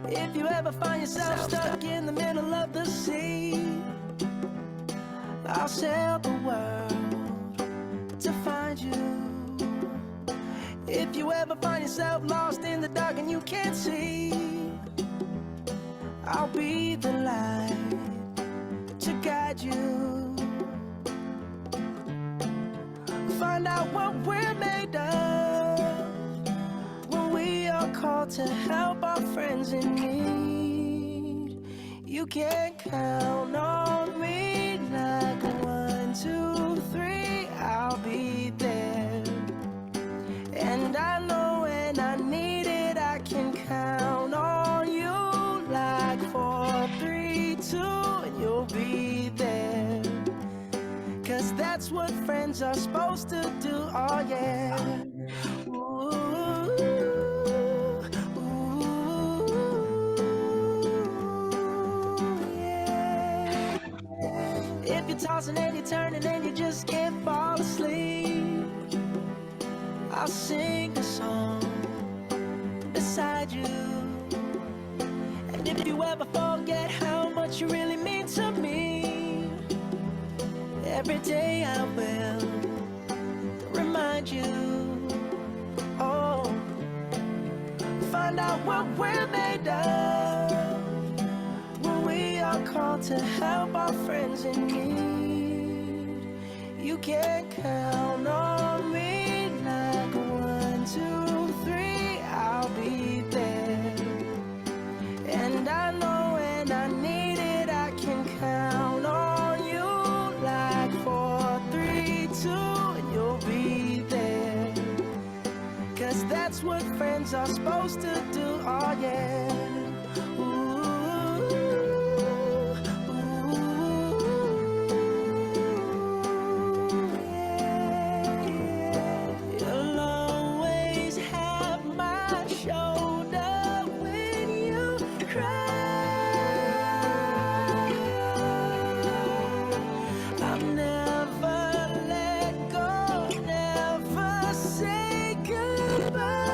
If you ever find yourself stuck in the middle of the sea, I'll sail the world to find you. If you ever find yourself lost in the dark and you can't see, I'll be the light to guide you. Find out what we're made of when we are called to help our friends in need. You can count on me like 1, 2, 3, I'll be there. And I know when I need it, I can count on you like 4, 3, 2, and you'll be there. 'Cause that's what friends are supposed to do, oh yeah. Ooh, yeah. If you're tossing and you're turning and you just can't fall asleep, I'll sing a song beside you. And if you ever forget how much you really mean to me, every day I will remind you. Oh, find out what we're made of when we are called to help our friends in need. You can count on me like 1, 2, 3, I'll be there. And I know when I need it, I can count on you like 4, 3, 2, and you'll be there. 'Cause that's what friends are supposed to do, oh yeah. Ooh, yeah, yeah. You'll always have my shoulder when you cry. I'll never let go, never say goodbye.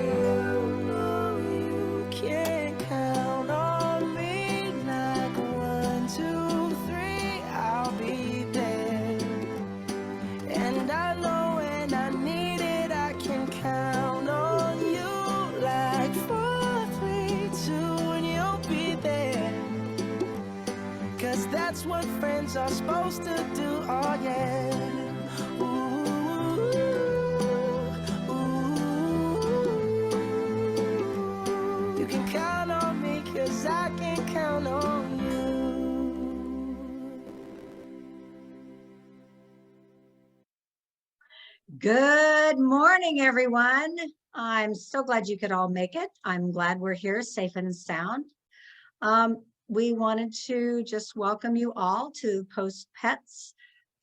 You know you can count on me like 1, 2, 3, I'll be there. And I know when I need it, I can count on you like 4, 3, 2, and you'll be there. 'Cause that's what friends are supposed to do, oh yeah. Ooh, ooh. You can count on me 'cause I can count on you. Good morning, everyone. I'm so glad you could all make it. I'm glad we're here safe and sound. We wanted to just welcome you all to Post Pets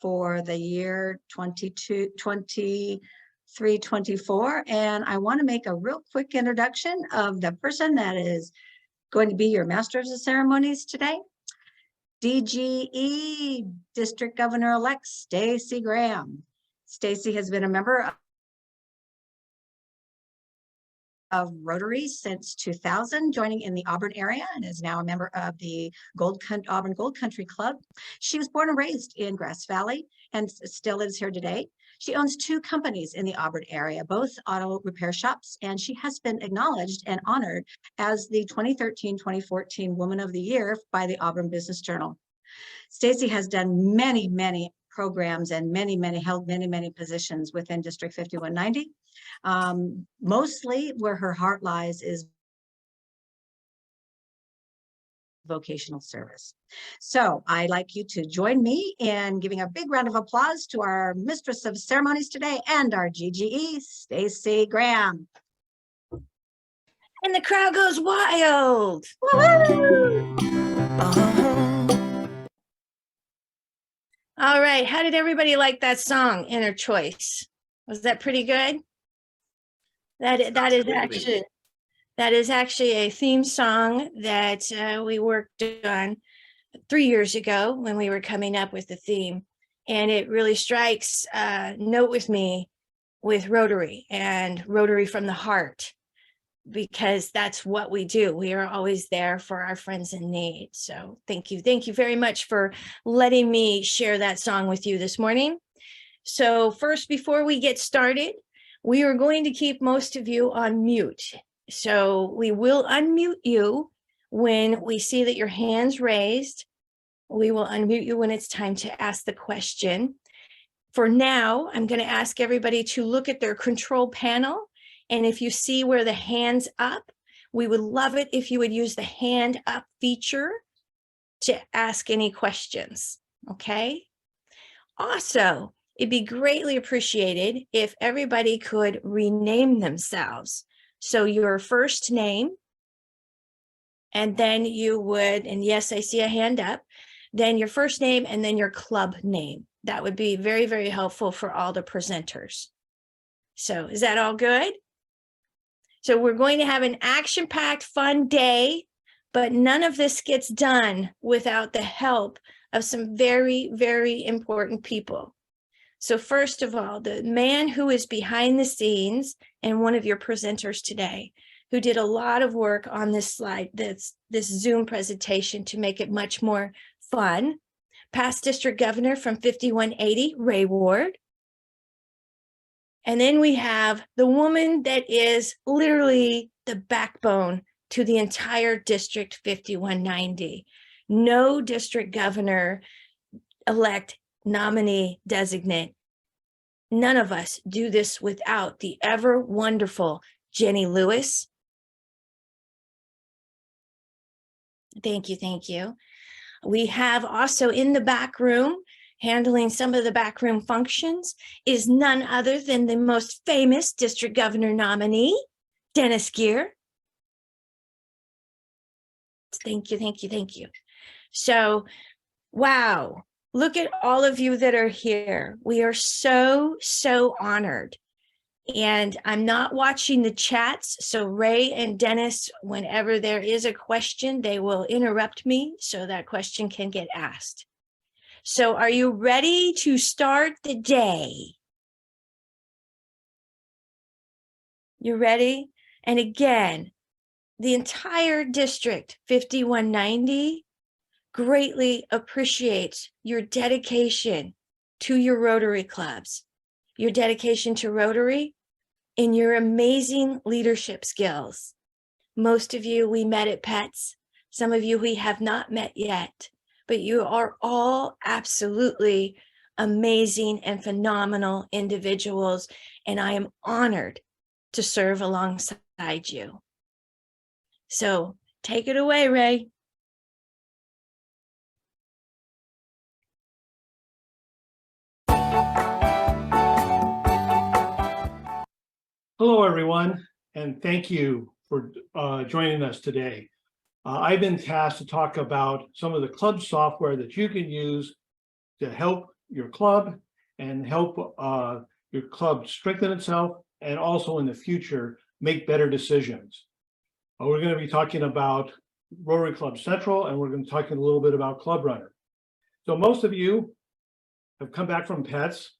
for the year 23-24. And I want to make a real quick introduction of the person that is going to be your Master of Ceremonies today. DGE District Governor-elect Stacey Graham. Stacey has been a member of Rotary since 2000, joining in the Auburn area, and is now a member of the Auburn Gold Country Club. She was born and raised in Grass Valley and still lives here today. She owns 2 companies in the Auburn area, both auto repair shops, and she has been acknowledged and honored as the 2013-2014 Woman of the Year by the Auburn Business Journal. Stacey has done many programs and held many positions within District 5190. Mostly where her heart lies is vocational service. So I'd like you to join me in giving a big round of applause to our Mistress of Ceremonies today and our GGE, Stacey Graham. And the crowd goes wild. All right, how did everybody like that song, Inner Choice? Was that pretty good? That is actually a theme song that we worked on 3 years ago when we were coming up with the theme, and it really strikes a note with me with Rotary and Rotary from the heart. because that's what we do. We are always there for our friends in need. So thank you. Thank you very much for letting me share that song with you this morning. So first, before we get started, we are going to keep most of you on mute. So we will unmute you when we see that your hand's raised. We will unmute you when it's time to ask the question. For now, I'm going to ask everybody to look at their control panel. And if you see where the hand's up, we would love it if you would use the hand up feature to ask any questions. Okay. Also, it'd be greatly appreciated if everybody could rename themselves. So your first name, and then you would, and yes, I see a hand up, then your first name and then your club name. That would be very, very helpful for all the presenters. So is that all good? So we're going to have an action-packed, fun day, but none of this gets done without the help of some very, very important people. So first of all, the man who is behind the scenes and one of your presenters today, who did a lot of work on this slide, this Zoom presentation to make it much more fun, past district governor from 5180, Ray Ward. And then we have the woman that is literally the backbone to the entire District 5190. No district governor elect nominee designate. None of us do this without the ever wonderful Jenny Lewis. Thank you, thank you. We have also in the back room, handling some of the backroom functions, is none other than the most famous district governor nominee, Dennis Geer. Thank you, thank you, thank you. So, wow, look at all of you that are here. We are so, so honored. And I'm not watching the chats, so Ray and Dennis, whenever there is a question, they will interrupt me so that question can get asked. So are you ready to start the day? You ready? And again, the entire District 5190 greatly appreciates your dedication to your Rotary clubs, your dedication to Rotary, and your amazing leadership skills. Most of you we met at PETS. Some of you we have not met yet. But you are all absolutely amazing and phenomenal individuals, and I am honored to serve alongside you. So take it away, Ray. Hello, everyone, and thank you for joining us today. I've been tasked to talk about some of the club software that you can use to help your club and help your club strengthen itself and also in the future make better decisions. We're going to be talking about Rotary Club Central, and we're going to be talking a little bit about Club Runner. So most of you have come back from PETS,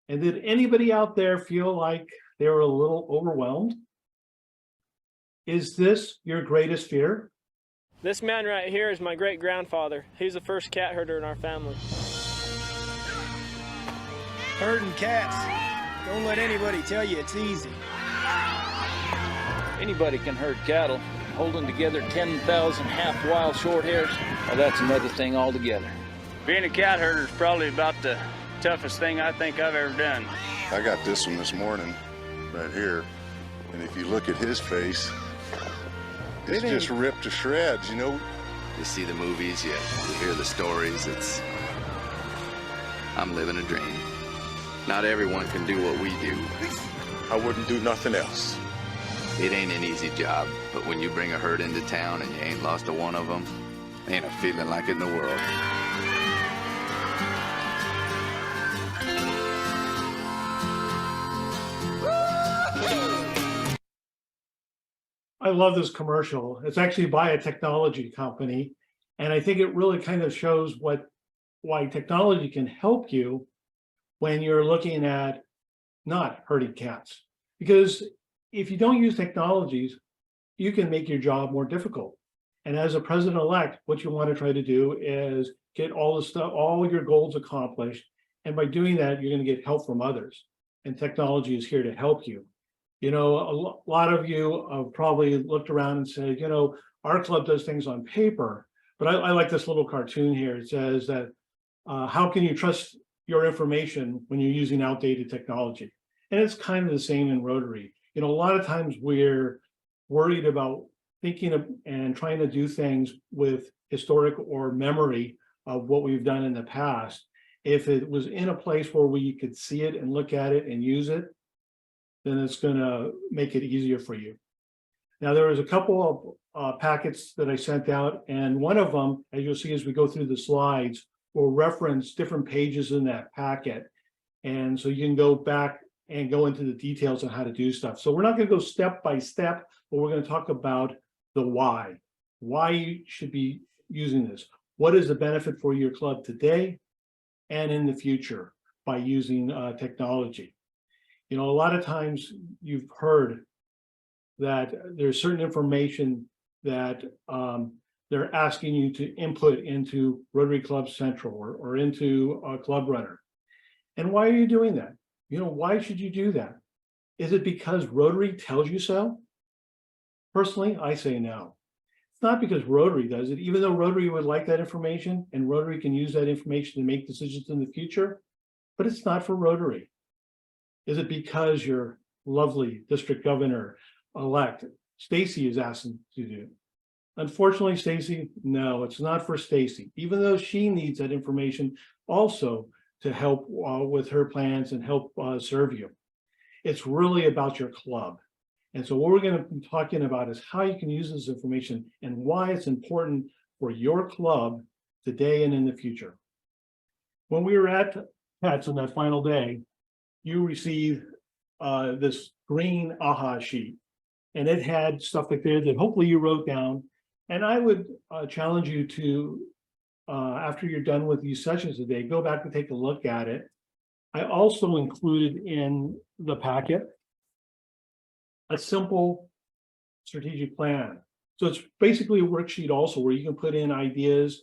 and did anybody out there feel like they were a little overwhelmed? Is this your greatest fear? This man right here is my great-grandfather. He's the first cat herder in our family. Herding cats. Don't let anybody tell you it's easy. Anybody can herd cattle. Holding together 10,000 half-wild short hairs, well, that's another thing altogether. Being a cat herder is probably about the toughest thing I think I've ever done. I got this one this morning, right here, and if you look at his face, it's just ripped to shreds, you know? You see the movies, you hear the stories, I'm living a dream. Not everyone can do what we do. I wouldn't do nothing else. It ain't an easy job, but when you bring a herd into town and you ain't lost a one of them, ain't a feeling like it in the world. I love this commercial. It's actually by a technology company. And I think it really kind of shows why technology can help you when you're looking at not herding cats. Because if you don't use technologies, you can make your job more difficult. And as a president-elect, what you want to try to do is get all the stuff, all your goals accomplished. And by doing that, you're going to get help from others. And technology is here to help you. You know, a lot of you have probably looked around and said, you know, our club does things on paper, but I like this little cartoon here. It says that, how can you trust your information when you're using outdated technology? And it's kind of the same in Rotary. You know, a lot of times we're worried about thinking of and trying to do things with historic or memory of what we've done in the past. If it was in a place where we could see it and look at it and use it, then it's going to make it easier for you. Now, there was a couple of packets that I sent out, and one of them, as you'll see as we go through the slides, will reference different pages in that packet. And so you can go back and go into the details on how to do stuff. So we're not going to go step by step, but we're going to talk about the why you should be using this. What is the benefit for your club today and in the future by using technology? You know, a lot of times you've heard that there's certain information that they're asking you to input into Rotary Club Central or into Club Runner. And why are you doing that? You know, why should you do that? Is it because Rotary tells you so? Personally, I say no. It's not because Rotary does it, even though Rotary would like that information and Rotary can use that information to make decisions in the future, but it's not for Rotary. Is it because your lovely district governor-elect, Stacy, is asking you to do it? Unfortunately, Stacy, no, it's not for Stacy, even though she needs that information also to help with her plans and help serve you. It's really about your club. And so what we're going to be talking about is how you can use this information and why it's important for your club today and in the future. When we were at Pets on that final day, you received this green AHA sheet, and it had stuff like there that hopefully you wrote down. And I would challenge you to, after you're done with these sessions today, go back and take a look at it. I also included in the packet a simple strategic plan. So it's basically a worksheet also where you can put in ideas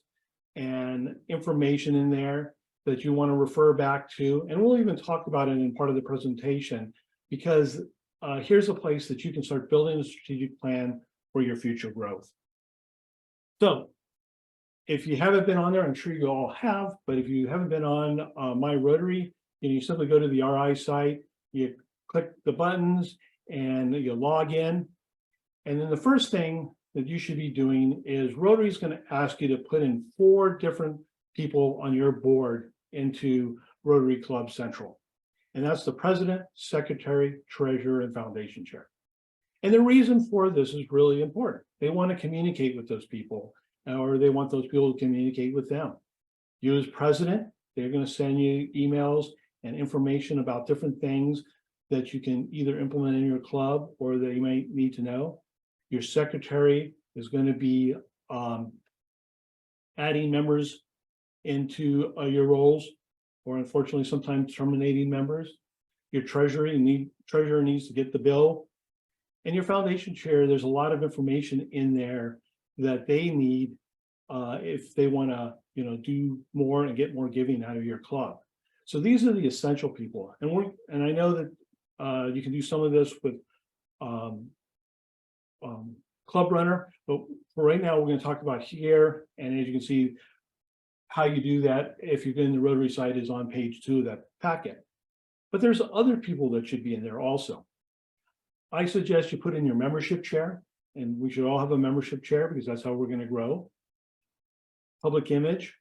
and information in there that you want to refer back to. And we'll even talk about it in part of the presentation, because here's a place that you can start building a strategic plan for your future growth. So if you haven't been on there, I'm sure you all have, but if you haven't been on My Rotary, you simply go to the RI site, you click the buttons and you log in. And then the first thing that you should be doing is Rotary is going to ask you to put in 4 different people on your board into Rotary Club Central. And that's the president, secretary, treasurer, and foundation chair. And the reason for this is really important. They want to communicate with those people, or they want those people to communicate with them. You as president, they're going to send you emails and information about different things that you can either implement in your club or that you may need to know. Your secretary is going to be adding members into your roles, or unfortunately sometimes terminating members. Your treasurer needs to get the bill. And your foundation chair, there's a lot of information in there that they need if they want to, do more and get more giving out of your club. So these are the essential people. And I know that you can do some of this with Club Runner, but for right now, we're going to talk about here. And as you can see, how you do that, if you're in the Rotary site, is on page 2 of that packet. But there's other people that should be in there also. I suggest you put in your membership chair, and we should all have a membership chair because that's how we're going to grow. Public image,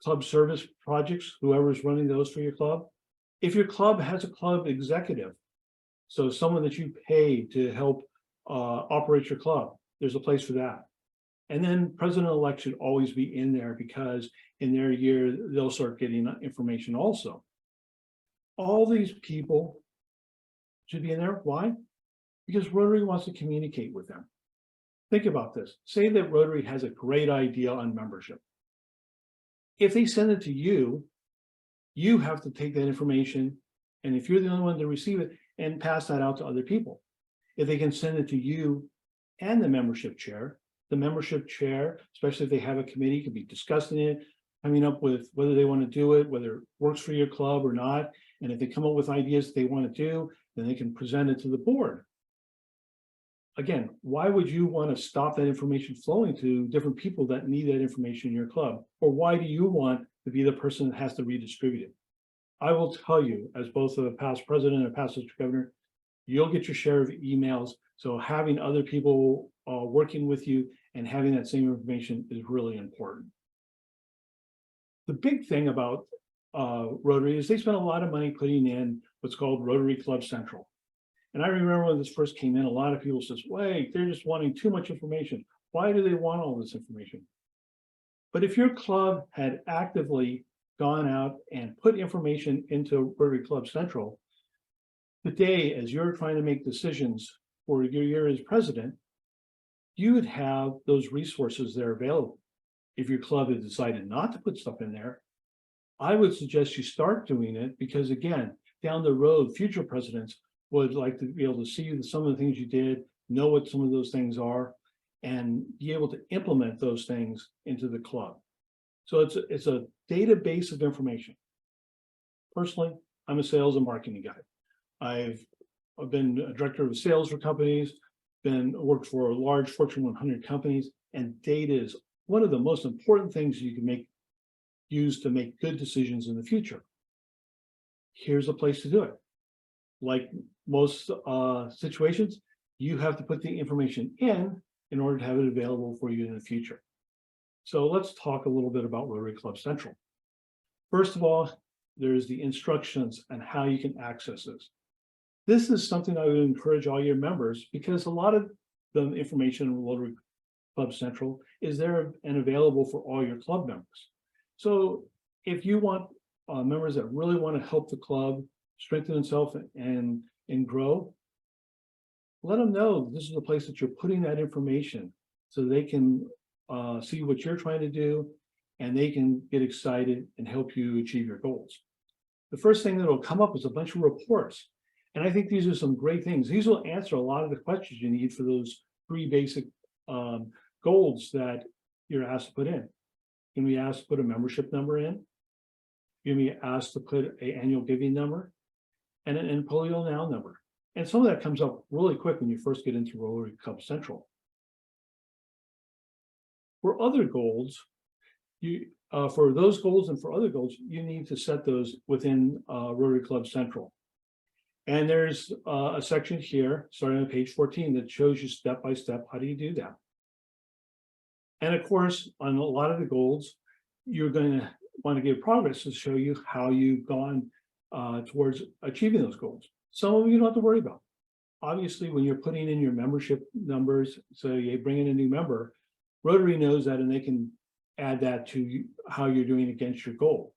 club service projects, whoever's running those for your club. If your club has a club executive, so someone that you pay to help operate your club, there's a place for that. And then president-elect should always be in there, because in their year, they'll start getting information also. All these people should be in there. Why? Because Rotary wants to communicate with them. Think about this. Say that Rotary has a great idea on membership. If they send it to you, you have to take that information, and if you're the only one to receive it, and pass that out to other people. If they can send it to you, and the membership chair. The membership chair, especially if they have a committee, could be discussing it, coming up with whether they want to do it, whether it works for your club or not. And if they come up with ideas they want to do, then they can present it to the board. Again, why would you want to stop that information flowing to different people that need that information in your club? Or why do you want to be the person that has to redistribute it? I will tell you, as both a past president and a past district governor, you'll get your share of emails. So having other people working with you and having that same information is really important. The big thing about Rotary is they spend a lot of money putting in what's called Rotary Club Central. And I remember when this first came in, a lot of people says, wait, they're just wanting too much information. Why do they want all this information? But if your club had actively gone out and put information into Rotary Club Central, today, as you're trying to make decisions for your year as president, you would have those resources there available. If your club had decided not to put stuff in there, I would suggest you start doing it because, again, down the road, future presidents would like to be able to see some of the things you did, know what some of those things are, and be able to implement those things into the club. So it's a database of information. Personally, I'm a sales and marketing guy. I've been a director of sales for companies, worked for large Fortune 100 companies, and data is one of the most important things you can use to make good decisions in the future. Here's a place to do it. Like most situations, you have to put the information in order to have it available for you in the future. So let's talk a little bit about Rotary Club Central. First of all, there's the instructions on how you can access this. This is something I would encourage all your members because a lot of the information in Rotary Club Central is there and available for all your club members. So if you want members that really want to help the club strengthen themselves and grow, let them know this is the place that you're putting that information so they can see what you're trying to do and they can get excited and help you achieve your goals. The first thing that will come up is a bunch of reports. And I think these are some great things. These will answer a lot of the questions you need for those 3 basic goals that you're asked to put in. You're going to be asked to put a membership number in. You're going to be asked to put an annual giving number and an Napoleon Now number. And some of that comes up really quick when you first get into Rotary Club Central. For other goals, for those goals and for other goals, you need to set those within Rotary Club Central. And there's a section here, starting on page 14, that shows you step by step, how do you do that? And of course, on a lot of the goals, you're going to want to give progress to show you how you've gone towards achieving those goals. Some of them you don't have to worry about. Obviously, when you're putting in your membership numbers, so you bring in a new member, Rotary knows that and they can add that to how you're doing against your goal.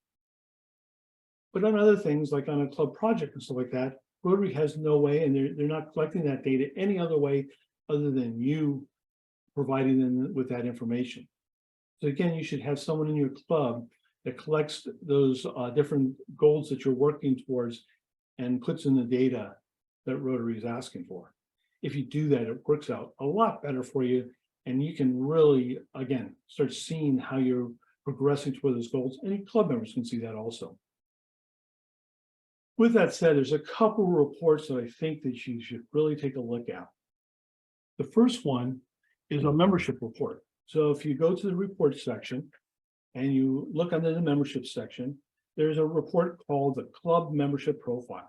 But on other things, like on a club project and stuff like that, Rotary has no way, and they're not collecting that data any other way other than you providing them with that information. So again, you should have someone in your club that collects those different goals that you're working towards and puts in the data that Rotary is asking for. If you do that, it works out a lot better for you, and you can really, again, start seeing how you're progressing toward those goals, and your club members can see that also. With that said, there's a couple of reports that I think that you should really take a look at. The first one is a membership report. So if you go to the report section and you look under the membership section, there's a report called the Club Membership Profile.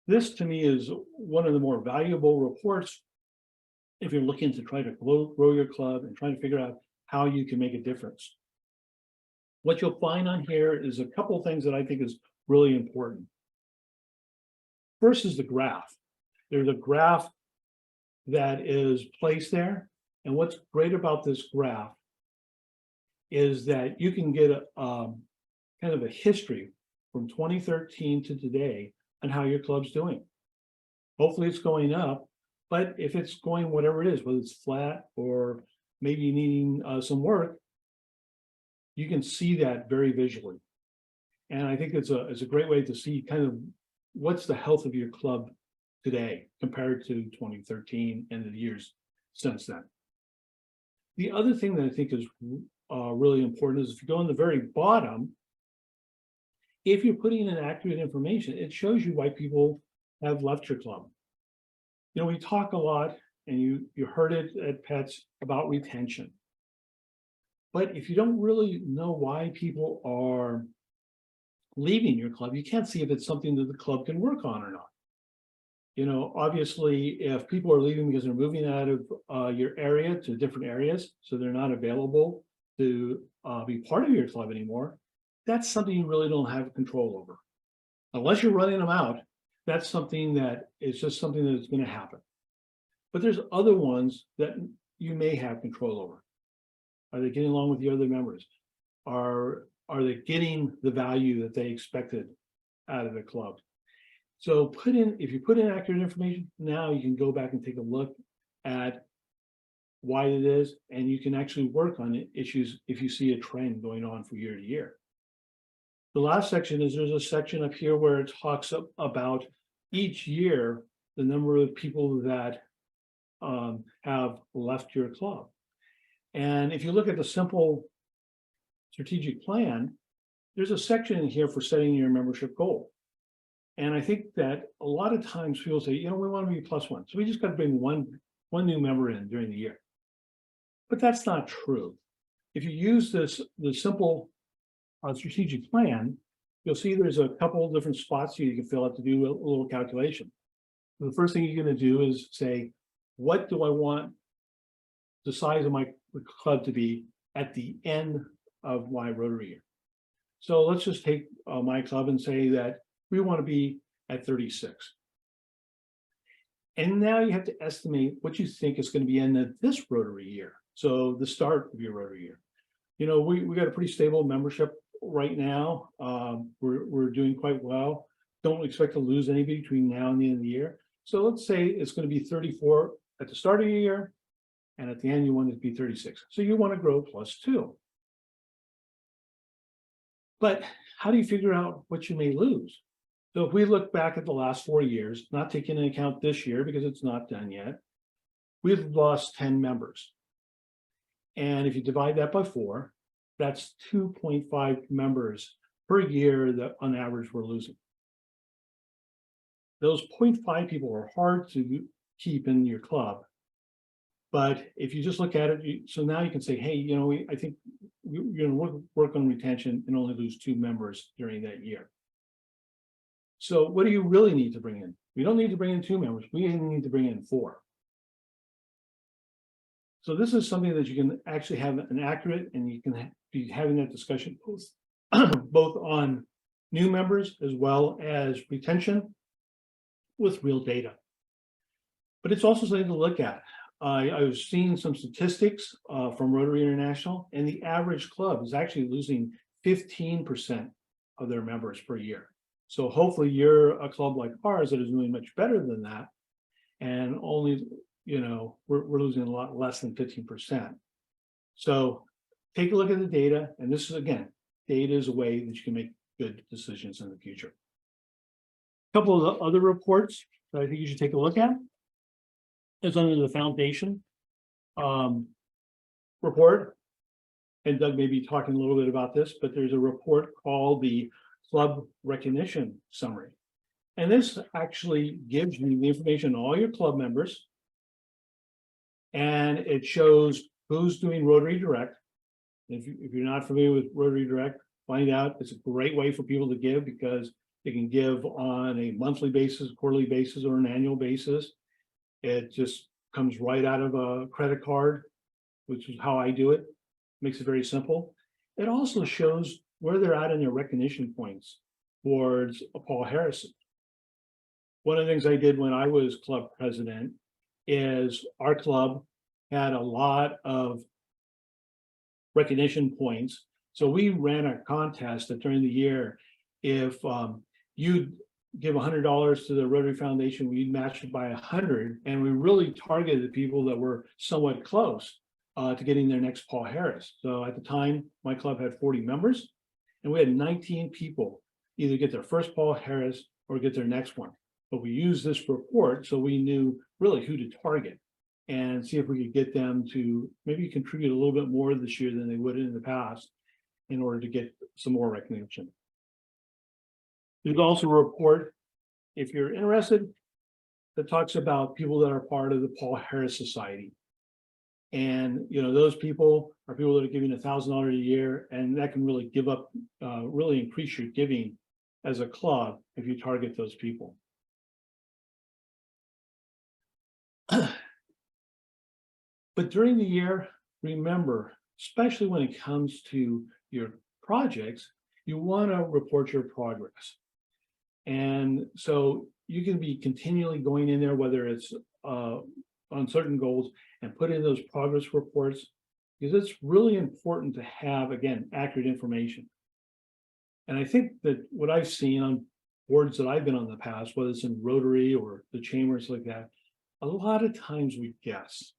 This to me is one of the more valuable reports if you're looking to try to grow your club and trying to figure out how you can make a difference. What you'll find on here is a couple of things that I think is really important. First is the graph. There's a graph that is placed there. And what's great about this graph is that you can get a kind of a history from 2013 to today on how your club's doing. Hopefully it's going up, but if it's going whatever it is, whether it's flat or maybe needing some work, you can see that very visually. And I think it's a great way to see kind of what's the health of your club today compared to 2013 and the years since then. The other thing that I think is really important is if you go on the very bottom, if you're putting in accurate information, it shows you why people have left your club. You know, we talk a lot, and you heard it at PETS about retention. But if you don't really know why people are leaving your club, you can't see if it's something that the club can work on or not. You know, obviously, if people are leaving because they're moving out of your area to different areas, so they're not available to be part of your club anymore, that's something you really don't have control over. Unless you're running them out, that's something that is just something that's going to happen. But there's other ones that you may have control over. Are they getting along with the other members? Are they getting the value that they expected out of the club? So if you put in accurate information, now you can go back and take a look at why it is, and you can actually work on issues if you see a trend going on from year to year. The last section is there's a section up here where it talks about each year, the number of people that have left your club. And if you look at the simple strategic plan, there's a section in here for setting your membership goal. And I think that a lot of times people say, you know, we want to be +1. So we just got to bring one new member in during the year. But that's not true. If you use the simple strategic plan, you'll see there's a couple of different spots you can fill out to do a little calculation. The first thing you're going to do is say, what do I want the size of my club to be at the end of my Rotary year? So let's just take my club and say that we want to be at 36. And now you have to estimate what you think is going to be in this Rotary year. So the start of your Rotary year. You know, we got a pretty stable membership right now. We're doing quite well. Don't expect to lose anybody between now and the end of the year. So let's say it's going to be 34 at the start of your year, and at the end you want it to be 36. So you want to grow +2. But how do you figure out what you may lose? So if we look back at the last 4 years, not taking into account this year because it's not done yet, we've lost 10 members. And if you divide that by 4, that's 2.5 members per year that on average we're losing. Those 0.5 people are hard to keep in your club. But if you just look at it, so now you can say, hey, you know, I think we're going to work on retention and only lose 2 members during that year. So what do you really need to bring in? We don't need to bring in 2 members. We need to bring in 4. So this is something that you can actually have an accurate, and you can be having that discussion both on new members as well as retention with real data. But it's also something to look at. I was seeing some statistics from Rotary International, and the average club is actually losing 15% of their members per year. So hopefully you're a club like ours that is doing much better than that, and only, you know, we're losing a lot less than 15%. So take a look at the data, and this is, again, data is a way that you can make good decisions in the future. A couple of the other reports that I think you should take a look at is under the foundation report. And Doug may be talking a little bit about this, but there's a report called the Club Recognition Summary. And this actually gives you the information on all your club members. And it shows who's doing Rotary Direct. If you're not familiar with Rotary Direct, find out. It's a great way for people to give because they can give on a monthly basis, quarterly basis, or an annual basis. It just comes right out of a credit card, which is how I do it. Makes it very simple. It also shows where they're at in their recognition points towards Paul Harrison. One of the things I did when I was club president is our club had a lot of recognition points. So we ran a contest that during the year, if you'd give $100 to the Rotary Foundation, we'd match it by 100. And we really targeted the people that were somewhat close to getting their next Paul Harris. So at the time, my club had 40 members, and we had 19 people either get their first Paul Harris or get their next one. But we used this report so we knew really who to target. and see if we could get them to maybe contribute a little bit more this year than they would in the past in order to get some more recognition. There's also a report, if you're interested, that talks about people that are part of the Paul Harris Society. And, you know, those people are people that are giving $1,000 a year, and that can really give up, really increase your giving as a club if you target those people. But during the year, remember, especially when it comes to your projects, you want to report your progress. And so you can be continually going in there, whether it's on certain goals, and put in those progress reports, because it's really important to have, again, accurate information. And I think that what I've seen on boards that I've been on in the past, whether it's in Rotary or the chambers like that, a lot of times we guess.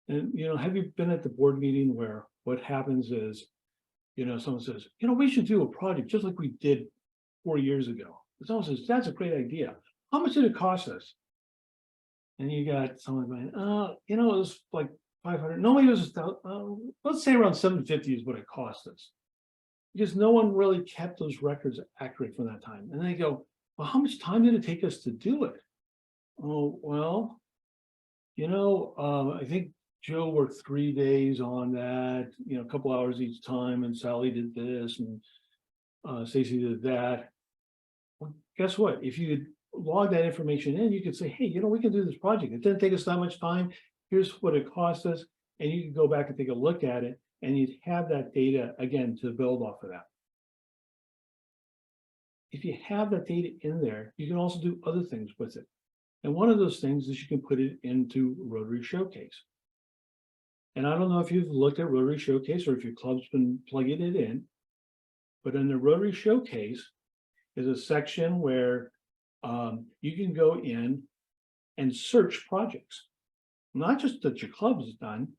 And, you know, have you been at the board meeting where what happens is, you know, someone says, you know, we should do a project just like we did 4 years ago. Someone says, that's a great idea. How much did it cost us? And you got someone going, you know, it was like 500. No, it was, let's say around 750 is what it cost us. Because no one really kept those records accurate from that time. And they go, well, how much time did it take us to do it? Oh, well, you know, I think Joe worked 3 days on that, you know, a couple hours each time, and Sally did this, and Stacy did that. Well, guess what? If you could log that information in, you could say, hey, you know, we can do this project. It didn't take us that much time. Here's what it cost us. And you can go back and take a look at it, and you'd have that data again to build off of that. If you have that data in there, you can also do other things with it. And one of those things is you can put it into Rotary Showcase. And I don't know if you've looked at Rotary Showcase or if your club's been plugging it in, but in the Rotary Showcase is a section where you can go in and search projects. Not just that your club has done,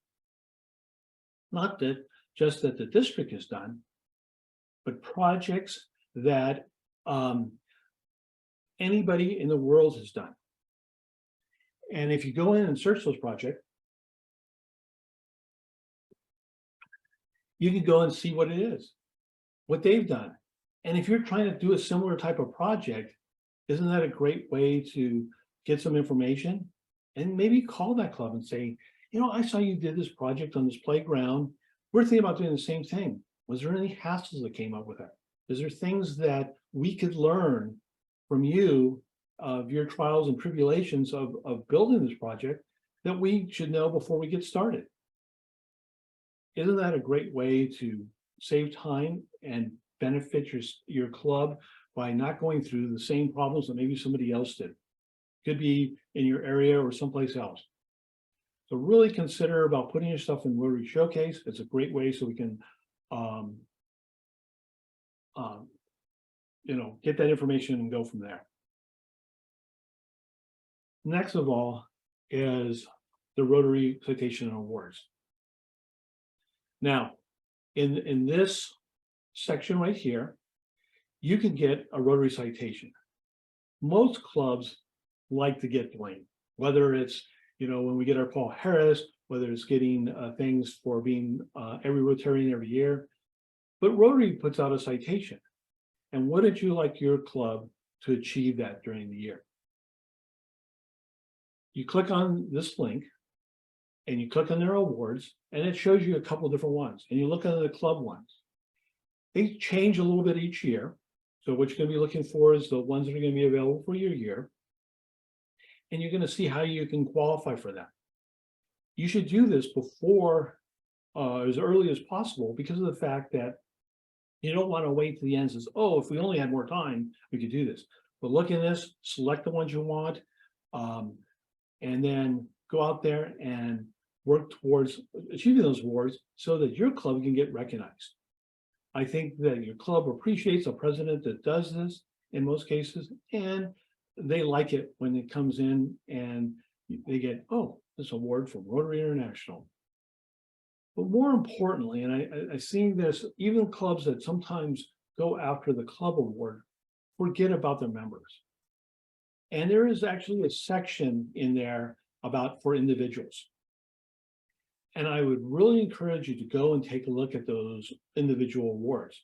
not that just that the district has done, but projects that anybody in the world has done. And if you go in and search those projects, you can go and see what it is, what they've done. And if you're trying to do a similar type of project, isn't that a great way to get some information? And maybe call that club and say, you know, I saw you did this project on this playground. We're thinking about doing the same thing. Was there any hassles that came up with it? Is there things that we could learn from you of your trials and tribulations of building this project that we should know before we get started? Isn't that a great way to save time and benefit your club by not going through the same problems that maybe somebody else did? Could be in your area or someplace else. So really consider about putting your stuff in Rotary Showcase. It's a great way so we can, you know, get that information and go from there. Next of all is the Rotary Citation and Awards. Now, in this section right here, you can get a Rotary citation. Most clubs like to get blamed, whether it's, you know, when we get our Paul Harris, whether it's getting things for being every Rotarian every year, but Rotary puts out a citation. And what did you like your club to achieve that during the year? You click on this link and you click on their awards, and it shows you a couple different ones, and you look at the club ones. They change a little bit each year. So what you're going to be looking for is the ones that are going to be available for your year. And you're going to see how you can qualify for that. You should do this before, as early as possible, because of the fact that you don't want to wait to the end and says, oh, if we only had more time, we could do this. But look at this, select the ones you want, and then go out there and work towards achieving those awards so that your club can get recognized. I think that your club appreciates a president that does this in most cases, and they like it when it comes in and they get, oh, this award from Rotary International. But more importantly, and I see this, even clubs that sometimes go after the club award forget about their members. And there is actually a section in there about for individuals. And I would really encourage you to go and take a look at those individual awards.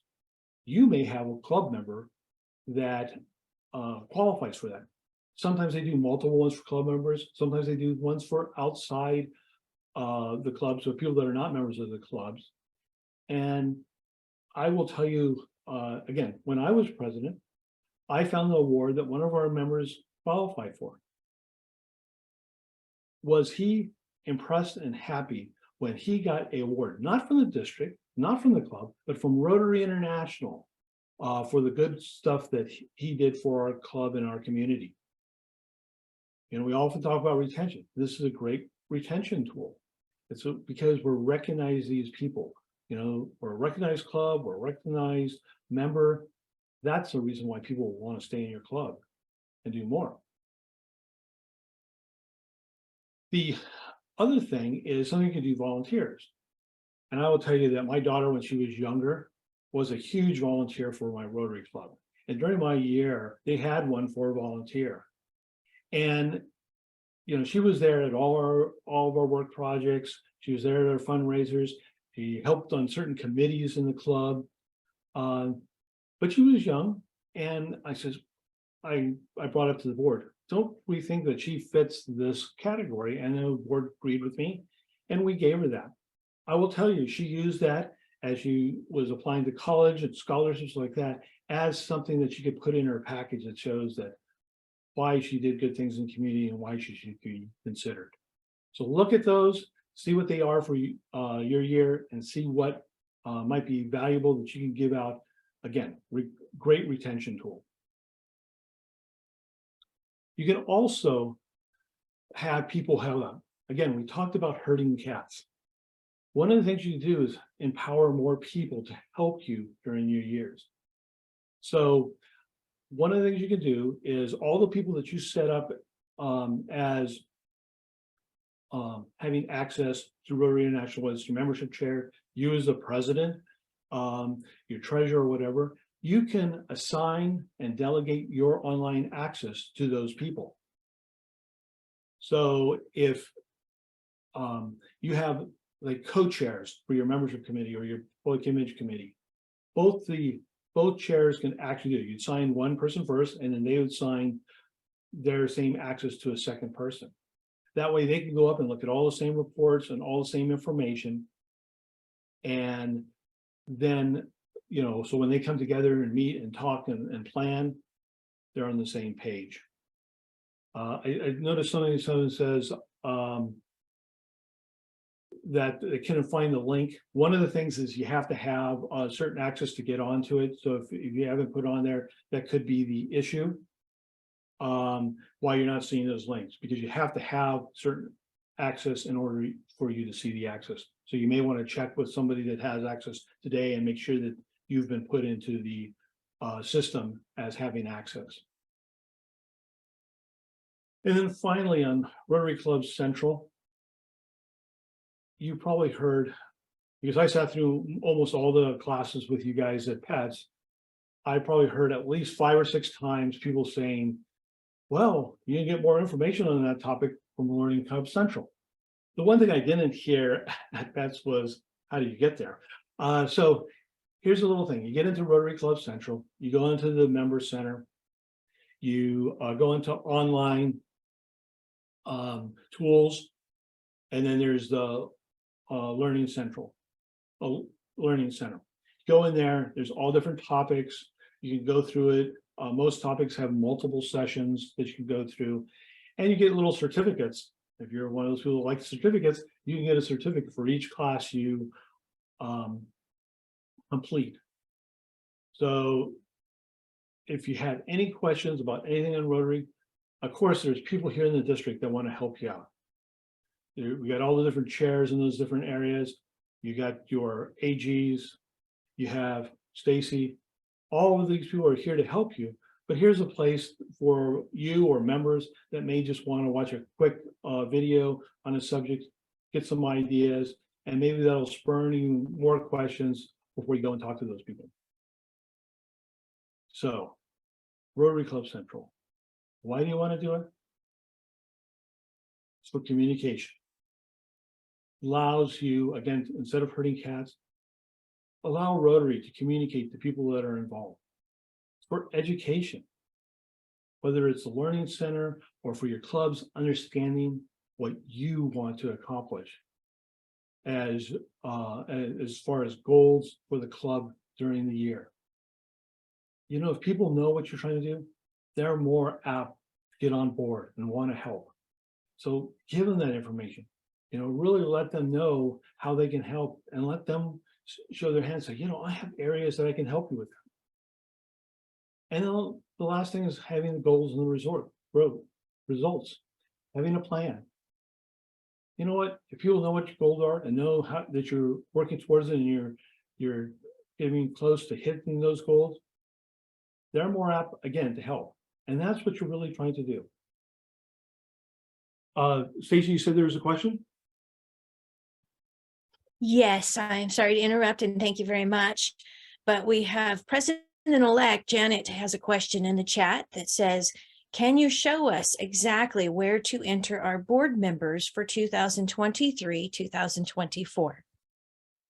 You may have a club member that qualifies for that. Sometimes they do multiple ones for club members. Sometimes they do ones for outside the clubs, so people that are not members of the clubs. And I will tell you, again, when I was president, I found the award that one of our members qualified for. Was he impressed and happy when he got a award, not from the district, not from the club, but from Rotary International for the good stuff that he did for our club and our community. You know, we often talk about retention. This is a great retention tool. It's because we're recognizing these people. You know, we're a recognized club, we're a recognized member. That's the reason why people want to stay in your club and do more. The other thing is something you can do volunteers. And I will tell you that my daughter, when she was younger, was a huge volunteer for my Rotary Club. And during my year, they had one for a volunteer. And, you know, she was there at all of our work projects. She was there at our fundraisers. She helped on certain committees in the club. But she was young. And I says, I brought it to the board. Don't we think that she fits this category? And the board agreed with me, and we gave her that. I will tell you, she used that as she was applying to college and scholarships like that as something that she could put in her package that shows that why she did good things in the community and why she should be considered. So look at those, see what they are for your year, and see what might be valuable that you can give out. Again, great retention tool. You can also have people held up. Again, we talked about herding cats. One of the things you can do is empower more people to help you during your years. So one of the things you can do is all the people that you set up as having access to Rotary International, whether it's your membership chair, you as the president, your treasurer, or whatever, you can assign and delegate your online access to those people. So if you have like co-chairs for your membership committee or your public image committee, both chairs can actually do it. You'd sign one person first, and then they would sign their same access to a second person. That way they can go up and look at all the same reports and all the same information. And then, you know, so when they come together and meet and talk and plan, they're on the same page. I noticed something someone says that they couldn't find the link. One of the things is you have to have certain access to get onto it. So if you haven't put on there, that could be the issue. Why you're not seeing those links, because you have to have certain access in order for you to see the access. So you may want to check with somebody that has access today and make sure that you've been put into the system as having access. And then finally, on Rotary Club Central, you probably heard, because I sat through almost all the classes with you guys at PETS, I probably heard at least 5 or 6 times people saying, well, you can get more information on that topic from Learning Club Central. The one thing I didn't hear at PETS was, how do you get there? So here's a little thing. You get into Rotary Club Central, you go into the member center, you go into online tools, and then there's the Learning Center. Go in there, there's all different topics. You can go through it. Most topics have multiple sessions that you can go through, and you get little certificates. If you're one of those people who like certificates, you can get a certificate for each class you complete. So if you have any questions about anything on Rotary, of course, there's people here in the district that want to help you out. We got all the different chairs in those different areas. You got your AGs, you have Stacy. All of these people are here to help you, but here's a place for you or members that may just want to watch a quick video on a subject, get some ideas, and maybe that'll spur you more questions before you go and talk to those people. So, Rotary Club Central, why do you want to do it? for communication. Allows you, again, instead of herding cats, allow Rotary to communicate to people that are involved. For education, whether it's the learning center or for your clubs, understanding what you want to accomplish as far as goals for the club during the year. You know, if people know what you're trying to do, they're more apt to get on board and want to help. So give them that information. You know, really let them know how they can help, and let them show their hands. Say, you know, I have areas that I can help you with. And then the last thing is having the goals and the results, having a plan. You know what? If people know what your goals are and know how that you're working towards it, and you're getting close to hitting those goals, they're more apt, again, to help. And that's what you're really trying to do. Stacey, you said there was a question? Yes, I'm sorry to interrupt, and thank you very much. But we have President-elect Janet has a question in the chat that says, can you show us exactly where to enter our board members for 2023, 2024?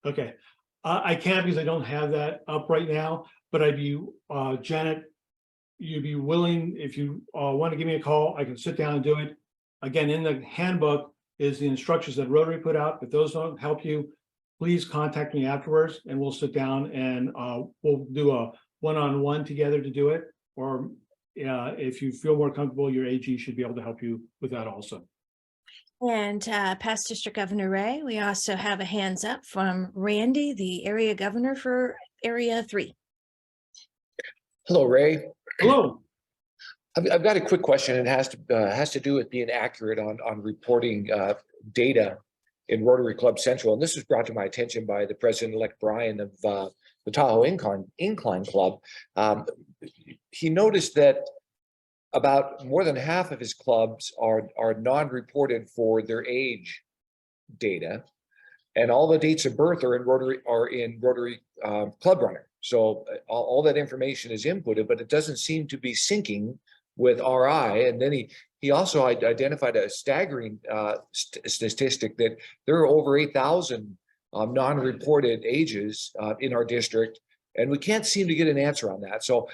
Okay, I can't because I don't have that up right now, but I'd be, Janet, you'd be willing, if you want to give me a call, I can sit down and do it. Again, in the handbook is the instructions that Rotary put out. If those don't help you, please contact me afterwards and we'll sit down and we'll do a one-on-one together to do it. Or if you feel more comfortable, your AG should be able to help you with that also. And past District Governor Ray, we also have a hands up from Randy, the area governor for Area 3. Hello, Ray. Hello. I've got a quick question. It has to do with being accurate on reporting data in Rotary Club Central. And this was brought to my attention by the President-elect Brian of the Tahoe Incline Club. He noticed that about more than half of his clubs are non-reported for their age data, and all the dates of birth are in Rotary Club Runner. So all that information is inputted, but it doesn't seem to be syncing with RI. And then he also identified a staggering statistic that there are over 8,000 non-reported ages in our district, and we can't seem to get an answer on that. So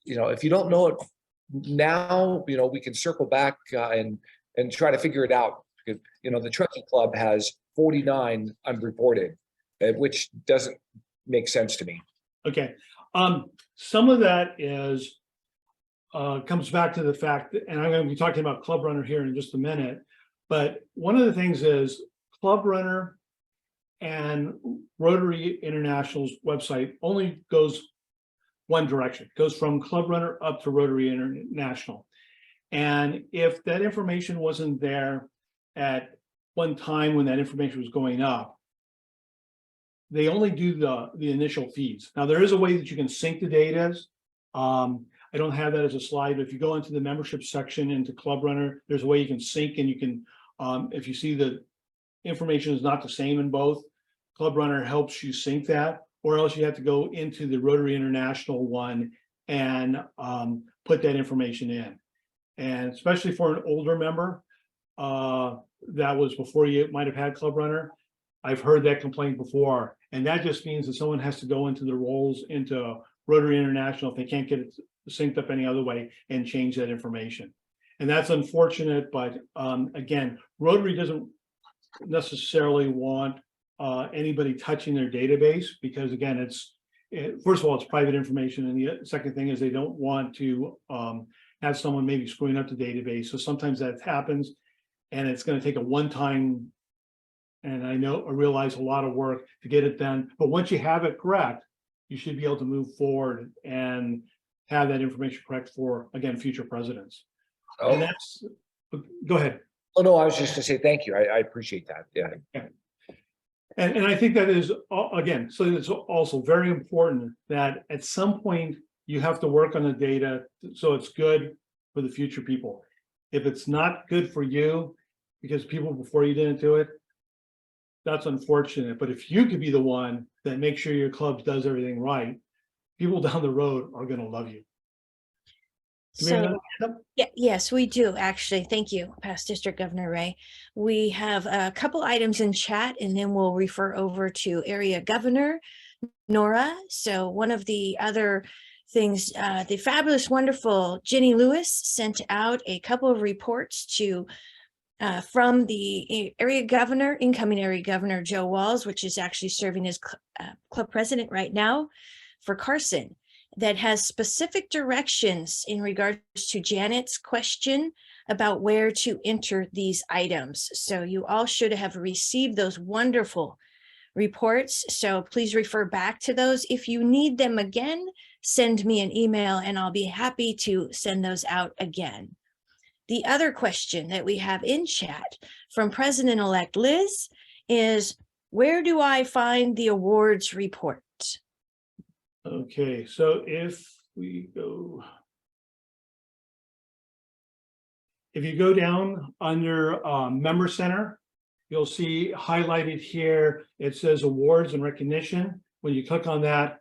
if you don't know it now, we can circle back and try to figure it out. Because, the Truckee Club has 49 unreported, which doesn't make sense to me. Okay, some of that is comes back to the fact that, and I'm going to be talking about Club Runner here in just a minute, but one of the things is Club Runner and Rotary International's website only goes one direction, it goes from Club Runner up to Rotary International. And if that information wasn't there at one time when that information was going up, they only do the initial feeds. Now, there is a way that you can sync the data. I don't have that as a slide, but if you go into the membership section into Club Runner, there's a way you can sync, and you can, if you see the information is not the same in both, Club Runner helps you sync that, or else you have to go into the Rotary International one and put that information in. And especially for an older member, that was before you might have had Club Runner. I've heard that complaint before, and that just means that someone has to go into the roles into Rotary International if they can't get it synced up any other way and change that information. And that's unfortunate, but again, Rotary doesn't necessarily want anybody touching their database, because again, first of all, it's private information, and the second thing is they don't want to have someone maybe screwing up the database. So sometimes that happens, and it's going to take a one-time, and I realize a lot of work to get it done, but once you have it correct, you should be able to move forward and have that information correct for, again, future presidents. Oh. And that's, go ahead. Oh, no, I was just gonna say thank you. I appreciate that. Yeah. And I think that is, again, so it's also very important that at some point you have to work on the data so it's good for the future people. If it's not good for you because people before you didn't do it, that's unfortunate. But if you could be the one that makes sure your club does everything right, people down the road are going to love you. Do we have So, another hand up? yeah, yes, we do, actually. Thank you, Past District Governor Ray. We have a couple items in chat, and then we'll refer over to Area Governor Nora. So one of the other things, the fabulous, wonderful Jenny Lewis sent out a couple of reports to from the area governor, incoming area governor Joe Walz, which is actually serving as club president right now for Carson, that has specific directions in regards to Janet's question about where to enter these items. So you all should have received those wonderful reports. So please refer back to those. If you need them again, send me an email and I'll be happy to send those out again. The other question that we have in chat from President-elect Liz is, where do I find the awards report? Okay, so if we go. If you go down under Member Center, you'll see highlighted here, it says awards and recognition. When you click on that,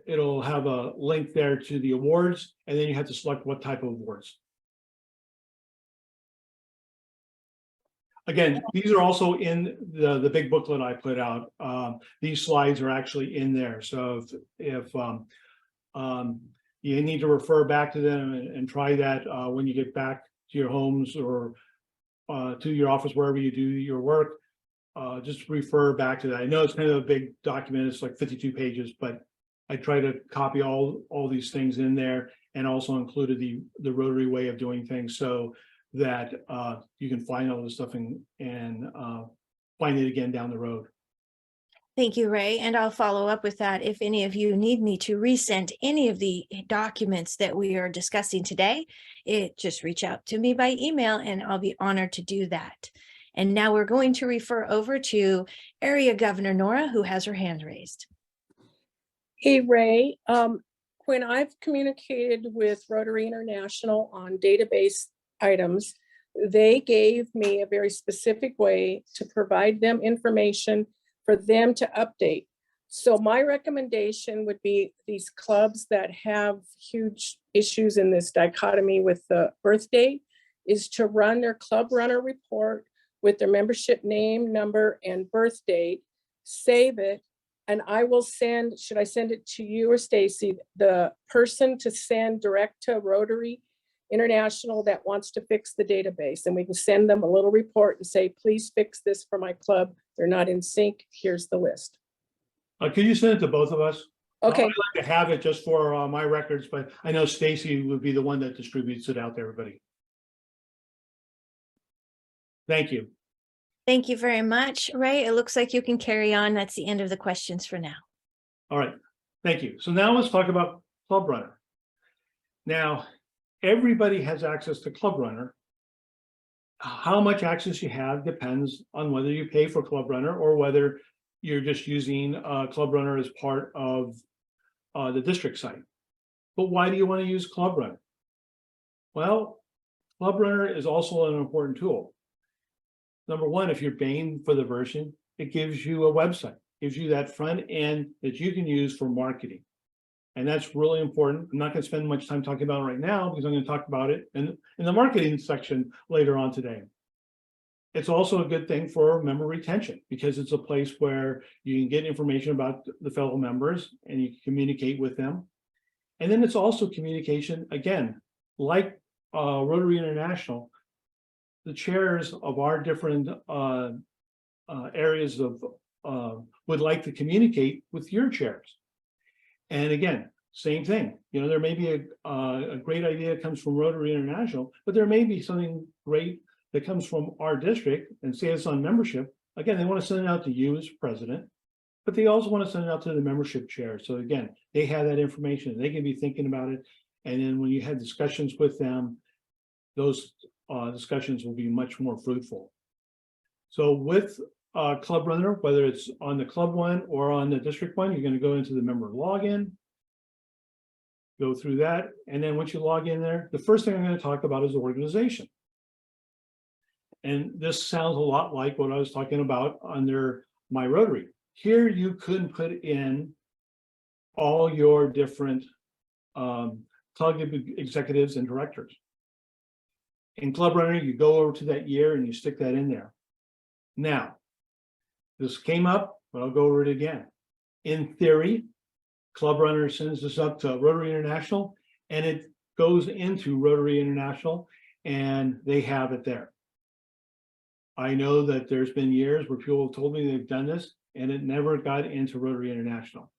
it'll have a link there to the awards, and then you have to select what type of awards. Again, these are also in the big booklet I put out. These slides are actually in there. So if you need to refer back to them and try that when you get back to your homes or to your office, wherever you do your work, just refer back to that. I know it's kind of a big document. It's like 52 pages, but I try to copy all these things in there, and also included the Rotary way of doing things, so that you can find all this stuff and find it again down the road. Thank you, Ray. And I'll follow up with that. If any of you need me to resend any of the documents that we are discussing today, just reach out to me by email and I'll be honored to do that. And now we're going to refer over to Area Governor Nora, who has her hand raised. Hey, Ray. When I've communicated with Rotary International on database items, they gave me a very specific way to provide them information for them to update. So my recommendation would be these clubs that have huge issues in this dichotomy with the birth date is to run their club runner report with their membership name, number, and birth date, save it, and I will send, should I send it to you or Stacy, the person to send direct to Rotary International that wants to fix the database, and we can send them a little report and say, please fix this for my club. They're not in sync. Here's the list. Could you send it to both of us? Okay. I'd like to have it just for my records, but I know Stacy would be the one that distributes it out to everybody. Thank you. Thank you very much, Ray. It looks like you can carry on. That's the end of the questions for now. All right, thank you. So now let's talk about Club Runner. Now, everybody has access to Club Runner. How much access you have depends on whether you pay for Club Runner or whether you're just using Club Runner as part of the district site. But why do you want to use Club Runner? Well, Club Runner is also an important tool. Number one, if you're paying for the version, it gives you a website, gives you that front end that you can use for marketing. And that's really important. I'm not going to spend much time talking about it right now because I'm going to talk about it in the marketing section later on today. It's also a good thing for member retention because it's a place where you can get information about the fellow members and you can communicate with them. And then it's also communication, again, like Rotary International, the chairs of our different areas of would like to communicate with your chairs. And again, same thing, you know, there may be a great idea that comes from Rotary International, but there may be something great that comes from our district, and say it's on membership. Again, they want to send it out to you as president, but they also want to send it out to the membership chair. So again, they have that information, they can be thinking about it. And then when you have discussions with them, those discussions will be much more fruitful. So with Club Runner, whether it's on the club one or on the district one, you're going to go into the member login, go through that. And then once you log in there, the first thing I'm going to talk about is organization. And this sounds a lot like what I was talking about under My Rotary. Here you could put in all your different club executives and directors. In Club Runner, you go over to that year and you stick that in there. Now, this came up, but I'll go over it again. In theory, Club Runner sends this up to Rotary International, and it goes into Rotary International, and they have it there. I know that there's been years where people have told me they've done this, and it never got into Rotary International.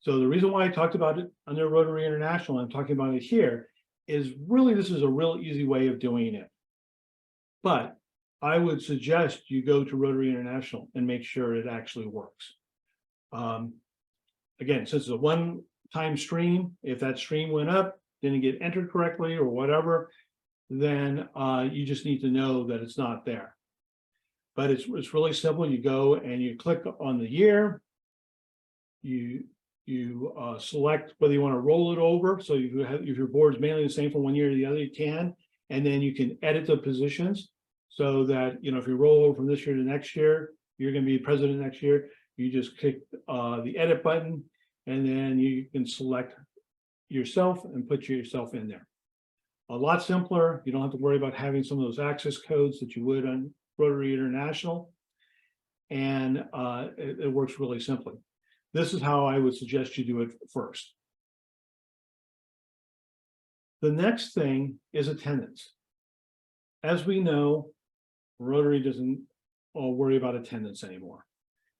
So the reason why I talked about it under Rotary International, I'm talking about it here, is really this is a real easy way of doing it. But I would suggest you go to Rotary International and make sure it actually works. Again, since it's a one-time stream, if that stream went up, didn't get entered correctly or whatever, then you just need to know that it's not there. But it's really simple. You go and you click on the year. You select whether you want to roll it over. So if your board's mainly the same from one year to the other, you can. And then you can edit the positions so that, you know, if you roll over from this year to next year, you're going to be president next year. You just click the edit button, and then you can select yourself and put yourself in there. A lot simpler. You don't have to worry about having some of those access codes that you would on Rotary International. And it works really simply. This is how I would suggest you do it first. The next thing is attendance. As we know, Rotary doesn't worry about attendance anymore.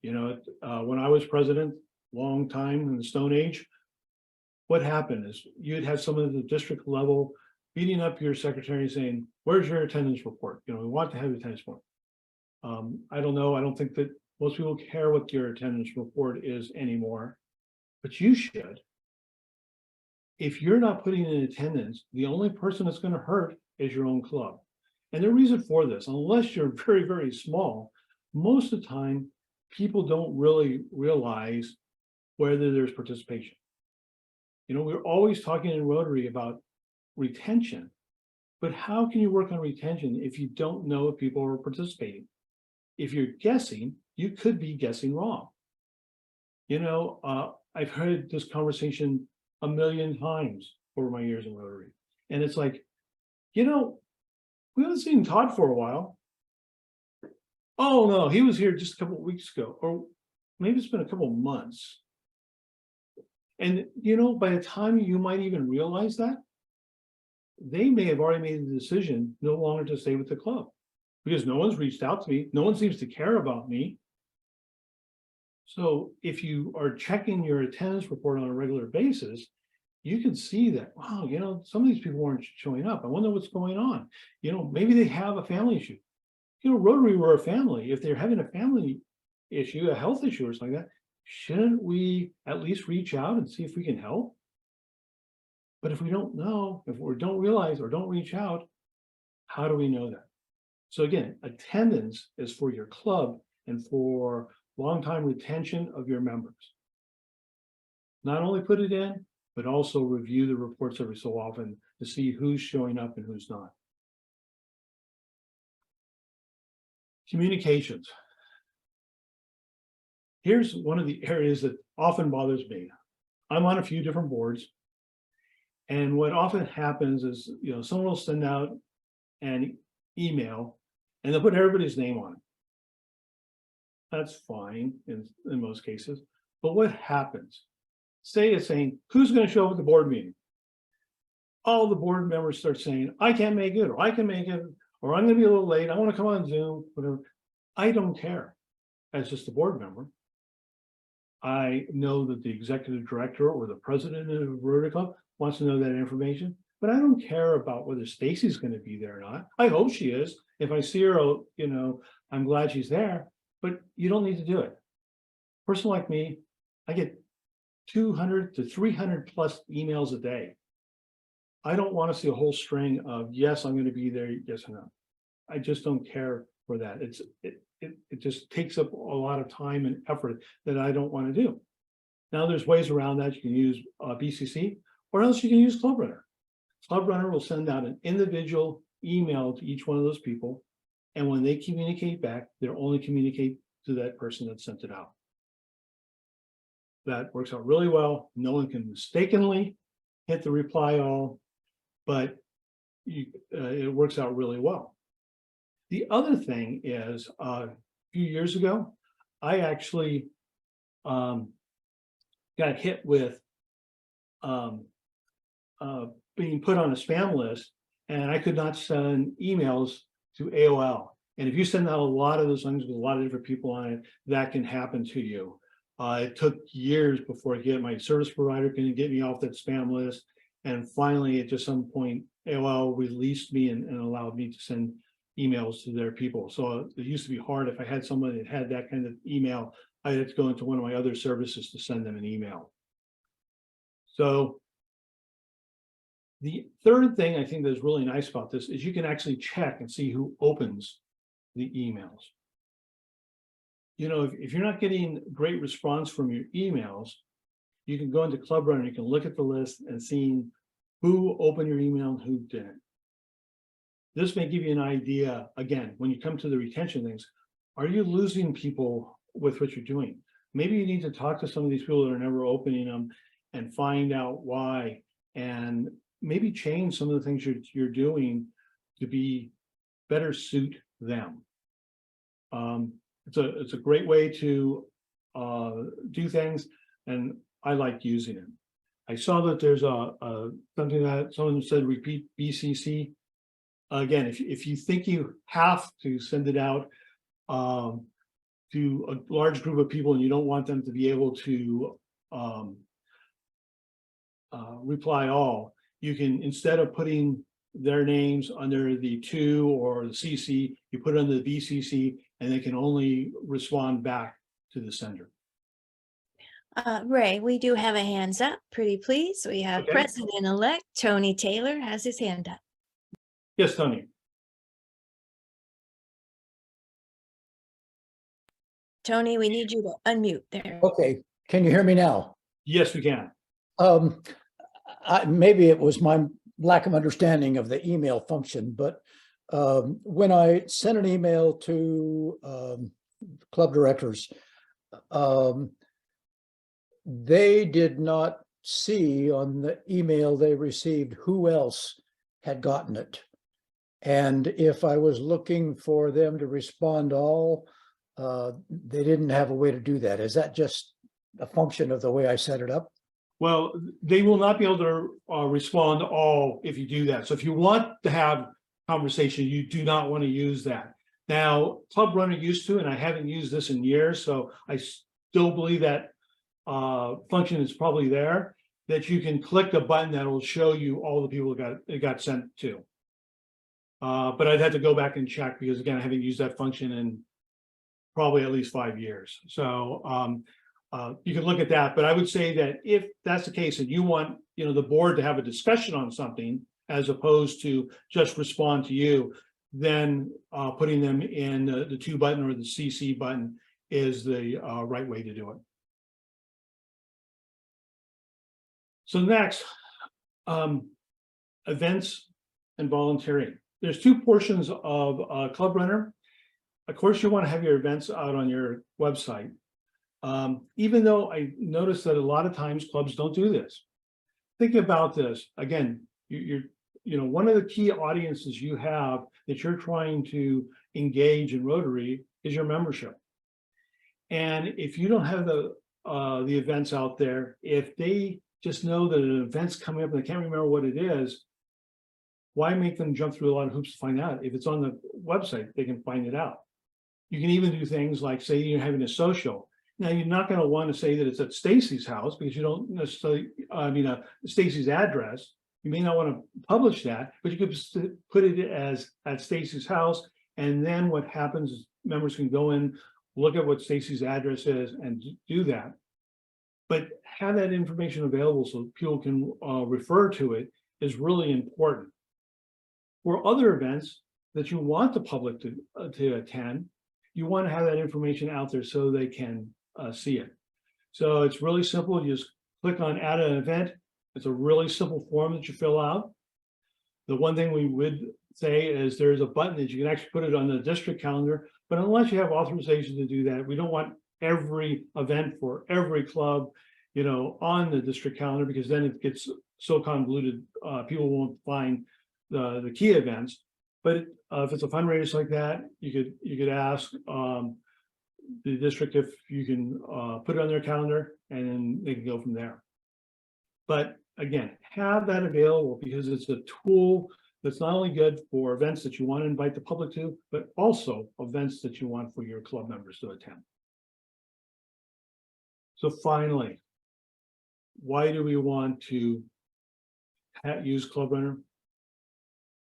You know, when I was president, long time in the Stone Age, what happened is you'd have someone at the district level beating up your secretary saying, "Where's your attendance report? You know, we want to have your attendance report." I don't know. I don't think that most people care what your attendance report is anymore, but you should. If you're not putting in attendance, the only person that's going to hurt is your own club. And the reason for this, unless you're very, very small, most of the time, people don't really realize whether there's participation. You know, we're always talking in Rotary about retention, but how can you work on retention if you don't know if people are participating? If you're guessing, you could be guessing wrong. You know, I've heard this conversation a million times over my years in Rotary. And it's like, you know, we haven't seen Todd for a while. Oh no, he was here just a couple of weeks ago, or maybe it's been a couple of months. And you know, by the time you might even realize that, they may have already made the decision no longer to stay with the club because no one's reached out to me. No one seems to care about me. So if you are checking your attendance report on a regular basis, you can see that, wow, you know, some of these people aren't showing up. I wonder what's going on. You know, maybe they have a family issue. You know, Rotary, we're a family. If they're having a family issue, a health issue or something like that, shouldn't we at least reach out and see if we can help? But if we don't know, if we don't realize or don't reach out, how do we know that? So again, attendance is for your club and for long-time retention of your members. Not only put it in, but also review the reports every so often to see who's showing up and who's not. Communications. Here's one of the areas that often bothers me. I'm on a few different boards, and what often happens is, you know, someone will send out an email and they'll put everybody's name on it. That's fine in most cases, but what happens? Say it's saying, who's going to show up at the board meeting? All the board members start saying, I can't make it, or I can make it, or I'm going to be a little late, I want to come on Zoom, whatever. I don't care. As just a board member, I know that the executive director or the president of Rotary Club wants to know that information, but I don't care about whether Stacy's going to be there or not. I hope she is. If I see her, you know, I'm glad she's there, but you don't need to do it. A person like me, I get 200 to 300 plus emails a day. I don't want to see a whole string of, yes, I'm going to be there, yes or no. I just don't care for that. It just takes up a lot of time and effort that I don't want to do. Now there's ways around that. You can use BCC, or else you can use Club Runner. Club Runner will send out an individual email to each one of those people. And when they communicate back, they'll only communicate to that person that sent it out. That works out really well. No one can mistakenly hit the reply all but it works out really well. The other thing is, a few years ago, I actually got hit with being put on a spam list, and I could not send emails to AOL. And if you send out a lot of those things with a lot of different people on it, that can happen to you. It took years before I get my service provider can get me off that spam list. And finally, at just some point, AOL released me and allowed me to send emails to their people. So it used to be hard. If I had someone that had that kind of email, I had to go into one of my other services to send them an email. So the third thing I think that's really nice about this is you can actually check and see who opens the emails. You know, if you're not getting great response from your emails, you can go into Club Runner, you can look at the list and see who opened your email and who didn't. This may give you an idea, again, when you come to the retention things, are you losing people with what you're doing? Maybe you need to talk to some of these people that are never opening them and find out why, and maybe change some of the things you're doing to be better suit them. It's a great way to do things, and I like using it. I saw that there's something that someone said, repeat BCC. Again, if you think you have to send it out to a large group of people and you don't want them to be able to reply all, you can, instead of putting their names under the to or the CC, you put it under the BCC, and they can only respond back to the sender. Ray, we do have a hands up, pretty please. We have Okay. President-elect Tony Taylor has his hand up. Yes, Tony. Tony, we need you to unmute there. Okay, can you hear me now? Yes, we can. Maybe it was my lack of understanding of the email function, but when I sent an email to club directors, they did not see on the email they received who else had gotten it. And if I was looking for them to respond all, they didn't have a way to do that. Is that just a function of the way I set it up? Well, they will not be able to respond to all if you do that. So if you want to have conversation, you do not want to use that. Now, Club Runner used to, and I haven't used this in years, so I still believe that function is probably there, that you can click a button that will show you all the people it got sent to. But I'd have to go back and check because, again, I haven't used that function in probably at least 5 years. So you can look at that, but I would say that if that's the case and you want, the board to have a discussion on something as opposed to just respond to you, then putting them in the to button or the CC button is the right way to do it. So next, events and volunteering. There's two portions of Club Runner. Of course, you want to have your events out on your website. Even though I noticed that a lot of times clubs don't do this. Think about this. Again, one of the key audiences you have that you're trying to engage in Rotary is your membership. And if you don't have the events out there, if they just know that an event's coming up and they can't remember what it is, why make them jump through a lot of hoops to find out? If it's on the website, they can find it out. You can even do things like, say you're having a social. Now, you're not going to want to say that it's at Stacy's house because you don't necessarily, Stacy's address. You may not want to publish that, but you could put it as at Stacy's house. And then what happens is members can go in, look at what Stacy's address is and do that. But have that information available so people can refer to it is really important. For other events that you want the public to attend, you want to have that information out there so they can see it. So it's really simple. You just click on add an event. It's a really simple form that you fill out. The one thing we would say is there's a button that you can actually put it on the district calendar, but unless you have authorization to do that, we don't want every event for every club on the district calendar, because then it gets so convoluted, people won't find the key events. But if it's a fundraiser like that, you could ask the district if you can put it on their calendar, and then they can go from there. But again, have that available, because it's a tool that's not only good for events that you want to invite the public to, but also events that you want for your club members to attend. So finally, why do we want to use Club Runner?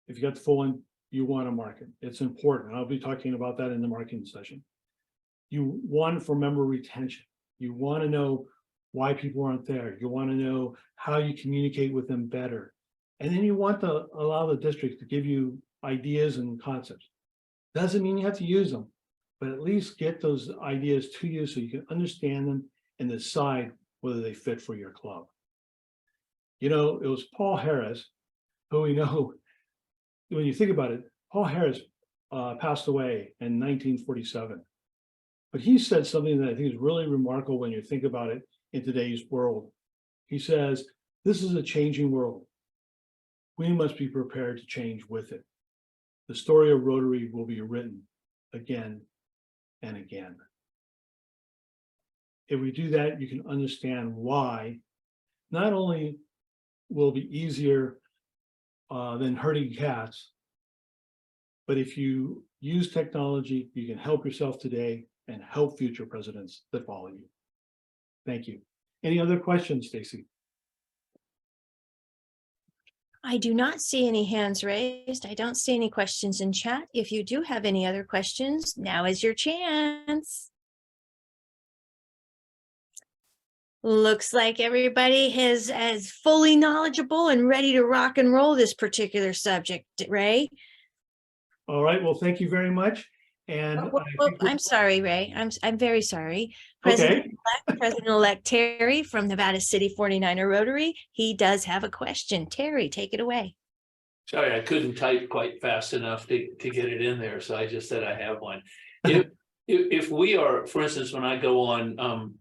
If you got the full one, you want to market. It's important. I'll be talking about that in the marketing session. You want for member retention. You want to know why people aren't there. You want to know how you communicate with them better. And then you want to allow the district to give you ideas and concepts. Doesn't mean you have to use them, but at least get those ideas to you so you can understand them and decide whether they fit for your club. It was Paul Harris, who we know, when you think about it, Paul Harris passed away in 1947. But he said something that I think is really remarkable when you think about it in today's world. He says, this is a changing world. We must be prepared to change with it. The story of Rotary will be written again and again. If we do that, you can understand why not only will it be easier than herding cats, but if you use technology, you can help yourself today and help future presidents that follow you. Thank you. Any other questions, Stacy? I do not see any hands raised. I don't see any questions in chat. If you do have any other questions, now is your chance. Looks like everybody is fully knowledgeable and ready to rock and roll this particular subject, Ray. All right, well, thank you very much. And I'm sorry, Ray. I'm very sorry. Okay. President-elect Terry from Nevada City 49er Rotary. He does have a question. Terry, take it away. Sorry, I couldn't type quite fast enough to get it in there, so I just said I have one. If we are, for instance, when I go on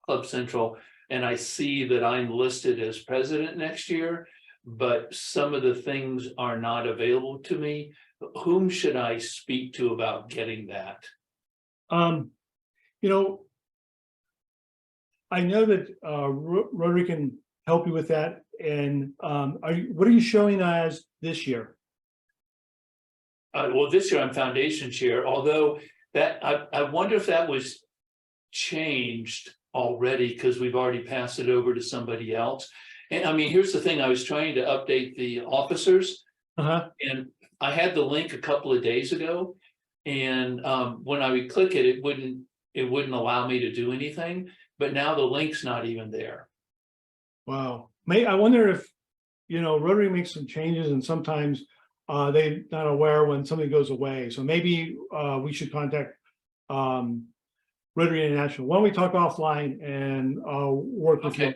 Club Central and I see that I'm listed as president next year, but some of the things are not available to me, whom should I speak to about getting that? I know that Rotary can help you with that. And what are you showing as this year? Well, this year I'm foundation chair, although that I wonder if that was changed already, because we've already passed it over to somebody else. And I mean, here's the thing, I was trying to update the officers, and I had the link a couple of days ago, and when I would click it, it wouldn't allow me to do anything, but now the link's not even there. Wow. I wonder if, Rotary makes some changes, and sometimes they're not aware when something goes away. So maybe we should contact Rotary International. Why don't we talk offline and work with you?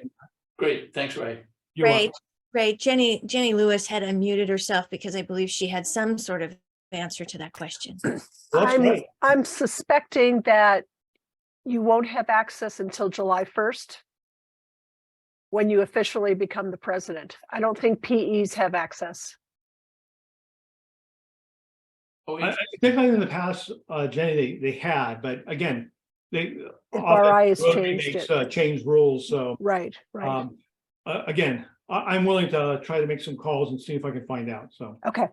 Great. Thanks, Ray. Ray, Jenny Lewis had unmuted herself because I believe she had some sort of answer to that question. I'm suspecting that you won't have access until July 1st when you officially become the president. I don't think PEs have access. I think in the past, Jenny, they had, but again, FRI has changed changed rules. So right. Again, I'm willing to try to make some calls and see if I can find out. So okay.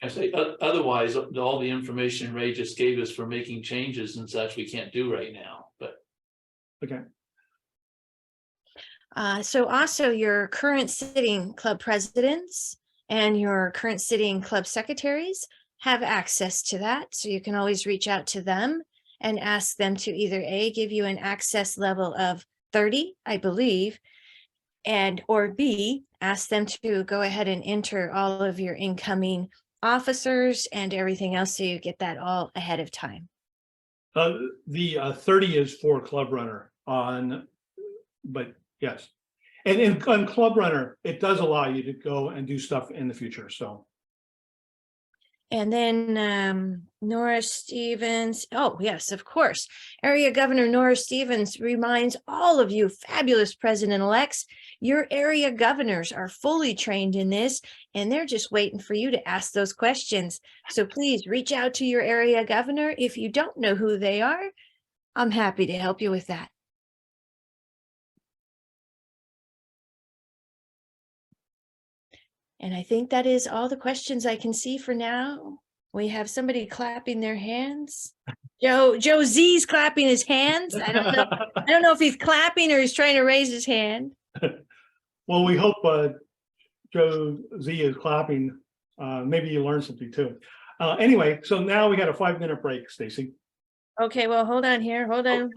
I say otherwise, all the information Ray just gave us for making changes and such we can't do right now. But okay. So also your current sitting club presidents and your current sitting club secretaries have access to that. So you can always reach out to them and ask them to either A, give you an access level of 30, I believe, or B, ask them to go ahead and enter all of your incoming officers and everything else so you get that all ahead of time. The 30 is for Club Runner but yes. And on Club Runner, it does allow you to go and do stuff in the future. So And then Nora Stevens. Oh, yes, of course. Area Governor Nora Stevens reminds all of you fabulous president-elects, your area governors are fully trained in this, and they're just waiting for you to ask those questions. So please reach out to your area governor. If you don't know who they are, I'm happy to help you with that. And I think that is all the questions I can see for now. We have somebody clapping their hands. Joe Z's clapping his hands. I don't know if he's clapping or he's trying to raise his hand. Well, we hope Joe Z is clapping. Maybe you learned something too. Anyway, so now we got a 5-minute break, Stacy. Okay, well, hold on here. Hold on.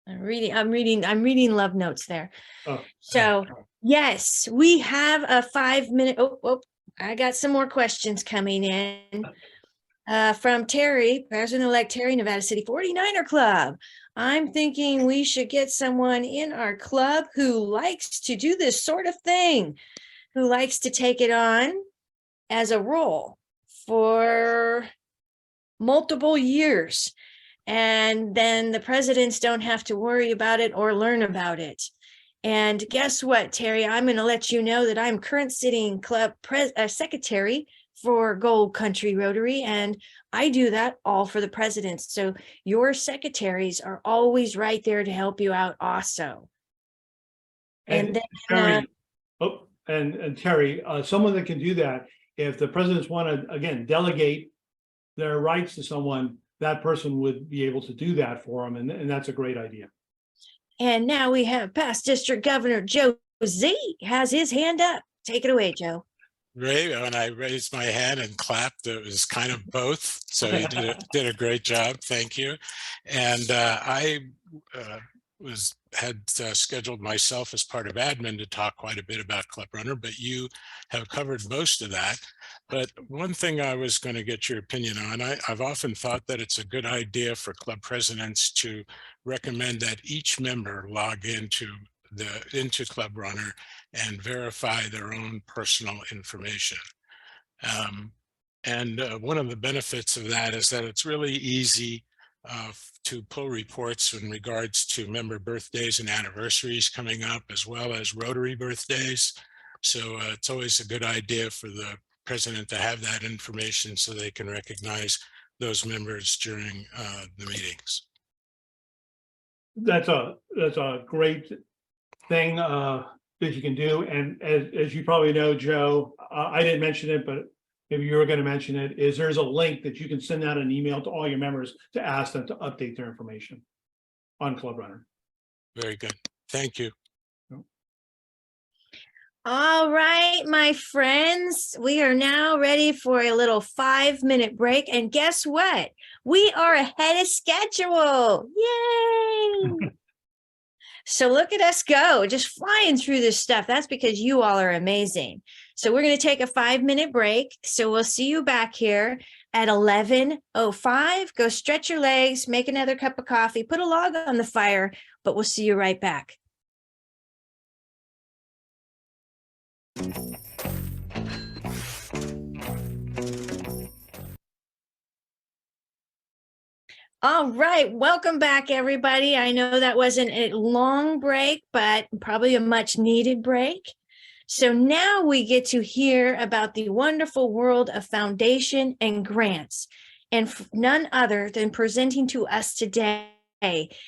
I'm reading love notes there. Oh. So yes, we have a 5-minute. Oh, I got some more questions coming in from Terry, President-elect Terry, Nevada City 49er Club. I'm thinking we should get someone in our club who likes to do this sort of thing, who likes to take it on as a role for multiple years. And then the presidents don't have to worry about it or learn about it. And guess what, Terry? I'm going to let you know that I'm current sitting club secretary for Gold Country Rotary, and I do that all for the presidents. So your secretaries are always right there to help you out also. And then, Terry, and Terry, someone that can do that, if the presidents want to, again, delegate their rights to someone, that person would be able to do that for them. And that's a great idea. And now we have past District Governor Joe Z has his hand up. Take it away, Joe. Ray, when I raised my hand and clapped, it was kind of both. So you did a great job. Thank you. And I had scheduled myself as part of admin to talk quite a bit about Club Runner, but you have covered most of that. But one thing I was going to get your opinion on, I've often thought that it's a good idea for club presidents to recommend that each member log into Club Runner and verify their own personal information. One of the benefits of that is that it's really easy to pull reports in regards to member birthdays and anniversaries coming up, as well as Rotary birthdays. So it's always a good idea for the president to have that information so they can recognize those members during the meetings. That's a great thing that you can do. And as you probably know, Joe, I didn't mention it, but maybe you were going to mention it, is there's a link that you can send out an email to all your members to ask them to update their information on Club Runner. Very good. Thank you. All right, my friends, we are now ready for a little 5-minute break. And guess what? We are ahead of schedule. Yay! So look at us go, just flying through this stuff. That's because you all are amazing. So we're going to take a 5-minute break. So we'll see you back here at 11:05. Go stretch your legs, make another cup of coffee, put a log on the fire, but we'll see you right back. All right, welcome back, everybody. I know that wasn't a long break, but probably a much needed break. So now we get to hear about the wonderful world of foundation and grants. And none other than presenting to us today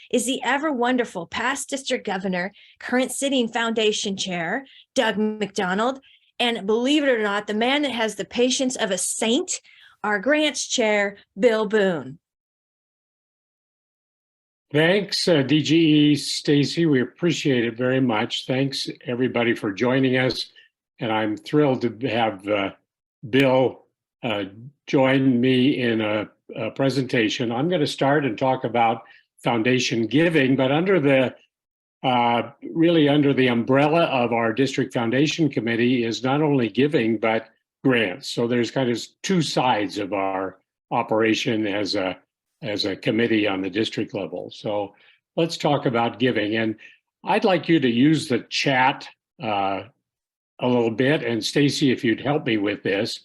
is the ever wonderful past district governor, current sitting foundation chair, Doug McDonald. And believe it or not, the man that has the patience of a saint, our grants chair, Bill Boone. Thanks, DGE Stacy. We appreciate it very much. Thanks, everybody, for joining us. And I'm thrilled to have Bill join me in a presentation. I'm going to start and talk about foundation giving, but really under the umbrella of our district foundation committee is not only giving, but grants. So there's kind of two sides of our operation as a committee on the district level. So let's talk about giving. And I'd like you to use the chat a little bit. And Stacy, if you'd help me with this.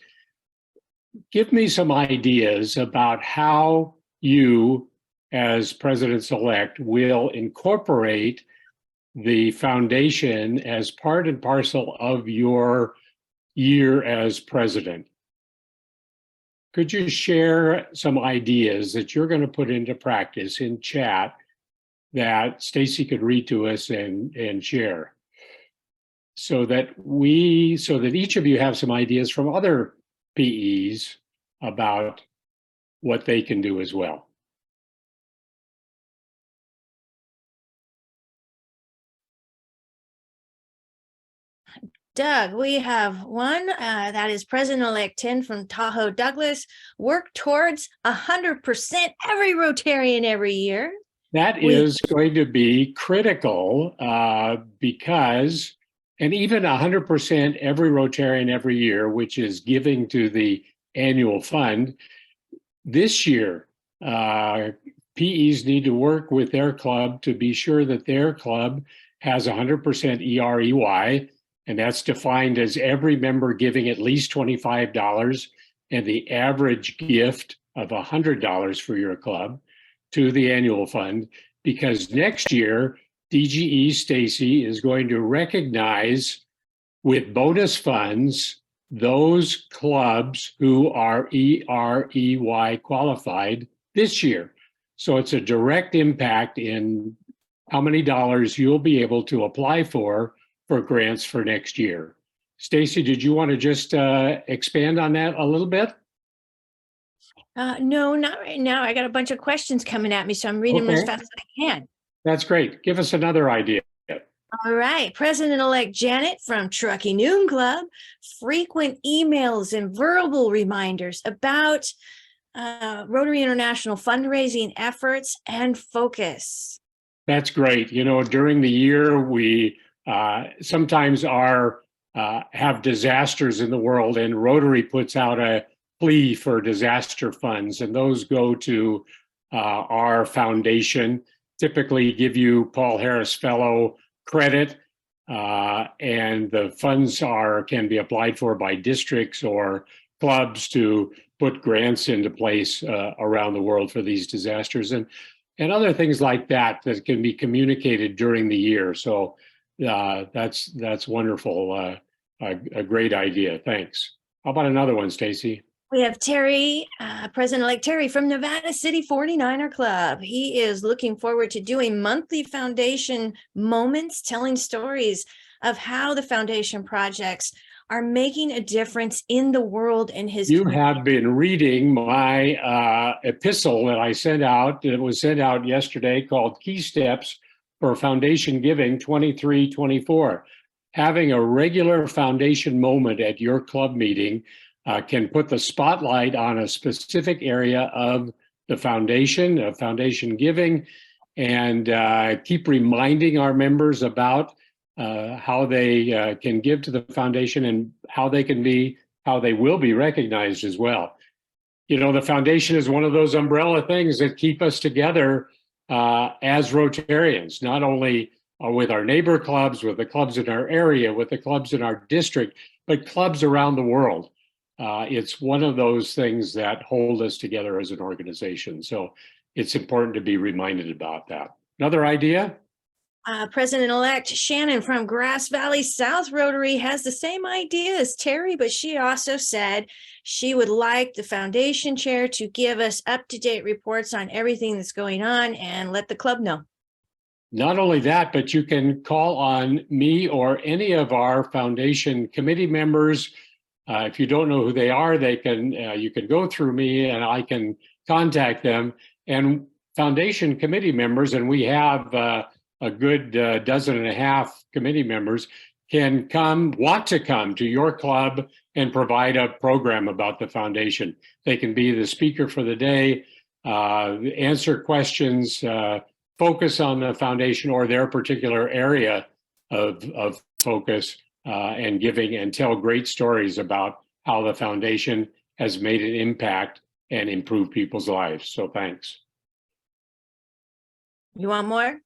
give me some ideas about how you, as presidents-elect, will incorporate the foundation as part and parcel of your year as president. Could you share some ideas that you're going to put into practice in chat that Stacy could read to us and share? So that each of you have some ideas from other PEs about what they can do as well. Doug, we have one that is President-elect Tim from Tahoe Douglas. Work towards 100% every Rotarian every year. That is going to be critical because, and even 100% every Rotarian every year, which is giving to the annual fund, this year, PEs need to work with their club to be sure that their club has 100% EREY, and that's defined as every member giving at least $25 and the average gift of $100 for your club to the annual fund, because next year, DGE Stacy is going to recognize with bonus funds those clubs who are EREY qualified this year. So it's a direct impact in how many dollars you'll be able to apply for grants for next year. Stacy, did you want to just expand on that a little bit? No, not right now. I got a bunch of questions coming at me, so I'm reading them as fast as I can. That's great. Give us another idea. All right. President-elect Janet from Truckee Noon Club, frequent emails and verbal reminders about Rotary International fundraising efforts and focus. That's great. You know, during the year, we sometimes have disasters in the world, and Rotary puts out a plea for disaster funds, and those go to our foundation, typically give you Paul Harris Fellow credit, and the funds can be applied for by districts or clubs to put grants into place around the world for these disasters and other things like that can be communicated during the year. So that's wonderful. A great idea. Thanks. How about another one, Stacy? We have Terry, President-elect Terry from Nevada City 49er Club. He is looking forward to doing monthly foundation moments, telling stories of how the foundation projects are making a difference in the world and his community. Have been reading my epistle that I sent out. It was sent out yesterday called Key Steps for Foundation Giving 23-24. Having a regular foundation moment at your club meeting can put the spotlight on a specific area of the foundation, of foundation giving, and keep reminding our members about how they can give to the foundation and how they will be recognized as well. You know, the foundation is one of those umbrella things that keep us together as Rotarians, not only with our neighbor clubs, with the clubs in our area, with the clubs in our district, but clubs around the world. It's one of those things that hold us together as an organization. So it's important to be reminded about that. Another idea? President-elect Shannon from Grass Valley South Rotary has the same idea as Terry, but she also said she would like the foundation chair to give us up-to-date reports on everything that's going on and let the club know. Not only that, but you can call on me or any of our foundation committee members. If you don't know who they are, you can go through me and I can contact them. And foundation committee members, and we have a good dozen and a half committee members, can want to come to your club and provide a program about the foundation. They can be the speaker for the day, answer questions, focus on the foundation or their particular area of focus and giving, and tell great stories about how the foundation has made an impact and improved people's lives. So thanks. You want more?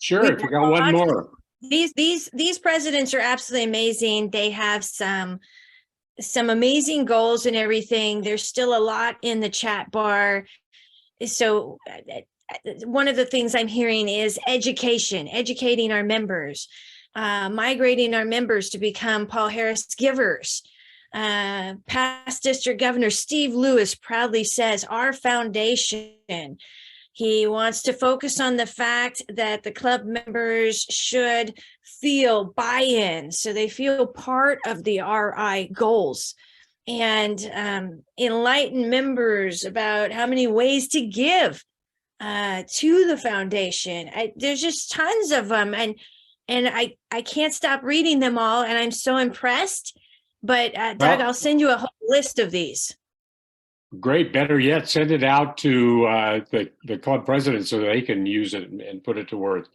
Sure, if you got one more. These presidents are absolutely amazing. They have some some amazing goals and everything. There's still a lot in the chat bar. So one of the things I'm hearing is educating our members, migrating our members to become Paul Harris givers. Past District Governor Steve Lewis proudly says our foundation, he wants to focus on the fact that the club members should feel buy-in, so they feel part of the RI goals, and enlighten members about how many ways to give to the foundation. There's just tons of them, and I can't stop reading them all, and I'm so impressed. But Doug, Well, I'll send you a whole list of these. Great. Better yet, send it out to the club president so they can use it and put it to work.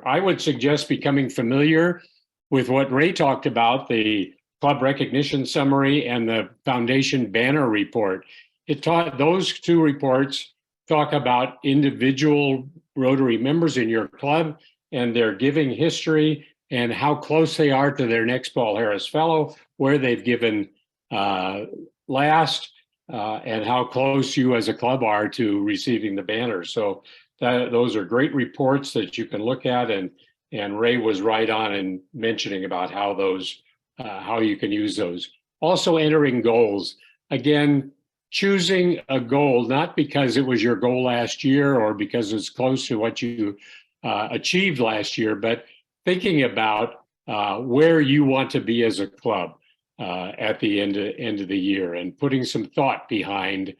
I would suggest becoming familiar with what Ray talked about, the club recognition summary and the foundation banner report. Those two reports talk about individual Rotary members in your club and their giving history and how close they are to their next Paul Harris Fellow, where they've given last, and how close you as a club are to receiving the banner. So those are great reports that you can look at, and Ray was right on in mentioning about how you can use those. Also entering goals. Again, choosing a goal, not because it was your goal last year or because it's close to what you achieved last year, but thinking about where you want to be as a club at the end of the year, and putting some thought behind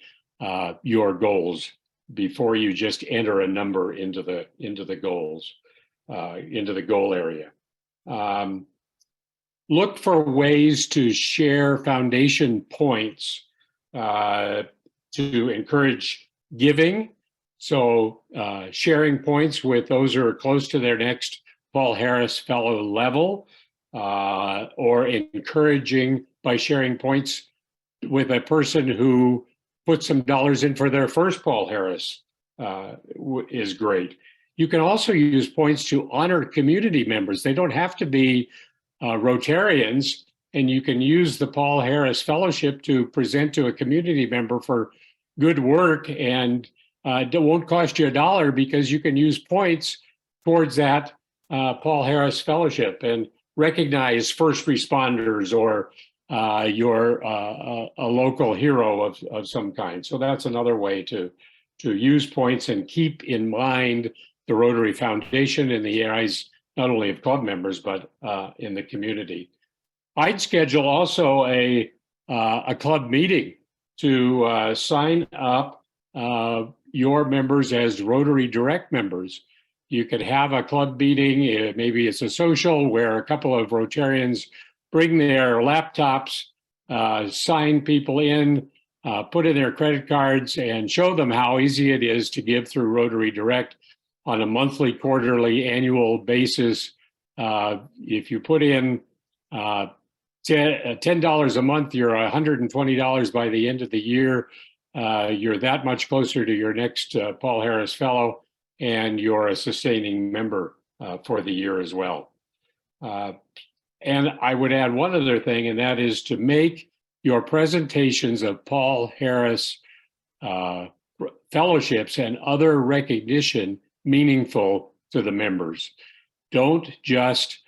your goals before you just enter a number into the goals, into the goal area. Look for ways to share foundation points to encourage giving. So sharing points with those who are close to their next Paul Harris Fellow level, or encouraging by sharing points with a person who put some dollars in for their first Paul Harris is great. You can also use points to honor community members. They don't have to be Rotarians, and you can use the Paul Harris Fellowship to present to a community member for good work, and it won't cost you $1 because you can use points towards that Paul Harris Fellowship and recognize first responders or a local hero of some kind. So that's another way to use points and keep in mind the Rotary Foundation in the eyes not only of club members but in the community. I'd schedule also a club meeting to sign up your members as Rotary Direct members. You could have a club meeting, maybe it's a social where a couple of Rotarians bring their laptops, sign people in, put in their credit cards, and show them how easy it is to give through Rotary Direct on a monthly, quarterly, annual basis. If you put in $10 a month, you're $120 by the end of the year. You're that much closer to your next Paul Harris Fellow, and you're a sustaining member for the year as well. And I would add one other thing, and that is to make your presentations of Paul Harris fellowships and other recognition meaningful to the members. Don't just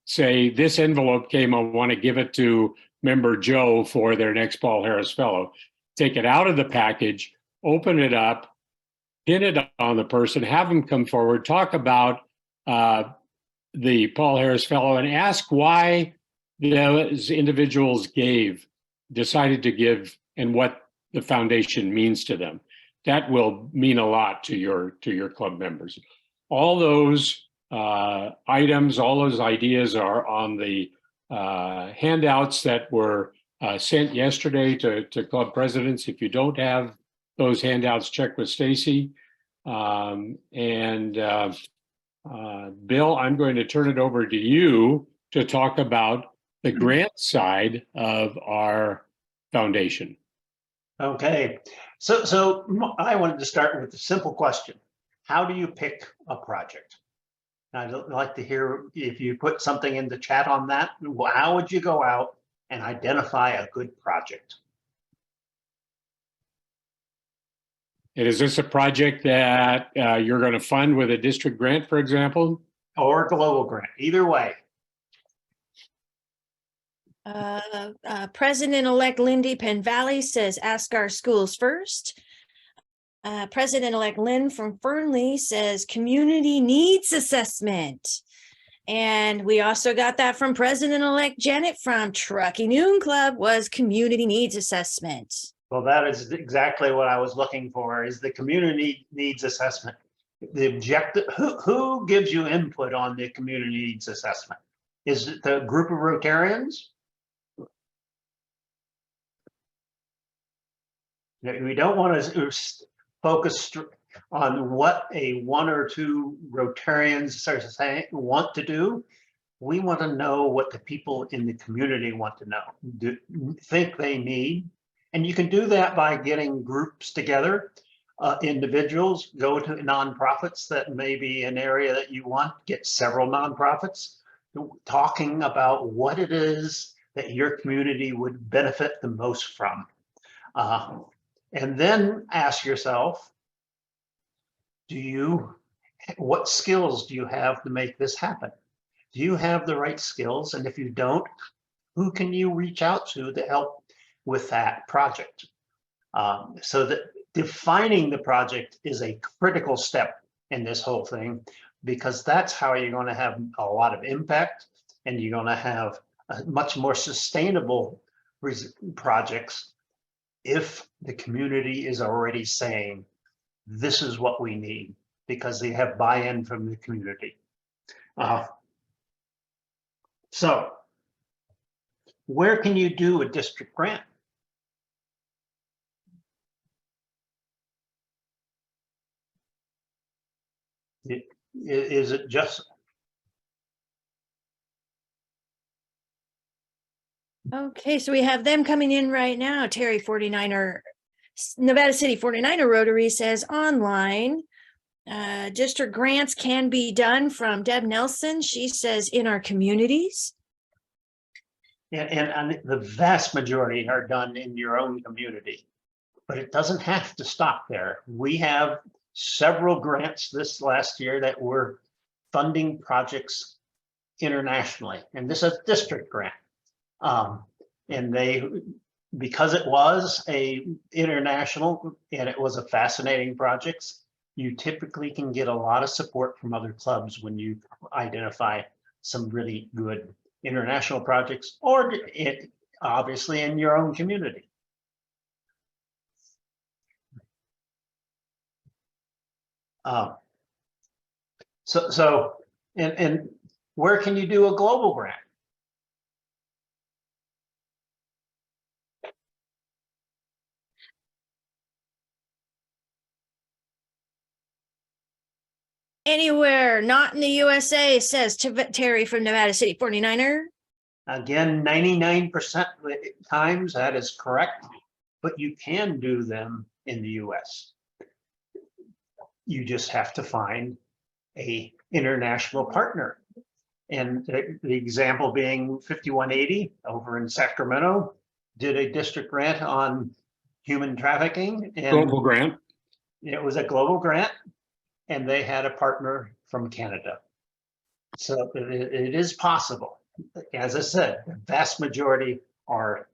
say, this envelope came, I want to give it to member Joe for their next Paul Harris Fellow. Take it out of the package, open it up, pin it on the person, have them come forward, talk about the Paul Harris Fellow, and ask why those individuals decided to give, and what the foundation means to them. That will mean a lot to your club members. All those items, all those ideas are on the handouts that were sent yesterday to club presidents. If you don't have those handouts, check with Stacy. Bill, I'm going to turn it over to you to talk about the grant side of our foundation. Okay, so I wanted to start with a simple question. How do you pick a project? I'd like to hear if you put something in the chat on that. How would you go out and identify a good project. And is this a project that you're going to fund with a district grant, for example? Or a global grant, either way. President-elect Lindy Penn Valley says, ask our schools first. President-elect Lynn from Fernley says, community needs assessment. And we also got that from President-elect Janet from Truckee Noon Club was community needs assessment. Well, that is exactly what I was looking for, is the community needs assessment. The objective, who gives you input on the community needs assessment? Is it the group of Rotarians? We don't want to focus on what a 1 or 2 Rotarians are saying, want to do. We want to know what the people in the community want to know, think they need. And you can do that by getting groups together, individuals, go to nonprofits that may be an area that you want, get several nonprofits, talking about what it is that your community would benefit the most from. And then ask yourself, what skills do you have to make this happen? Do you have the right skills? And if you don't, who can you reach out to help with that project? So that defining the project is a critical step in this whole thing, because that's how you're going to have a lot of impact, and you're going to have a much more sustainable projects if the community is already saying, this is what we need, because they have buy-in from the community. So where can you do a district grant? Is it just? Okay, so we have them coming in right now. Terry 49er, Nevada City 49er Rotary says online. District grants can be done from Deb Nelson. She says in our communities. And the vast majority are done in your own community, but it doesn't have to stop there. We have several grants this last year that were funding projects internationally, and this is a district grant. And because it was a international and it was a fascinating project, you typically can get a lot of support from other clubs when you identify some really good international projects, or obviously in your own community. And where can you do a global grant? Anywhere not in the USA, says Terry from Nevada City 49er. Again, 99% times that is correct, but you can do them in the US. You just have to find a international partner. And the example being 5180 over in Sacramento did a district grant on human trafficking. And Global grant. it was a global grant, and they had a partner from Canada. So it is possible. As I said, the vast majority are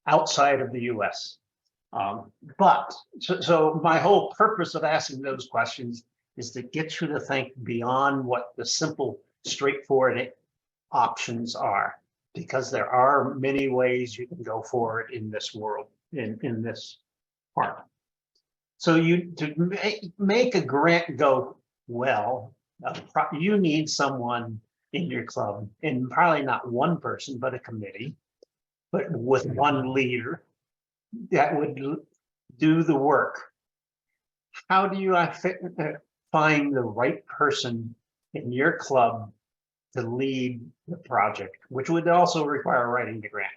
outside of the US. But my whole purpose of asking those questions is to get you to think beyond what the simple, straightforward options are, because there are many ways you can go forward in this world, in this part. So to make a grant go well, you need someone in your club, and probably not one person, but a committee, but with one leader that would do the work. How do you find the right person in your club to lead the project, which would also require writing the grant?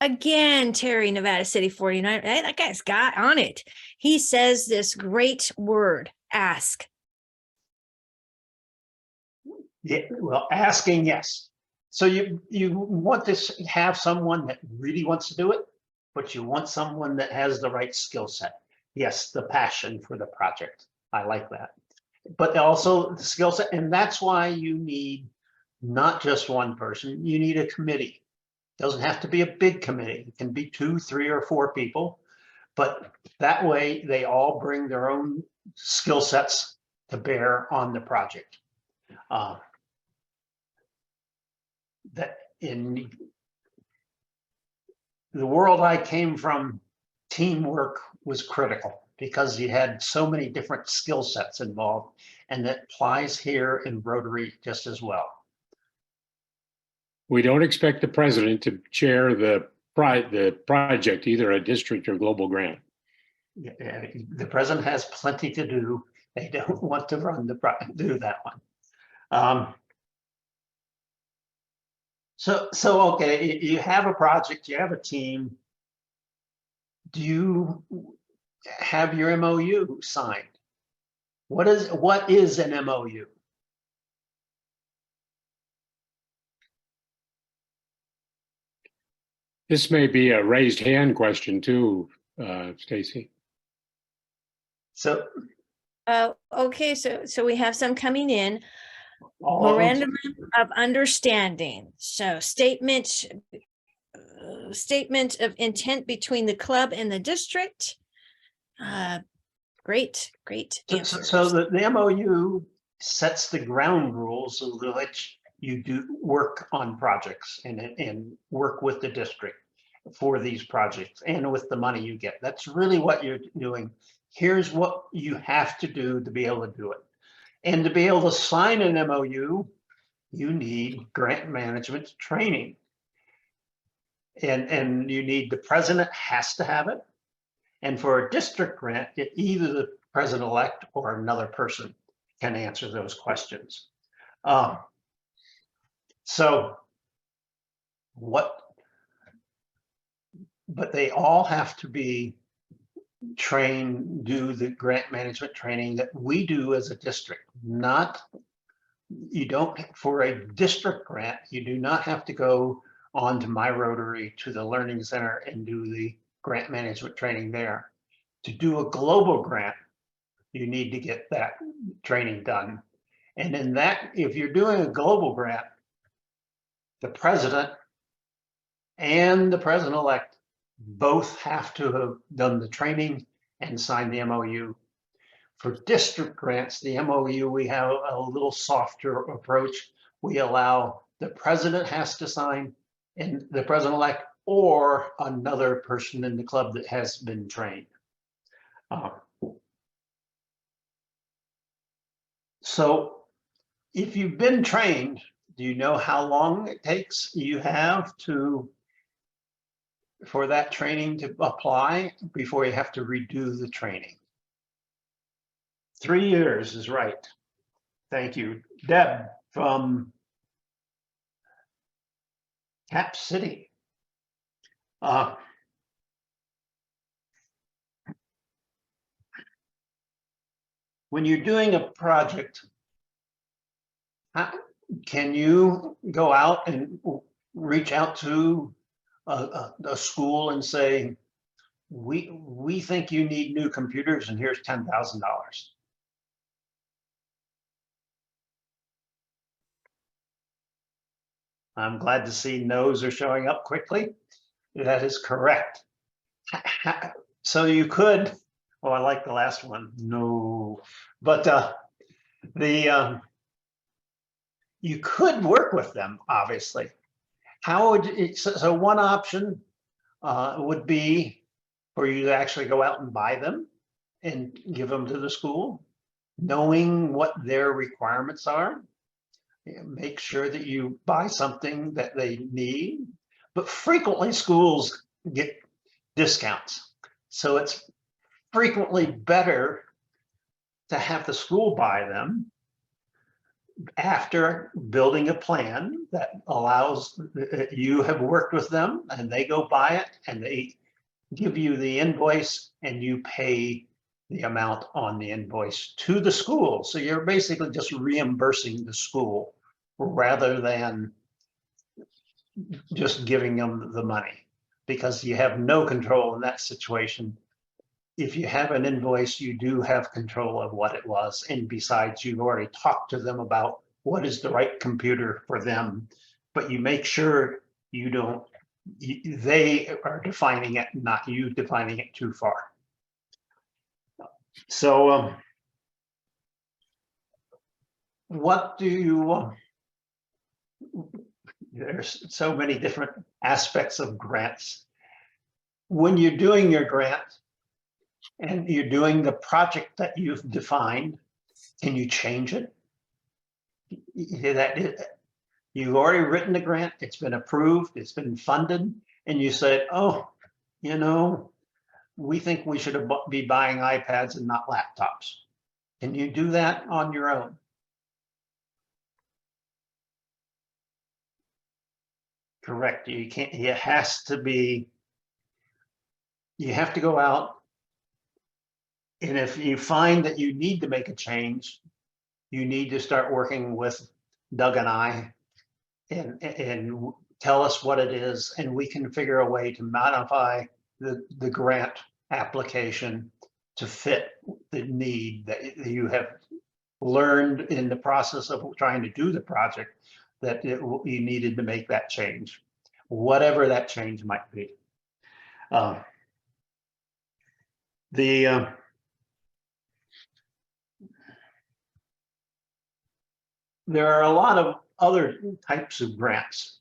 Again, Terry, Nevada City 49. Hey, that guy's got on it. He says this great word, ask. Yeah, well, asking, yes. So you want to have someone that really wants to do it, but you want someone that has the right skill set. Yes, the passion for the project. I like that. But also the skill set, and that's why you need not just one person, you need a committee. Doesn't have to be a big committee. It can be 2, 3, or 4 people, but that way they all bring their own skill sets to bear on the project. That in the world I came from, teamwork was critical because you had so many different skill sets involved, and that applies here in Rotary just as well. We don't expect the president to chair the project, either a district or global grant. The president has plenty to do. They don't want to do that one. So okay, you have a project, you have a team. Do you have your MOU signed? What is an MOU? This may be a raised hand question too, Stacy. So, okay, so we have some coming in. all of them? Memorandum of understanding. So statement of intent between the club and the district. Great answers. So the MOU sets the ground rules of which you do work on projects and work with the district for these projects and with the money you get. That's really what you're doing. Here's what you have to do to be able to do it. And to be able to sign an MOU, you need grant management training. And you need, the president has to have it. And for a district grant, either the president-elect or another person can answer those questions. But they all have to be trained, do the grant management training that we do as a district. You don't, for a district grant, you do not have to go on to My Rotary to the Learning Center and do the grant management training there. To do a global grant, you need to get that training done. And in that, if you're doing a global grant, the president and the president-elect both have to have done the training and signed the MOU. For district grants, the MOU, we have a little softer approach. We allow the president has to sign and the president-elect or another person in the club that has been trained. So if you've been trained, do you know how long it takes you have for that training to apply before you have to redo the training? 3 years is right. Thank you. Deb from Cap City. When you're doing a project, can you go out and reach out to a school and say, we think you need new computers and here's $10,000? I'm glad to see no's are showing up quickly. That is correct. So you could, oh, I like the last one, no, but you could work with them, obviously. How would it, so one option would be for you to actually go out and buy them and give them to the school, knowing what their requirements are. Make sure that you buy something that they need, but frequently schools get discounts. So it's frequently better to have the school buy them after building a plan that allows, you have worked with them and they go buy it and they give you the invoice and you pay the amount on the invoice to the school. So you're basically just reimbursing the school rather than just giving them the money, because you have no control in that situation. If you have an invoice, you do have control of what it was. And besides, you've already talked to them about what is the right computer for them, but you make sure you don't, they are defining it, not you defining it too far. So what do you, there's so many different aspects of grants. When you're doing your grant and you're doing the project that you've defined, can you change it? You've already written the grant, it's been approved, it's been funded, and you said, oh, you know, we think we should be buying iPads and not laptops. Can you do that on your own? Correct. You can't, it has to be, you have to go out. And if you find that you need to make a change, you need to start working with Doug and I and tell us what it is, and we can figure a way to modify the grant application to fit the need that you have learned in the process of trying to do the project, that you needed to make that change, whatever that change might be. There are a lot of other types of grants.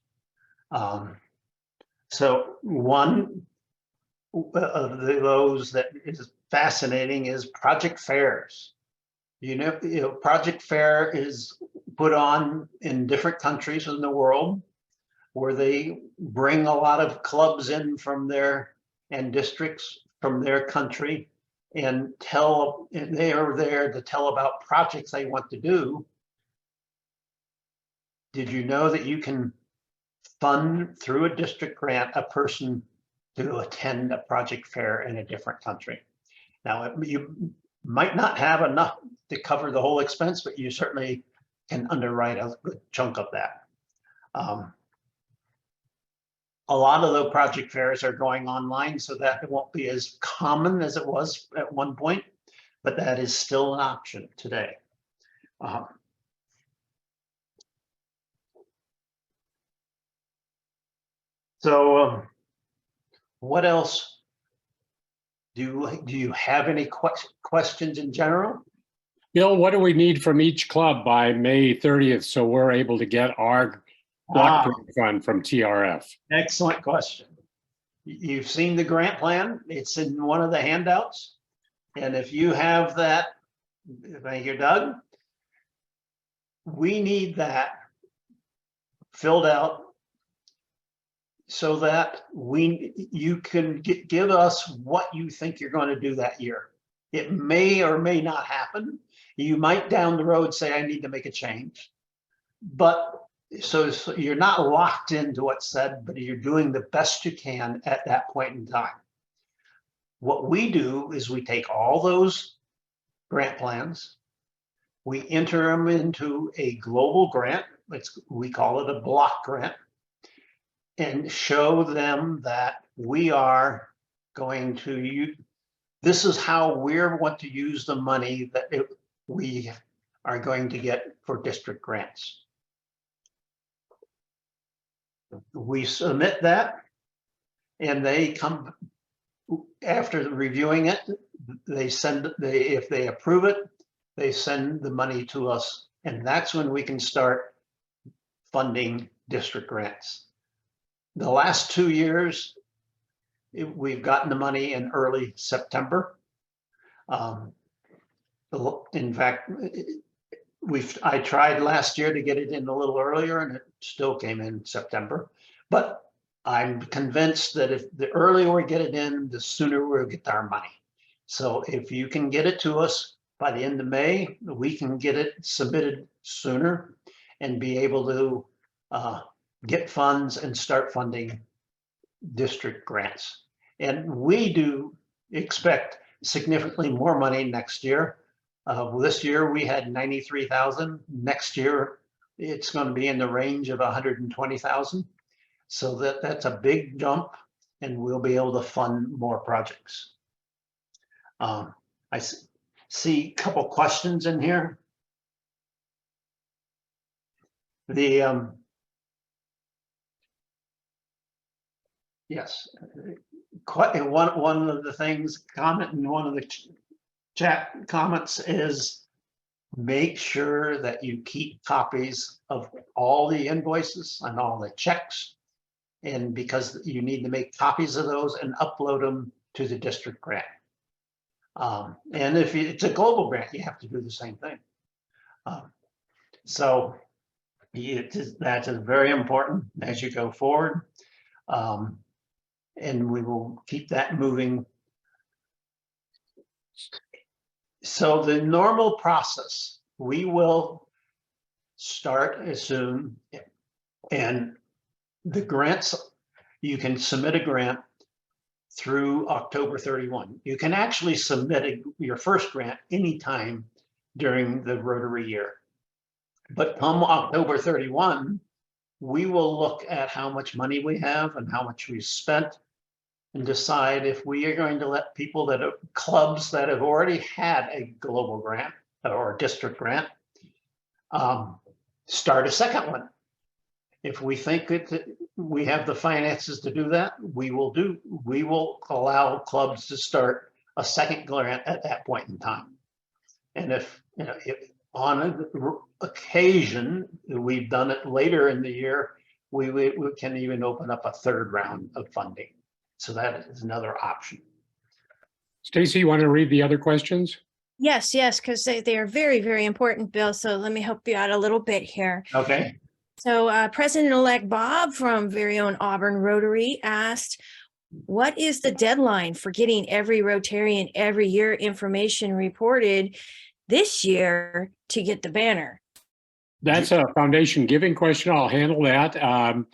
So one of those that is fascinating is project fairs. You know, project fair is put on in different countries in the world, where they bring a lot of clubs in from their and districts from their country and they are there to tell about projects they want to do. Did you know that you can fund through a district grant a person to attend a project fair in a different country? Now, you might not have enough to cover the whole expense, but you certainly can underwrite a good chunk of that. A lot of the project fairs are going online, so that it won't be as common as it was at one point, but that is still an option today. So what else? Do you have any questions in general? Bill, what do we need from each club by May 30th so we're able to get our block grant fund from TRF? Excellent question. You've seen the grant plan. It's in one of the handouts. And if you have that, thank you, Doug. We need that filled out so that you can give us what you think you're going to do that year. It may or may not happen. You might down the road say, I need to make a change. But so you're not locked into what's said, but you're doing the best you can at that point in time. What we do is we take all those grant plans, we enter them into a global grant, we call it a block grant, and show them that we are going to use, this is how we want to use the money that we are going to get for district grants. We submit that, and they come, after reviewing it, they send, if they approve it, they send the money to us, and that's when we can start funding district grants. The last 2 years, we've gotten the money in early September. In fact, I tried last year to get it in a little earlier, and it still came in September. But I'm convinced that if the earlier we get it in, the sooner we'll get our money. So if you can get it to us by the end of May, we can get it submitted sooner and be able to get funds and start funding district grants. And we do expect significantly more money next year. This year we had 93,000. Next year it's going to be in the range of 120,000. So that's a big jump, and we'll be able to fund more projects. I see a couple questions in here. Yes, one of the things comment in one of the chat comments is make sure that you keep copies of all the invoices and all the checks. And because you need to make copies of those and upload them to the district grant. And if it's a global grant, you have to do the same thing. So that is very important as you go forward. And we will keep that moving. So the normal process, we will start as soon, and the grants, you can submit a grant through October 31. You can actually submit your first grant anytime during the Rotary year. But come October 31, we will look at how much money we have and how much we've spent and decide if we are going to let people that are clubs that have already had a global grant or district grant start a second one. If we think that we have the finances to do that, we will allow clubs to start a second grant at that point in time. And if on an occasion we've done it later in the year, we can even open up a third round of funding. So that is another option. Stacy, you want to read the other questions? Yes, because they are very, very important, Bill. So let me help you out a little bit here. Okay. So President-elect Bob from very own Auburn Rotary asked, what is the deadline for getting every Rotarian every year information reported this year to get the banner? That's a foundation giving question. I'll handle that.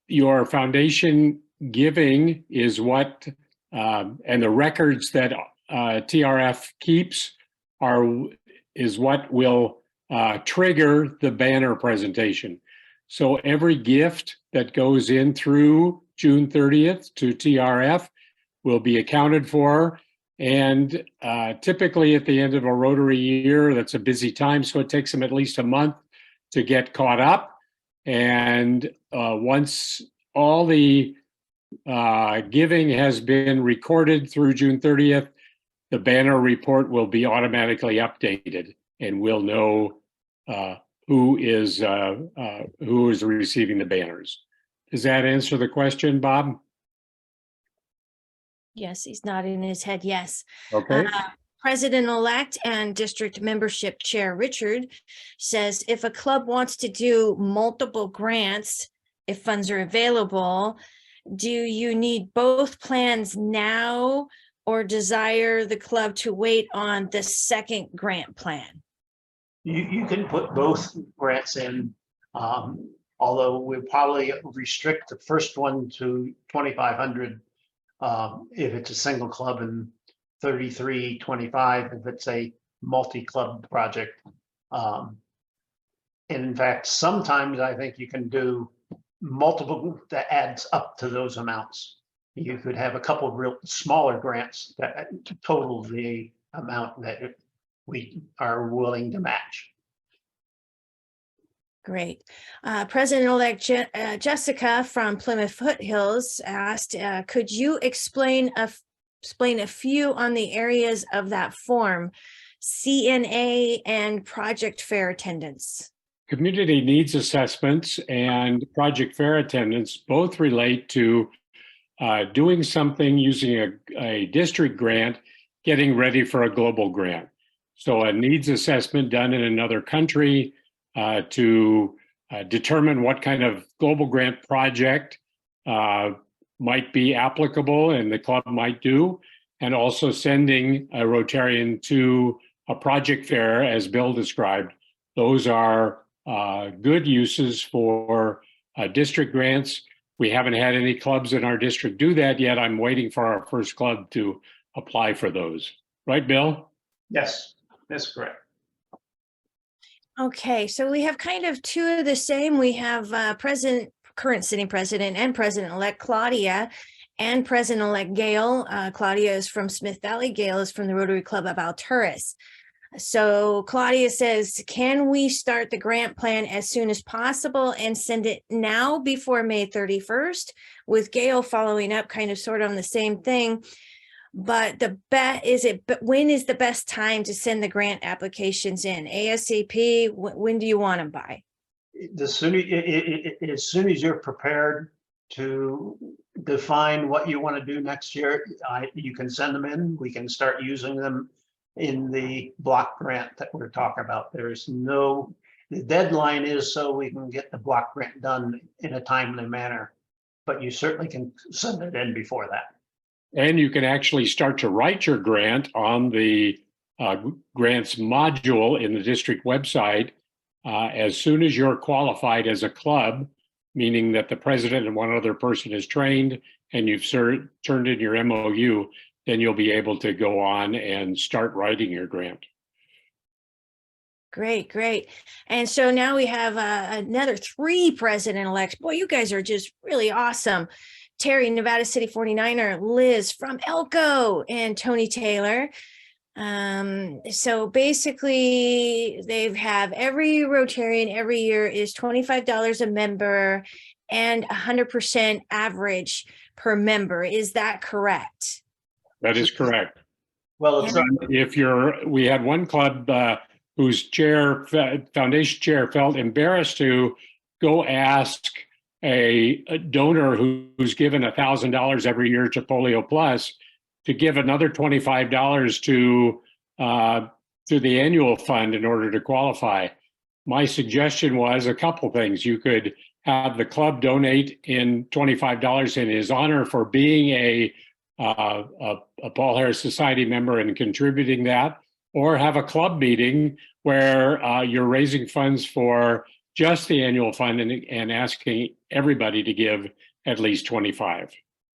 Your foundation giving is what, and the records that TRF keeps is what will trigger the banner presentation. So every gift that goes in through June 30th to TRF will be accounted for. And typically at the end of a Rotary year, that's a busy time, so it takes them at least a month to get caught up. And once all the giving has been recorded through June 30th, the banner report will be automatically updated, and we'll know who is receiving the banners. Does that answer the question, Bob? Yes, he's nodding his head yes. Okay. President-elect and district membership chair Richard says, if a club wants to do multiple grants, if funds are available, do you need both plans now or desire the club to wait on the second grant plan? You can put both grants in, although we'll probably restrict the first one to 2,500 if it's a single club, and 3,325 if it's a multi-club project. And in fact, sometimes I think you can do multiple that adds up to those amounts. You could have a couple of real smaller grants that total the amount that we are willing to match. Great. President-elect Jessica from Plymouth Foothills asked, could you explain a few on the areas of that form, CNA and project fair attendance? Community needs assessments and project fair attendance both relate to doing something using a district grant, getting ready for a global grant. So a needs assessment done in another country to determine what kind of global grant project might be applicable and the club might do, and also sending a Rotarian to a project fair, as Bill described. Those are good uses for district grants. We haven't had any clubs in our district do that yet. I'm waiting for our first club to apply for those. Right, Bill? Yes, that's correct. Okay, so we have kind of two of the same. We have current sitting president and president-elect Claudia and president-elect Gail. Claudia is from Smith Valley. Gail is from the Rotary Club of Alturas. So Claudia says, can we start the grant plan as soon as possible and send it now before May 31st? With Gail following up kind of sort of on the same thing. But when is the best time to send the grant applications in? ASAP? When do you want them by? As soon as you're prepared to define what you want to do next year, you can send them in. We can start using them in the block grant that we're talking about. The deadline is so we can get the block grant done in a timely manner, but you certainly can send it in before that. And you can actually start to write your grant on the grants module in the district website as soon as you're qualified as a club, meaning that the president and one other person is trained and you've turned in your MOU, then you'll be able to go on and start writing your grant. Great, great. And so now we have another 3 president-elects. Boy, you guys are just really awesome. Terry, Nevada City 49er, Liz from Elko, and Tony Taylor. So basically they have every Rotarian every year is $25 a member and 100% average per member. Is that correct? That is correct. Well, we had one club whose foundation chair felt embarrassed to go ask a donor who's given $1,000 every year to Polio Plus to give another $25 to the annual fund in order to qualify. My suggestion was a couple things. You could have the club donate in $25 in his honor for being a Paul Harris Society member and contributing that, or have a club meeting where you're raising funds for just the annual fund and asking everybody to give at least 25.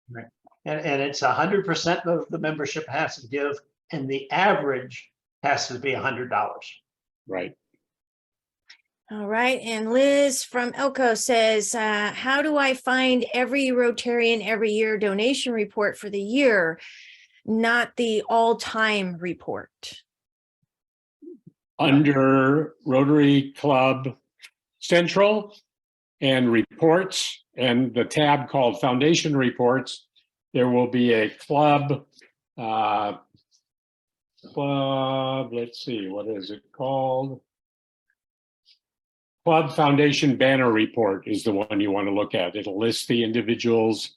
Right. And it's 100% of the membership has to give, and the average has to be $100. Right. All right. And Liz from Elko says, how do I find every Rotarian every year donation report for the year, not the all-time report? Under Rotary Club Central and reports and the tab called Foundation Reports, there will be a club, let's see, what is it called? Club Foundation Banner Report is the one you want to look at. It'll list the individuals'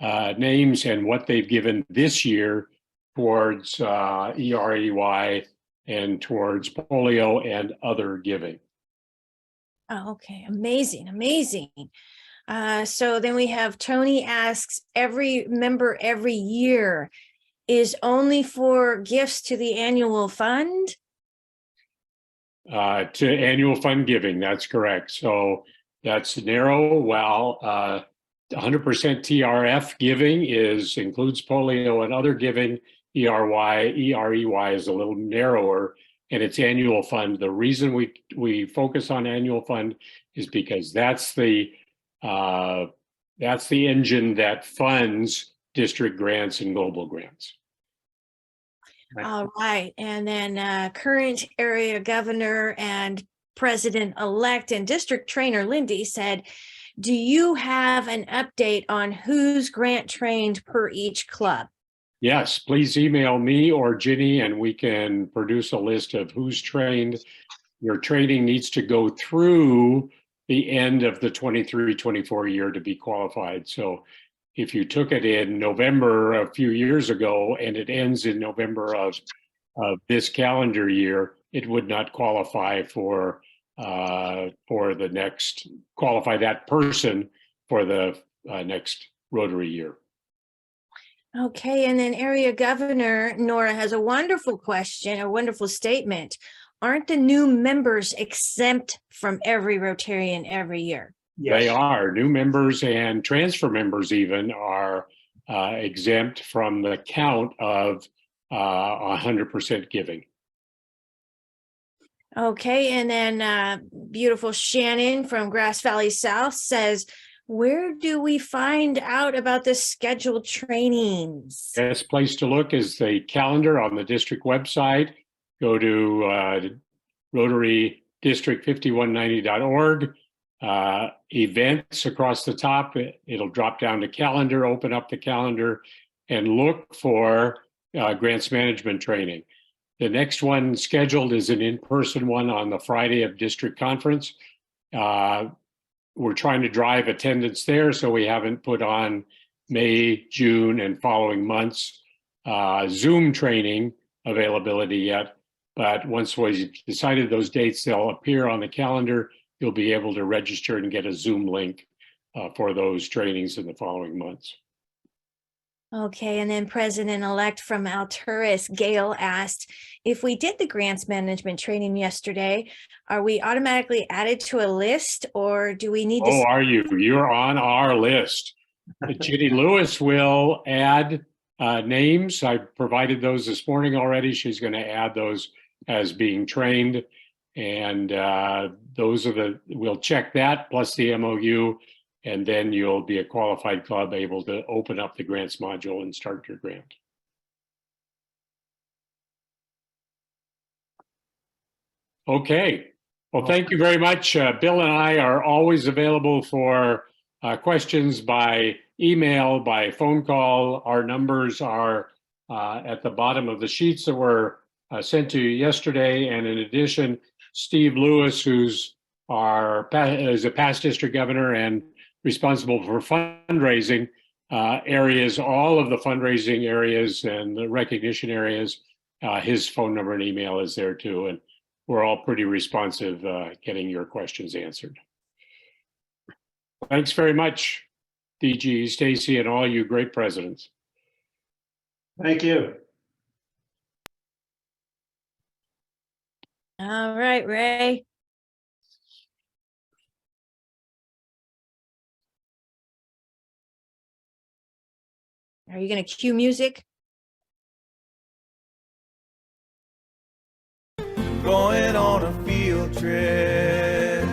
names and what they've given this year towards EREY and towards polio and other giving. Oh, okay. Amazing. Amazing. So then we have Tony asks, every member every year is only for gifts to the annual fund? To annual fund giving, that's correct. So that's narrow. While 100% TRF giving includes polio and other giving, EREY is a little narrower, and it's annual fund. The reason we focus on annual fund is because that's the engine that funds district grants and global grants. All right. And then current area governor and president-elect and district trainer Lindy said, do you have an update on who's grant trained per each club? Yes, please email me or Ginny and we can produce a list of who's trained. Your training needs to go through the end of the 23-24 year to be qualified. So if you took it in November a few years ago and it ends in November of this calendar year, it would not qualify for the next, qualify that person for the next Rotary year. Okay, and then Area Governor Nora has a wonderful question, a wonderful statement. Aren't the new members exempt from every Rotarian every year? They are. New members and transfer members even are exempt from the count of 100% giving. Okay, and then beautiful Shannon from Grass Valley South says, where do we find out about the scheduled trainings? Best place to look is the calendar on the district website. Go to rotarydistrict5190.org. Events across the top, it'll drop down to calendar, open up the calendar, and look for grants management training. The next one scheduled is an in-person one on the Friday of district conference. We're trying to drive attendance there, so we haven't put on May, June, and following months Zoom training availability yet. But once we've decided those dates, they'll appear on the calendar. You'll be able to register and get a Zoom link for those trainings in the following months. Okay, and then President-elect from Alturas, Gail asked, if we did the grants management training yesterday, are we automatically added to a list, or do we need to? Oh, are you? You're on our list. Ginny Lewis will add names. I provided those this morning already. She's going to add those as being trained. And those are we'll check that plus the MOU. And then you'll be a qualified club able to open up the grants module and start your grant. Okay. Well, thank you very much. Bill and I are always available for questions by email, by phone call. Our numbers are at the bottom of the sheets that were sent to you yesterday. And in addition, Steve Lewis, who's is a past district governor and responsible for fundraising areas, all of the fundraising areas and the recognition areas. His phone number and email is there too. And we're all pretty responsive getting your questions answered. Thanks very much, DG, Stacy, and all you great presidents. Thank you. All right, Ray. Are you going to cue music? Going on a field trip.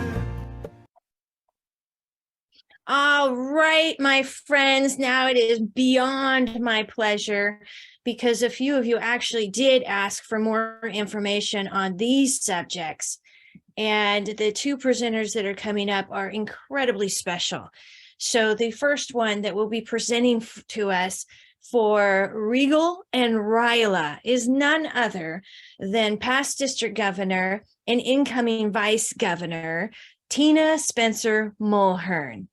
All right, my friends, now it is beyond my pleasure because a few of you actually did ask for more information on these subjects. And the two presenters that are coming up are incredibly special. So the first one that will be presenting to us for Regal and Ryla is none other than past district governor and incoming vice governor, Tina Spencer Mulhern.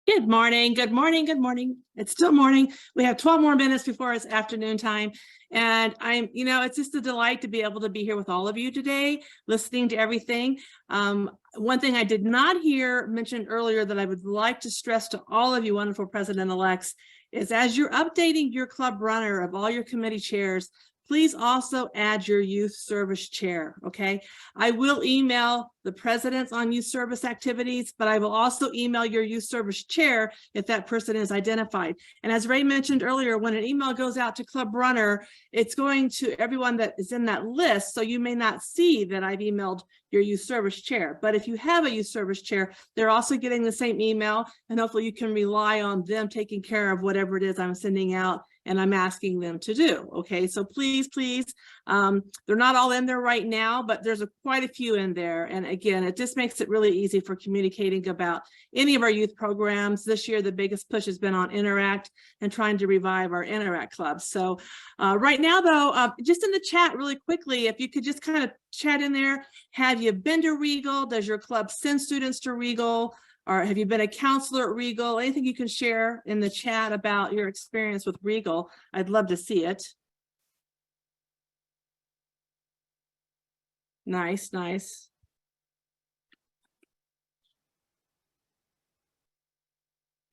Good morning, good morning, good morning. It's still morning. We have 12 more minutes before it's afternoon time. And it's just a delight to be able to be here with all of you today, listening to everything. One thing I did not hear mentioned earlier that I would like to stress to all of you wonderful president-elects is as you're updating your club runner of all your committee chairs, please also add your youth service chair, okay? I will email the presidents on youth service activities, but I will also email your youth service chair if that person is identified. And as Ray mentioned earlier, when an email goes out to Club Runner, it's going to everyone that is in that list, so you may not see that I've emailed your youth service chair. But if you have a youth service chair, they're also getting the same email, and hopefully you can rely on them taking care of whatever it is I'm sending out and I'm asking them to do. Okay, so please, they're not all in there right now, but there's quite a few in there. And again, it just makes it really easy for communicating about any of our youth programs. This year, the biggest push has been on Interact and trying to revive our Interact clubs. So right now though, just in the chat really quickly, if you could just kind of chat in there, have you been to Regal? Does your club send students to Regal? Or have you been a counselor at Regal? Anything you can share in the chat about your experience with Regal? I'd love to see it. Nice, nice.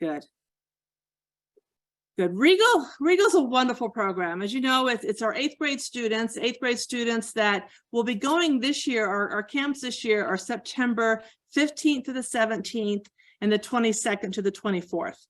Good. Good. Regal's a wonderful program. As you know, it's our eighth grade students that will be going this year. Our camps this year are September 15th to the 17th and the 22nd to the 24th.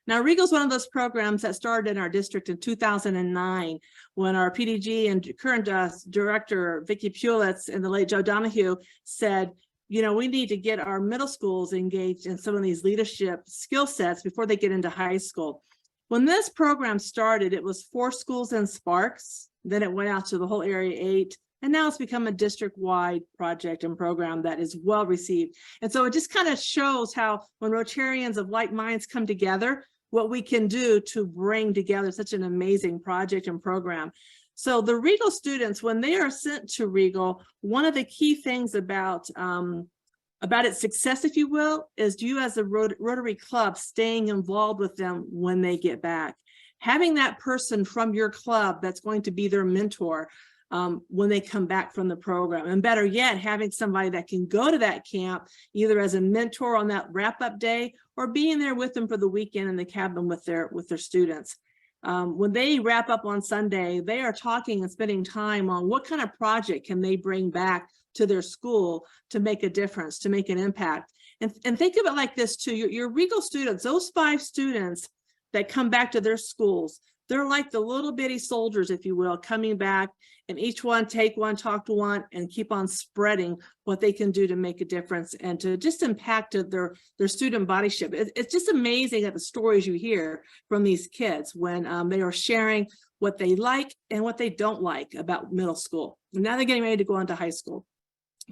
Now, Regal's one of those programs that started in our district in 2009 when our PDG and current director, Vicki Pulitz, and the late Joe Donahue said, you know, we need to get our middle schools engaged in some of these leadership skill sets before they get into high school. When this program started, it was 4 schools in Sparks, then it went out to the whole area 8, and now it's become a district-wide project and program that is well received. And so it just kind of shows how when Rotarians of like minds come together, what we can do to bring together such an amazing project and program. So the Regal students, when they are sent to Regal, one of the key things about its success, if you will, is you as a Rotary Club staying involved with them when they get back. Having that person from your club that's going to be their mentor when they come back from the program. And better yet, having somebody that can go to that camp, either as a mentor on that wrap-up day or being there with them for the weekend in the cabin with their students. When they wrap up on Sunday, they are talking and spending time on what kind of project can they bring back to their school to make a difference, to make an impact. And think of it like this too, your Regal students, those 5 students that come back to their schools, they're like the little bitty soldiers, if you will, coming back, and each one take one, talk to one, and keep on spreading what they can do to make a difference and to just impact their student bodyship. It's just amazing at the stories you hear from these kids when they are sharing what they like and what they don't like about middle school. And now they're getting ready to go on to high school.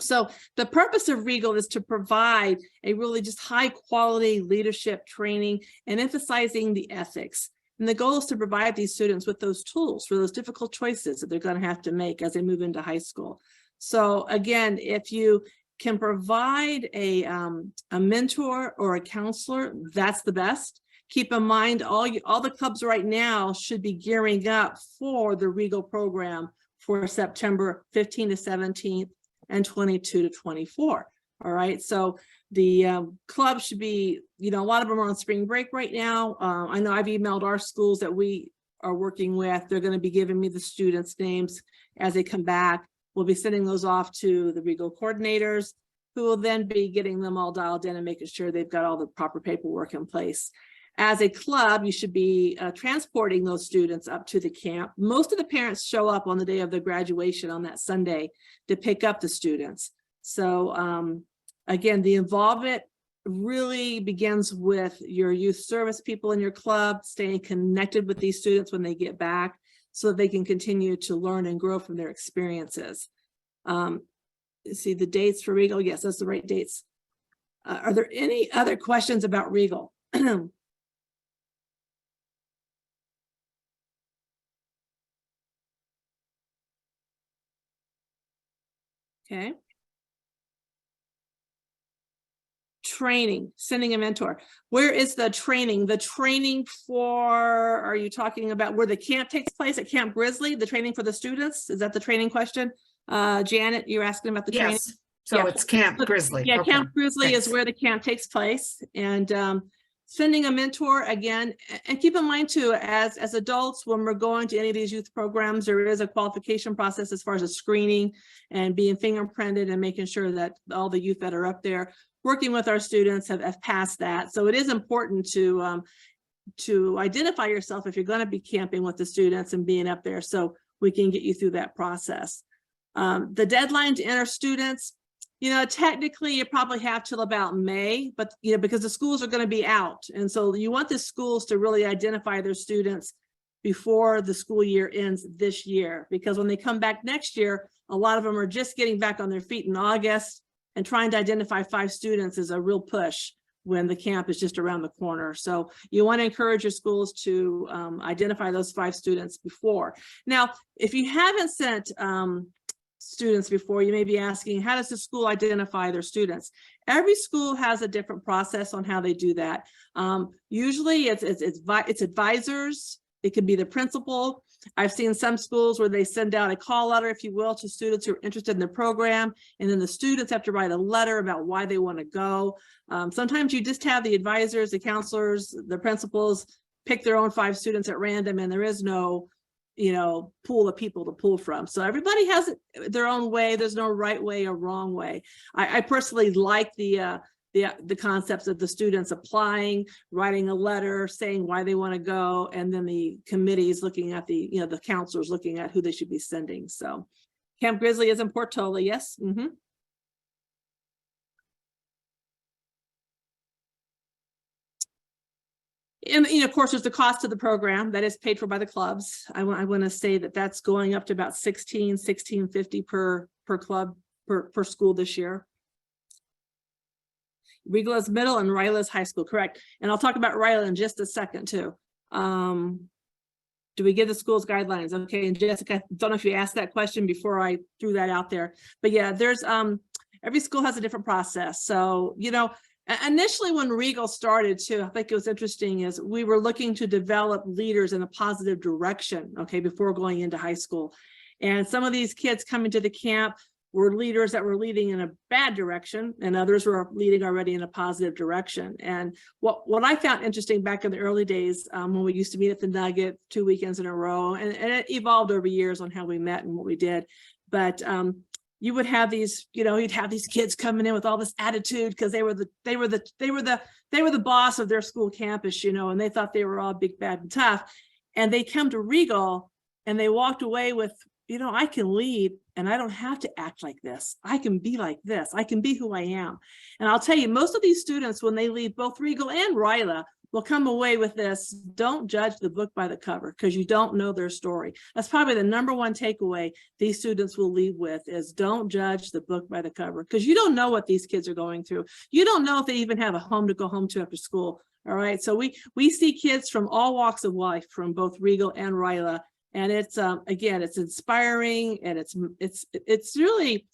So the purpose of Regal is to provide a really just high quality leadership training and emphasizing the ethics. And the goal is to provide these students with those tools for those difficult choices that they're going to have to make as they move into high school. So again, if you can provide a mentor or a counselor, that's the best. Keep in mind, all the clubs right now should be gearing up for the Regal program for September 15th to 17th and 22 to 24. All right, so the club should be, you know, a lot of them are on spring break right now. I know I've emailed our schools that we are working with. They're going to be giving me the students' names as they come back. We'll be sending those off to the Regal coordinators, who will then be getting them all dialed in and making sure they've got all the proper paperwork in place. As a club, you should be transporting those students up to the camp. Most of the parents show up on the day of their graduation on that Sunday to pick up the students. So again, the involvement really begins with your youth service people in your club, staying connected with these students when they get back so that they can continue to learn and grow from their experiences. See the dates for Regal. Yes, that's the right dates. Are there any other questions about Regal? Okay. Training, sending a mentor. Where is the training? The training for, are you talking about where the camp takes place at Camp Grizzly? The training for the students? Is that the training question? Janet, you're asking about the training? Yes. So it's Camp Grizzly. Yeah, Okay. Camp Grizzly Thanks. is where the camp takes place. And sending a mentor again, and keep in mind too, as adults, when we're going to any of these youth programs, there is a qualification process as far as a screening and being fingerprinted and making sure that all the youth that are up there working with our students have passed that. So it is important to identify yourself if you're going to be camping with the students and being up there so we can get you through that process. The deadline to enter students, you know, technically you probably have till about May, but you know, because the schools are going to be out. And so you want the schools to really identify their students before the school year ends this year, because when they come back next year, a lot of them are just getting back on their feet in August, and trying to identify 5 students is a real push when the camp is just around the corner. So you want to encourage your schools to identify those 5 students before. Now, if you haven't sent students before, you may be asking, how does the school identify their students? Every school has a different process on how they do that. Usually it's advisors. It could be the principal. I've seen some schools where they send out a call letter, if you will, to students who are interested in the program, and then the students have to write a letter about why they want to go. Sometimes you just have the advisors, the counselors, the principals pick their own 5 students at random, and there is no, pool of people to pull from. So everybody has their own way. There's no right way or wrong way. I personally like the concepts of the students applying, writing a letter, saying why they want to go, and then the committees looking at the counselors looking at who they should be sending. So Camp Grizzly is in Portola, yes. And of course, there's the cost of the program that is paid for by the clubs. I want to say that that's going up to about $16.50 per club per school this year. Regal is middle and Ryla is high school, correct? And I'll talk about Ryla in just a second too. Do we give the schools guidelines? Okay, and Jessica, I don't know if you asked that question before I threw that out there, but yeah, there's every school has a different process. So initially when Regal started too, I think it was interesting is we were looking to develop leaders in a positive direction, okay, before going into high school. And some of these kids coming to the camp were leaders that were leading in a bad direction, and others were leading already in a positive direction. And what I found interesting back in the early days, when we used to meet at the Nugget 2 weekends in a row, and it evolved over years on how we met and what we did, but you would have these, you'd have these kids coming in with all this attitude because they were the boss of their school campus, and they thought they were all big, bad, and tough. And they come to Regal and they walked away with, I can lead and I don't have to act like this. I can be like this. I can be who I am. And I'll tell you, most of these students, when they leave both Regal and Ryla, will come away with this: don't judge the book by the cover, because you don't know their story. That's probably the number one takeaway these students will leave with, is don't judge the book by the cover, because you don't know what these kids are going through. You don't know if they even have a home to go home to after school. All right. So we see kids from all walks of life from both Regal and Ryla. And it's, again, it's inspiring, and it's really,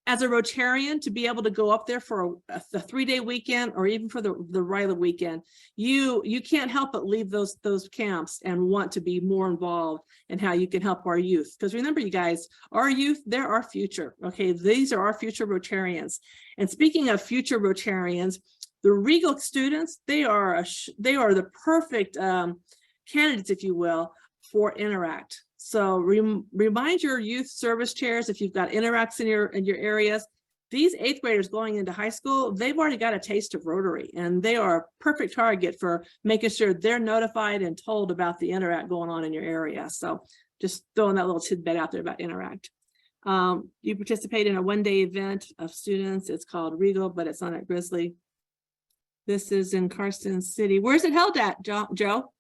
as a Rotarian, to be able to go up there for a 3-day weekend, or even for the Ryla weekend, you can't help but leave those camps and want to be more involved in how you can help our youth. Because remember, you guys, our youth, they're our future. Okay, these are our future Rotarians. And speaking of future Rotarians, the Regal students, they are the perfect candidates, if you will, for Interact. So remind your youth service chairs, if you've got Interacts in your areas. These 8th graders going into high school, they've already got a taste of Rotary, and they are a perfect target for making sure they're notified and told about the Interact going on in your area. So just throwing that little tidbit out there about Interact. You participate in a 1-day event of students. It's called Regal, but it's on at Grizzly. This is in Carson City. Where's it held at, Joe?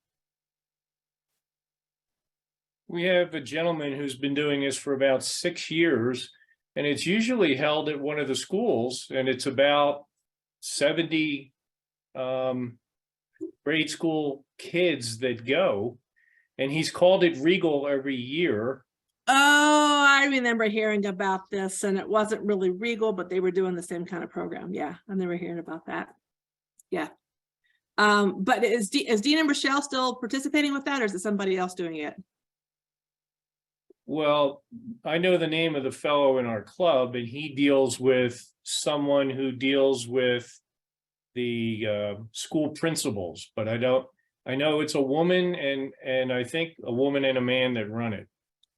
We have a gentleman who's been doing this for about 6 years, and it's usually held at one of the schools, and it's about 70 grade school kids that go, and he's called it Regal every year. Oh, I remember hearing about this, and it wasn't really Regal, but they were doing the same kind of program. Yeah, I remember hearing about that. Yeah. But is Dean and Rochelle still participating with that, or is it somebody else doing it? Well, I know the name of the fellow in our club, and he deals with someone who deals with the school principals, but I know it's a woman and I think a woman and a man that run it.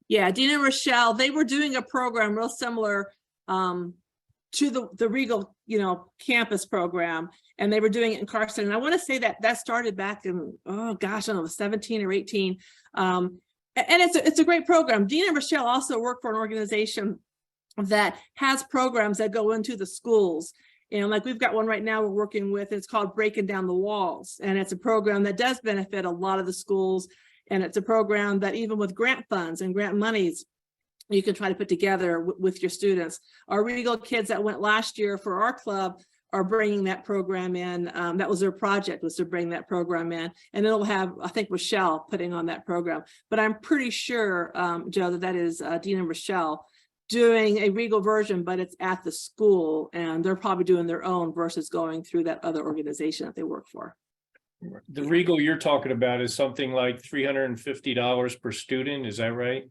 Yeah, Dean and Rochelle, they were doing a program real similar to the Regal, campus program, and they were doing it in Carson. And I want to say that started back in, oh gosh, I don't know, 17 or 18. And it's a great program. Dean and Rochelle also work for an organization that has programs that go into the schools. And like we've got one right now we're working with, it's called Breaking Down the Walls. And it's a program that does benefit a lot of the schools. And it's a program that even with grant funds and grant monies, you can try to put together with your students. Our Regal kids that went last year for our club are bringing that program in. That was their project, was to bring that program in, and it'll have, I think, Rochelle putting on that program. But I'm pretty sure, Joe, that is Dean and Rochelle doing a Regal version, but it's at the school, and they're probably doing their own versus going through that other organization that they work for. The Regal you're talking about is something like $350 per student. Is that right?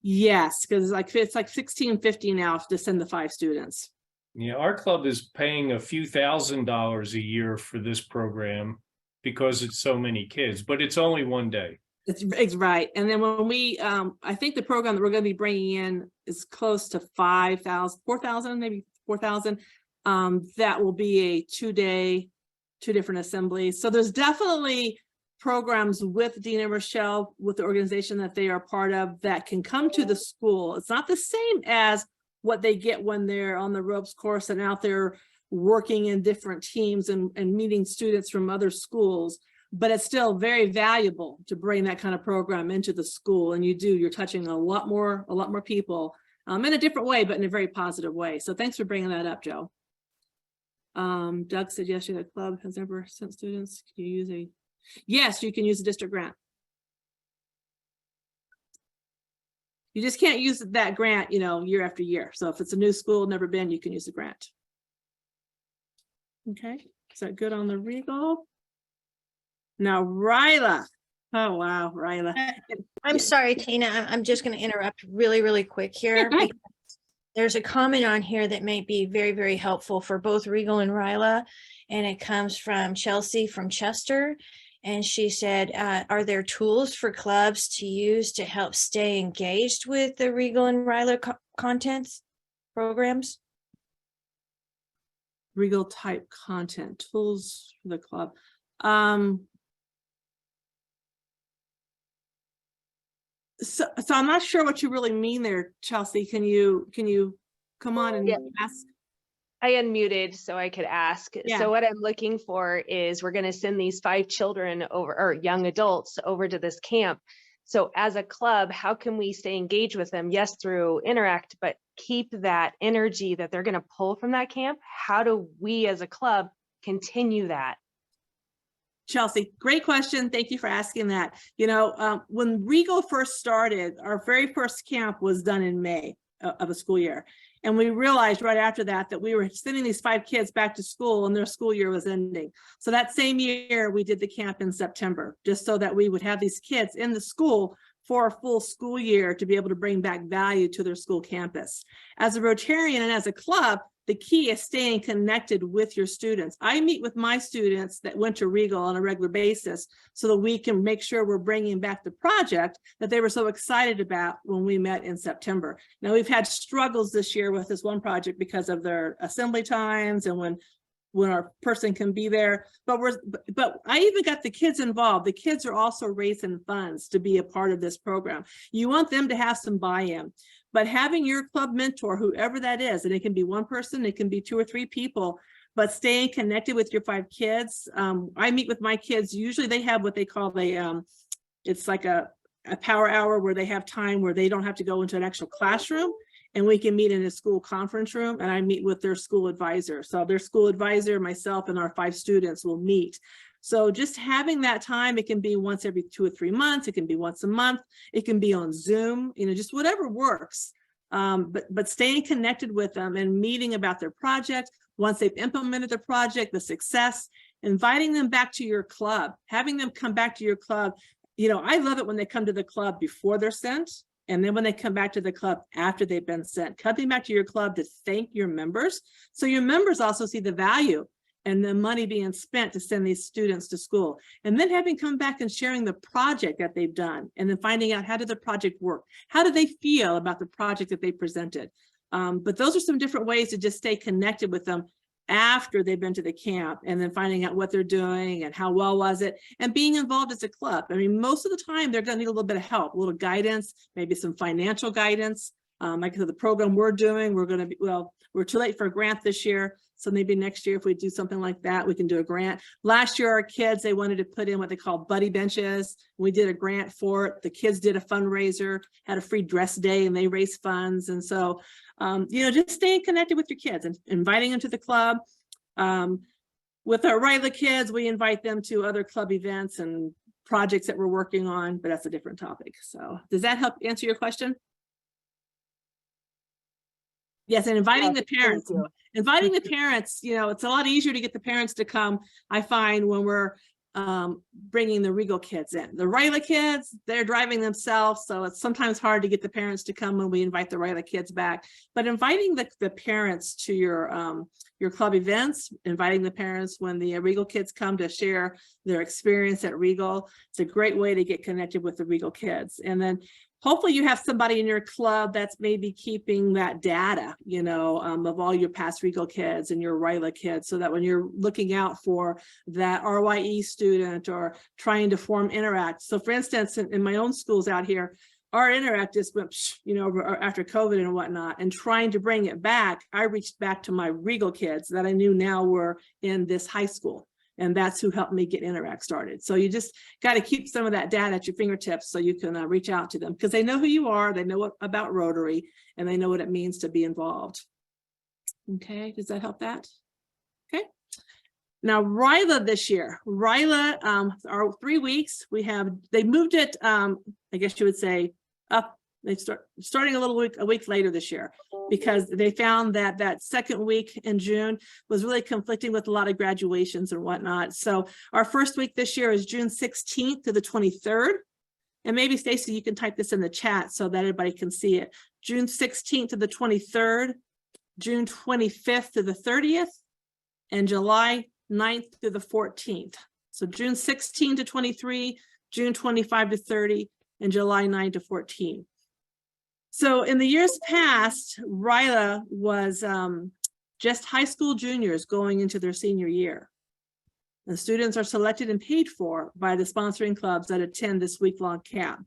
Yes, because it's like $16.50 now to send the 5 students. Yeah, our club is paying a few $1,000s a year for this program, because it's so many kids, but it's only one day. It's right. And then when we, I think the program that we're going to be bringing in is close to 5,000, 4,000, maybe 4,000. That will be a 2-day, 2 different assemblies. So there's definitely programs with Dean and Rochelle, with the organization that they are part of, that can come to the school. It's not the same as what they get when they're on the ropes course and out there working in different teams and meeting students from other schools. But it's still very valuable to bring that kind of program into the school. And you're touching a lot more people in a different way, but in a very positive way. So thanks for bringing that up, Joe. Doug said yesterday the club has ever sent students. Can you use yes, you can use a district grant. You just can't use that grant, year after year. So if it's a new school, never been, you can use the grant. Okay, is that good on the Regal? Now, Ryla. Oh, wow, Ryla. I'm sorry, Tina. I'm just going to interrupt really, really quick here. Because there's a comment on here that may be very, very helpful for both Regal and Ryla. And it comes from Chelsea from Chester. And she said, are there tools for clubs to use to help stay engaged with the Regal and Ryla contents programs? Regal type content, tools for the club. So I'm not sure what you really mean there, Chelsea. Can you come on and ask? I unmuted so I could ask. Yeah. So what I'm looking for is we're going to send these 5 children over, or young adults, over to this camp. So as a club, how can we stay engaged with them? Yes, through Interact, but keep that energy that they're going to pull from that camp. How do we as a club continue that? Chelsea, great question. Thank you for asking that. When Regal first started, our very first camp was done in May of a school year. And we realized right after that we were sending these 5 kids back to school and their school year was ending. So that same year we did the camp in September, just so that we would have these kids in the school for a full school year to be able to bring back value to their school campus. As a Rotarian and as a club, the key is staying connected with your students. I meet with my students that went to Regal on a regular basis so that we can make sure we're bringing back the project that they were so excited about when we met in September. Now, we've had struggles this year with this one project because of their assembly times and when our person can be there, but I even got the kids involved. The kids are also raising funds to be a part of this program. You want them to have some buy-in, but having your club mentor, whoever that is, and it can be one person, it can be 2 or 3 people, but staying connected with your 5 kids. I meet with my kids. Usually they have what they call it's like a power hour where they have time where they don't have to go into an actual classroom. And we can meet in a school conference room, and I meet with their school advisor. So their school advisor, myself, and our 5 students will meet. So just having that time, it can be once every 2 or 3 months. It can be once a month. It can be on Zoom, just whatever works. But staying connected with them and meeting about their project, once they've implemented the project, the success, inviting them back to your club, having them come back to your club. I love it when they come to the club before they're sent. And then when they come back to the club after they've been sent, coming back to your club to thank your members. So your members also see the value and the money being spent to send these students to school. And then having come back and sharing the project that they've done, and then finding out, how did the project work? How do they feel about the project that they presented? But those are some different ways to just stay connected with them after they've been to the camp, and then finding out what they're doing and how well was it, and being involved as a club. I mean, most of the time they're going to need a little bit of help, a little guidance, maybe some financial guidance. Like the program we're doing, we're too late for a grant this year. So maybe next year, if we do something like that, we can do a grant. Last year, our kids, they wanted to put in what they call buddy benches. We did a grant for it. The kids did a fundraiser, had a free dress day, and they raised funds. And so, just staying connected with your kids and inviting them to the club. With our Ryla kids, we invite them to other club events and projects that we're working on, but that's a different topic. So does that help answer your question? Yes, and inviting the parents. Inviting the parents, it's a lot easier to get the parents to come, I find, when we're bringing the Regal kids in. The Ryla kids, they're driving themselves, so it's sometimes hard to get the parents to come when we invite the Ryla kids back. But inviting the parents to your club events, inviting the parents when the Regal kids come to share their experience at Regal, it's a great way to get connected with the Regal kids. And then hopefully you have somebody in your club that's maybe keeping that data, you know, of all your past Regal kids and your Ryla kids, so that when you're looking out for that RYE student or trying to form Interact. So for instance, in my own schools out here, our Interact just went, you know, after COVID and whatnot, and trying to bring it back, I reached back to my Regal kids that I knew now were in this high school. And that's who helped me get Interact started. So you just got to keep some of that data at your fingertips so you can reach out to them, because they know who you are, they know about Rotary, and they know what it means to be involved. Okay, does that help that? Okay. Now Ryla this year, Ryla, our 3 weeks, they moved it, I guess you would say up. They starting a week later this year, because they found that that second week in June was really conflicting with a lot of graduations and whatnot. So our first week this year is June 16th to the 23rd. And maybe Stacy, you can type this in the chat so that everybody can see it. June 16th to the 23rd, June 25th to the 30th, and July 9th to the 14th. So June 16 to 23, June 25 to 30, and July 9 to 14. So in the years past, Ryla was just high school juniors going into their senior year. The students are selected and paid for by the sponsoring clubs that attend this week-long camp.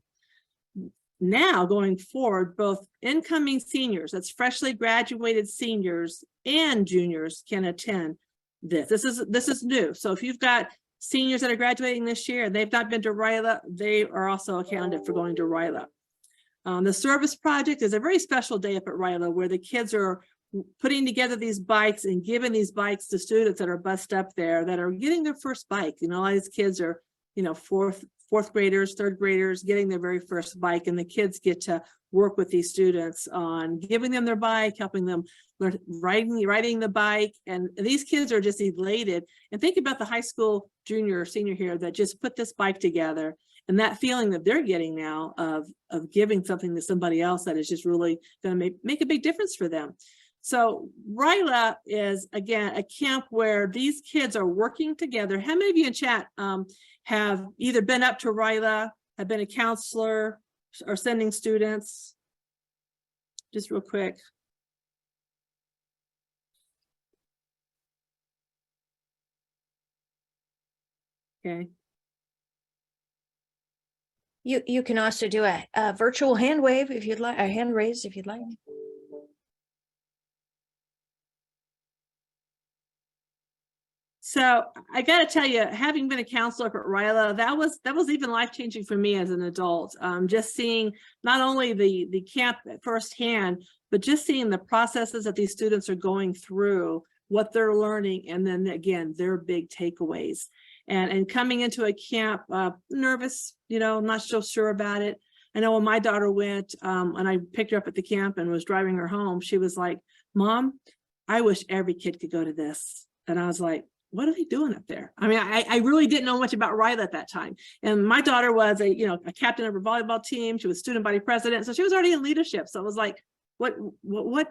Now, going forward, both incoming seniors, that's freshly graduated seniors, and juniors can attend this. This is new. So if you've got seniors that are graduating this year and they've not been to Ryla, they are also accounted for going to Ryla. The service project is a very special day up at Ryla, where the kids are putting together these bikes and giving these bikes to students that are bussed up there that are getting their first bike. You know, all these kids are, you know, fourth graders, third graders, getting their very first bike, and the kids get to work with these students on giving them their bike, helping them learn riding the bike. And these kids are just elated. And think about the high school junior or senior here that just put this bike together, and that feeling that they're getting now of giving something to somebody else that is just really going to make a big difference for them. So Ryla is, again, a camp where these kids are working together. How many of you in chat have either been up to Ryla, have been a counselor, or sending students? Just real quick. Okay. You can also do a virtual hand wave if you'd like, a hand raise if you'd like. So I got to tell you, having been a counselor up at Ryla, that was even life-changing for me as an adult. Just seeing not only the camp firsthand, but just seeing the processes that these students are going through, what they're learning, and then again, their big takeaways. And coming into a camp, nervous, you know, not so sure about it. I know when my daughter went, and I picked her up at the camp and was driving her home, she was like, "Mom, I wish every kid could go to this." And I was like, what are they doing up there? I mean, I really didn't know much about Ryla at that time. And my daughter was a captain of her volleyball team. She was student body president. So she was already in leadership. So it was like, what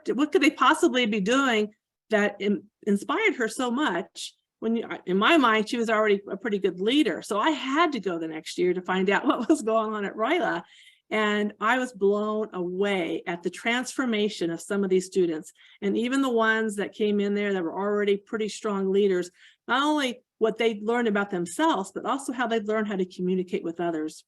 could they possibly be doing that inspired her so much? When in my mind, she was already a pretty good leader. So I had to go the next year to find out what was going on at Ryla. And I was blown away at the transformation of some of these students. And even the ones that came in there that were already pretty strong leaders, not only what they'd learned about themselves, but also how they'd learn how to communicate with others.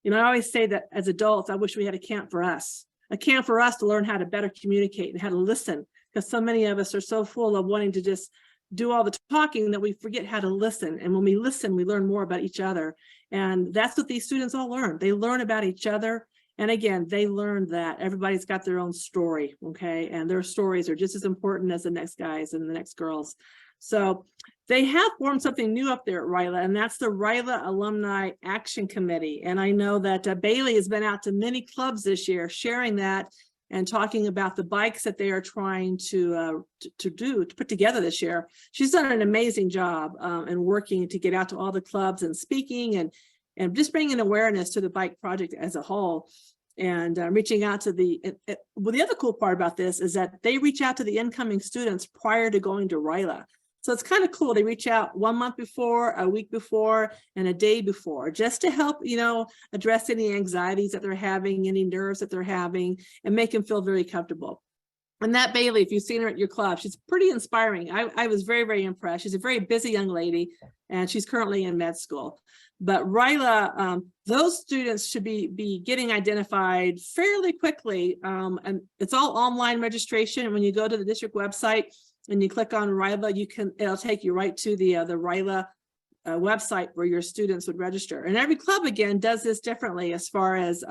You know, I always say that as adults, I wish we had a camp for us to learn how to better communicate and how to listen, because so many of us are so full of wanting to just do all the talking that we forget how to listen. And when we listen, we learn more about each other. And that's what these students all learn. They learn about each other. And again, they learned that everybody's got their own story, okay? And their stories are just as important as the next guys and the next girls. So they have formed something new up there at Ryla, and that's the Ryla Alumni Action Committee. And I know that Bailey has been out to many clubs this year sharing that and talking about the bikes that they are trying to put together this year. She's done an amazing job in working to get out to all the clubs and speaking and just bringing awareness to the bike project as a whole. And reaching out to well, the other cool part about this is that they reach out to the incoming students prior to going to RILA. So it's kind of cool. They reach out 1 month before, a week before, and a day before, just to help, address any anxieties that they're having, any nerves that they're having, and make them feel very comfortable. And that Bailey, if you've seen her at your club, she's pretty inspiring. I was very, very impressed. She's a very busy young lady, and she's currently in med school. But RILA, those students should be getting identified fairly quickly. And it's all online registration. And when you go to the district website and you click on RILA, it'll take you right to the RILA website where your students would register. And every club, again, does this differently as far as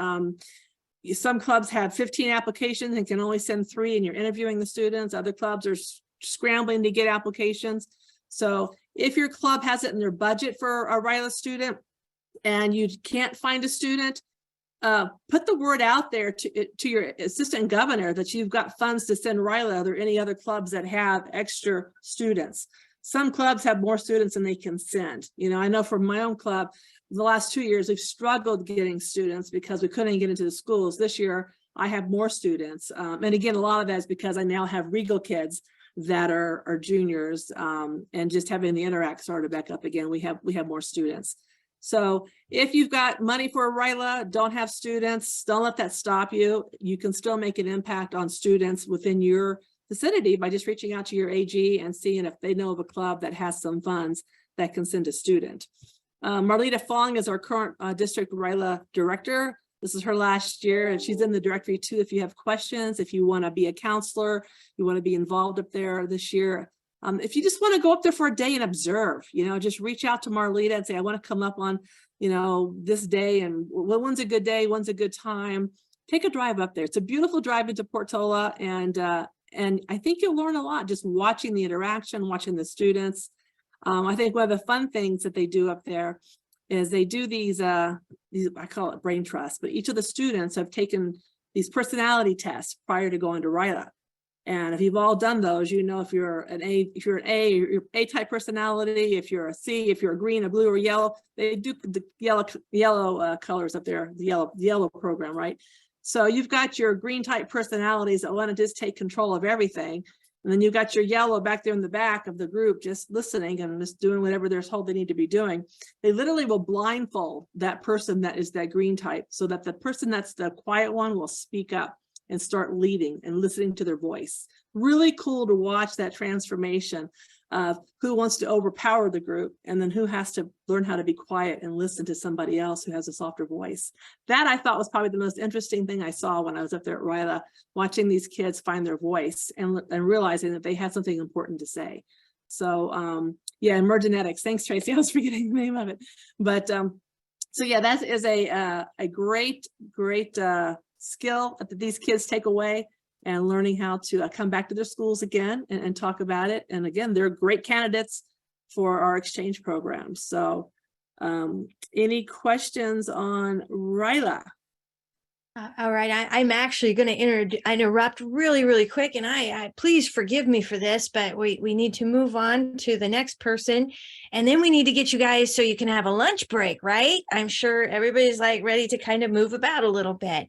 some clubs have 15 applications and can only send 3, and you're interviewing the students. Other clubs are scrambling to get applications. So if your club has it in their budget for a RILA student and you can't find a student, put the word out there to your assistant governor that you've got funds to send RILA. Are there any other clubs that have extra students? Some clubs have more students than they can send. I know from my own club, the last 2 years, we've struggled getting students because we couldn't get into the schools. This year, I have more students. And again, a lot of that is because I now have Regal kids that are juniors, and just having the Interact started back up again, we have more students. So if you've got money for a RILA, don't have students, don't let that stop you. You can still make an impact on students within your vicinity by just reaching out to your AG and seeing if they know of a club that has some funds that can send a student. Marlita Fong is our current district RILA director. This is her last year, and she's in the directory too. If you have questions, if you want to be a counselor, you want to be involved up there this year. If you just want to go up there for a day and observe, just reach out to Marlita and say, I want to come up on, this day, and when's a good day, when's a good time. Take a drive up there. It's a beautiful drive into Portola, and I think you'll learn a lot just watching the interaction, watching the students. I think one of the fun things that they do up there is they do these, I call it brain trust, but each of the students have taken these personality tests prior to going to RILA. And if you've all done those, if you're an A, you're A-type personality, if you're a C, if you're a green, a blue, or yellow, they do the yellow colors up there, the yellow program, right? So you've got your green type personalities that want to just take control of everything. And then you've got your yellow back there in the back of the group, just listening and just doing whatever they're told they need to be doing. They literally will blindfold that person that is that green type so that the person that's the quiet one will speak up and start leading and listening to their voice. Really cool to watch that transformation of who wants to overpower the group and then who has to learn how to be quiet and listen to somebody else who has a softer voice. That I thought was probably the most interesting thing I saw when I was up there at RILA, watching these kids find their voice and realizing that they had something important to say. So yeah, Emergenetics. Thanks, Tracy. I was forgetting the name of it. But so yeah, that is a great skill that these kids take away, and learning how to come back to their schools again and talk about it. And again, they're great candidates for our exchange programs. So any questions on RILA? All right, I'm actually going to interrupt really, really quick, and I please forgive me for this, but we need to move on to the next person, and then we need to get you guys so you can have a lunch break, right? I'm sure everybody's like ready to kind of move about a little bit.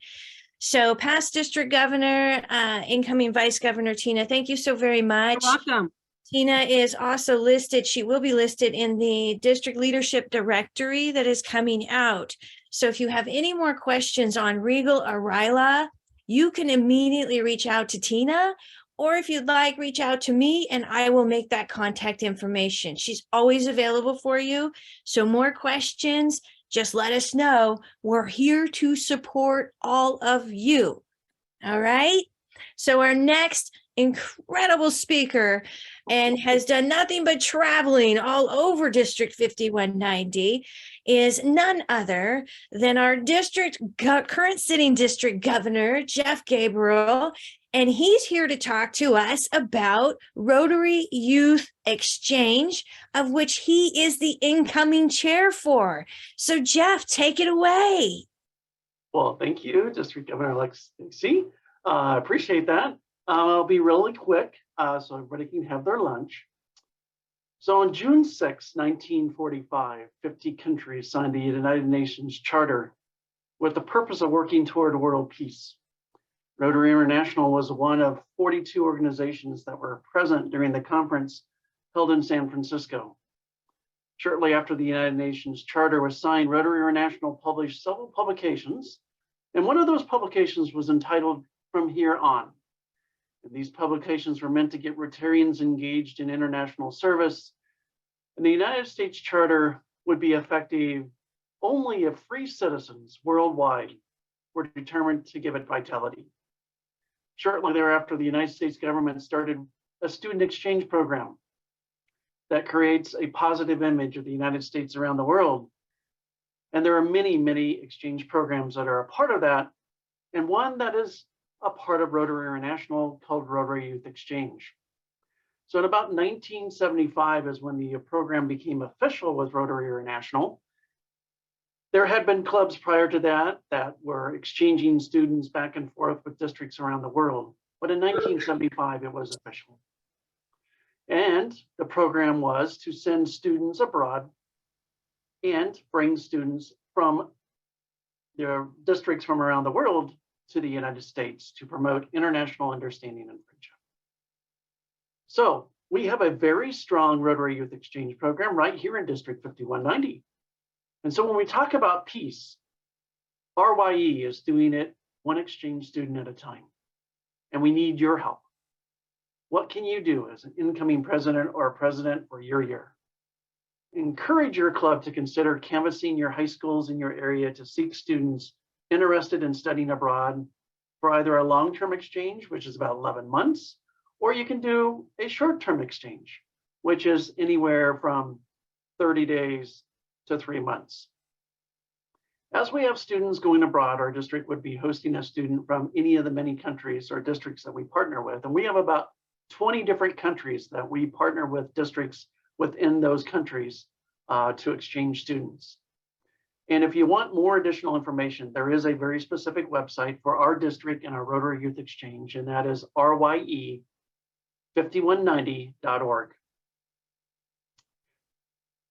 So past district governor, incoming vice governor, Tina, thank you so very much. You're welcome. Tina is also listed. She will be listed in the district leadership directory that is coming out. So if you have any more questions on Regal or RILA, you can immediately reach out to Tina, or if you'd like, reach out to me and I will make that contact information. She's always available for you. So more questions, just let us know. We're here to support all of you. All right. So our next incredible speaker and has done nothing but traveling all over District 5190 is none other than our current sitting district governor, Jeff Gabriel. And he's here to talk to us about Rotary Youth Exchange, of which he is the incoming chair for. So Jeff, take it away. Well, thank you, District Governor Alexis Stacy. Appreciate that. I'll be really quick so everybody can have their lunch. So on June 6, 1945, 50 countries signed the United Nations Charter with the purpose of working toward world peace. Rotary International was one of 42 organizations that were present during the conference held in San Francisco. Shortly after the United Nations Charter was signed, Rotary International published several publications, and one of those publications was entitled From Here On. And these publications were meant to get Rotarians engaged in international service, and the United States Charter would be effective only if free citizens worldwide were determined to give it vitality. Shortly thereafter, the United States government started a student exchange program that creates a positive image of the United States around the world. And there are many, many exchange programs that are a part of that, and one that is a part of Rotary International called Rotary Youth Exchange. So in about 1975 is when the program became official with Rotary International. There had been clubs prior to that that were exchanging students back and forth with districts around the world. But in 1975, it was official. And the program was to send students abroad and bring students from their districts from around the world to the United States to promote international understanding and friendship. So we have a very strong Rotary Youth Exchange program right here in District 5190. And so when we talk about peace, RYE is doing it one exchange student at a time. And we need your help. What can you do as an incoming president or president for your year? Encourage your club to consider canvassing your high schools in your area to seek students interested in studying abroad for either a long-term exchange, which is about 11 months, or you can do a short-term exchange, which is anywhere from 30 days to 3 months. As we have students going abroad, our district would be hosting a student from any of the many countries or districts that we partner with. And we have about 20 different countries that we partner with districts within those countries to exchange students. And if you want more additional information, there is a very specific website for our district and our Rotary Youth Exchange, and that is rye5190.org.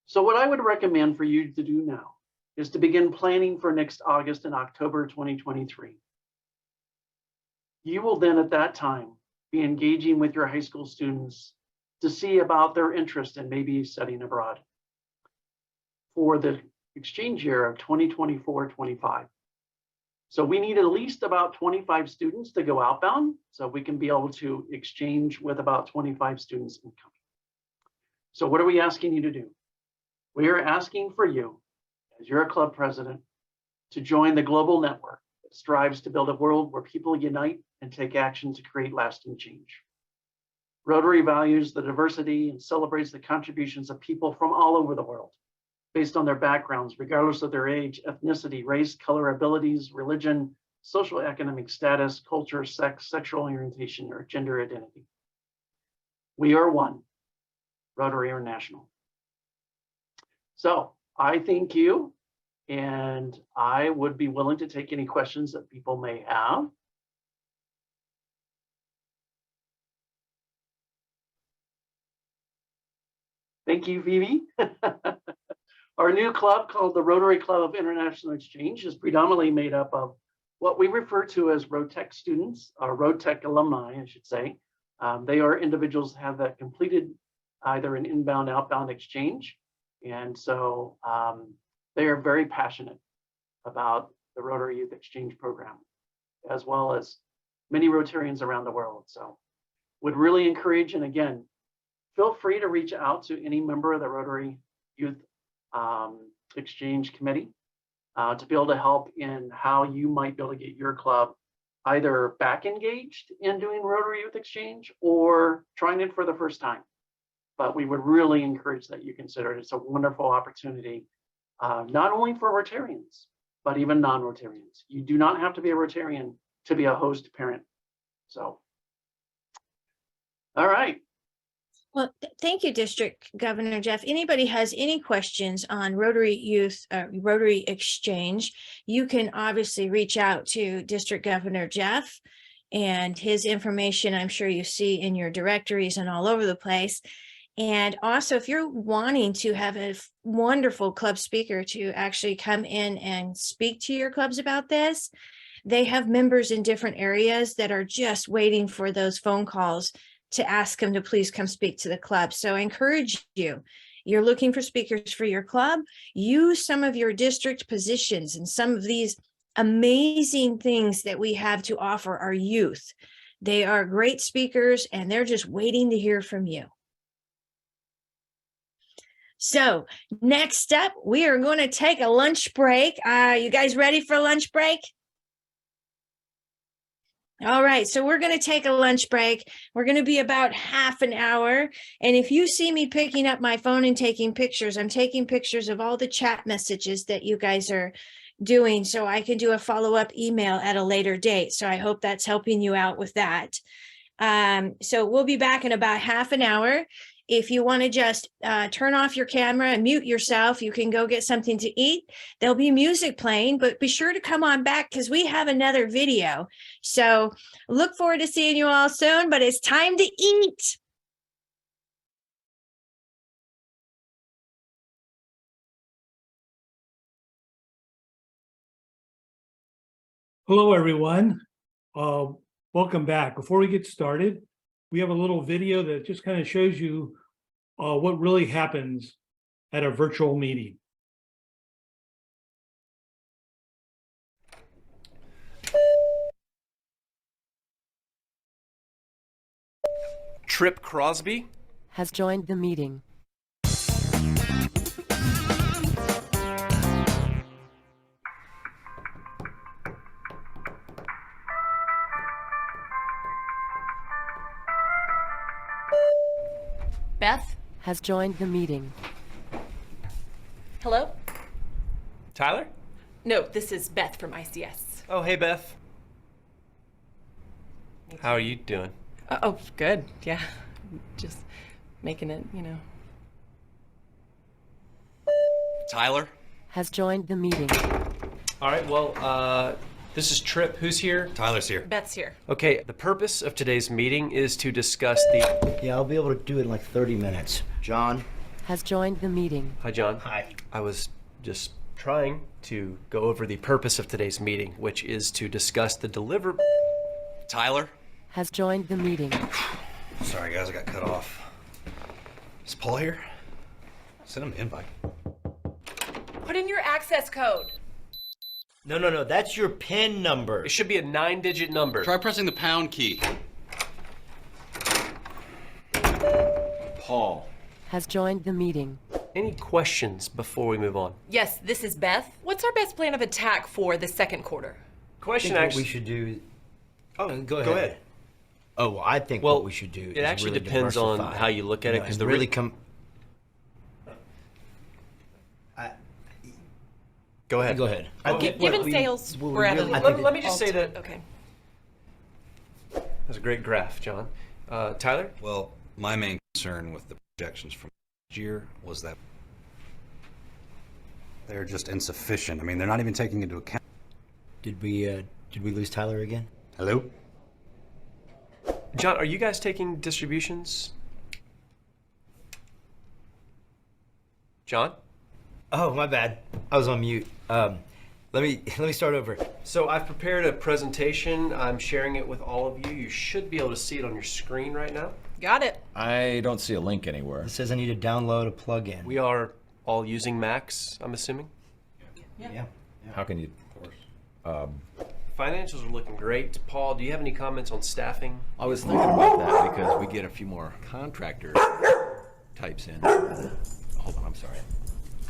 So what I would recommend for you to do now is to begin planning for next August and October 2023. You will then at that time be engaging with your high school students to see about their interest in maybe studying abroad for the exchange year of 2024-25. So we need at least about 25 students to go outbound so we can be able to exchange with about 25 students incoming. So what are we asking you to do? We are asking for you, as you're a club president, to join the global network that strives to build a world where people unite and take action to create lasting change. Rotary values the diversity and celebrates the contributions of people from all over the world, based on their backgrounds, regardless of their age, ethnicity, race, color, abilities, religion, social economic status, culture, sex, sexual orientation, or gender identity. We are one, Rotary International. So I thank you, and I would be willing to take any questions that people may have. Thank you, Phoebe. Our new club, called the Rotary Club of International Exchange, is predominantly made up of what we refer to as ROTEC students, or ROTEC alumni, I should say. They are individuals that have that completed either an inbound, outbound exchange. And so they are very passionate about the Rotary Youth Exchange program, as well as many Rotarians around the world. So would really encourage, and again, feel free to reach out to any member of the Rotary Youth Exchange Committee to be able to help in how you might be able to get your club either back engaged in doing Rotary Youth Exchange or trying it for the first time. But we would really encourage that you consider it. It's a wonderful opportunity, not only for Rotarians, but even non-Rotarians. You do not have to be a Rotarian to be a host parent. So, all right. Well, thank you, District Governor Jeff. Anybody has any questions on Rotary Youth, Rotary Exchange, you can obviously reach out to District Governor Jeff. And his information, I'm sure you see in your directories and all over the place. And also, if you're wanting to have a wonderful club speaker to actually come in and speak to your clubs about this, they have members in different areas that are just waiting for those phone calls to ask them to please come speak to the club. So I encourage you, you're looking for speakers for your club, use some of your district positions and some of these amazing things that we have to offer our youth. They are great speakers and they're just waiting to hear from you. So next up, we are going to take a lunch break. You guys ready for a lunch break? All right, so we're going to take a lunch break. We're going to be about half an hour. And if you see me picking up my phone and taking pictures, I'm taking pictures of all the chat messages that you guys are doing so I can do a follow-up email at a later date. So I hope that's helping you out with that. So we'll be back in about half an hour. If you want to just turn off your camera and mute yourself, you can go get something to eat. There'll be music playing, but be sure to come on back because we have another video. So look forward to seeing you all soon, but it's time to eat. Hello, everyone. Welcome back. Before we get started, we have a little video that just kind of shows you what really happens at a virtual meeting. Trip Crosby has joined the meeting. Beth has joined the meeting. Hello? Tyler? No, this is Beth from ICS. Oh, hey, Beth. How are you doing? Oh, good. Yeah. Just making it, you know. Tyler? Has joined the meeting. All right, well, this is Trip. Who's here? Tyler's here. Beth's here. Okay, the purpose of today's meeting is to discuss the... Yeah, I'll be able to do it in like 30 minutes. John? Has joined the meeting. Hi, John. Hi. I was just trying to go over the purpose of today's meeting, which is to discuss the Tyler? Has joined the meeting. Sorry, guys, I got cut off. Is Paul here? Send him the invite. Put in your access code. No, that's your PIN number. It should be a 9-digit number. Try pressing the pound key. Paul. Has joined the meeting. Any questions before we move on? Yes, this is Beth. What's our best plan of attack for the second quarter? Question What actually... we should do. Oh, Go ahead. Oh, I think Well, what we should do. It actually depends on how you look at it, because the really come. Go ahead. Go ahead. Given sales, we're at a... Let me just say that... Okay. That's a great graph, John. Tyler? Well, my main concern with the projections from last year was that they're just insufficient. I mean, they're not even taking into account. Did we lose Tyler again? Hello? John, are you guys taking distributions? John? Oh, my bad. I was on mute. Let me start over. So I've prepared a presentation. I'm sharing it with all of you. You should be able to see it on your screen right now. Got it. I don't see a link anywhere. It says I need to download a plugin. We are all using Macs, I'm assuming. Yeah. How can you? Financials are looking great. Paul, do you have any comments on staffing? I was thinking about that because we get a few more contractor types in. Hold on, I'm sorry.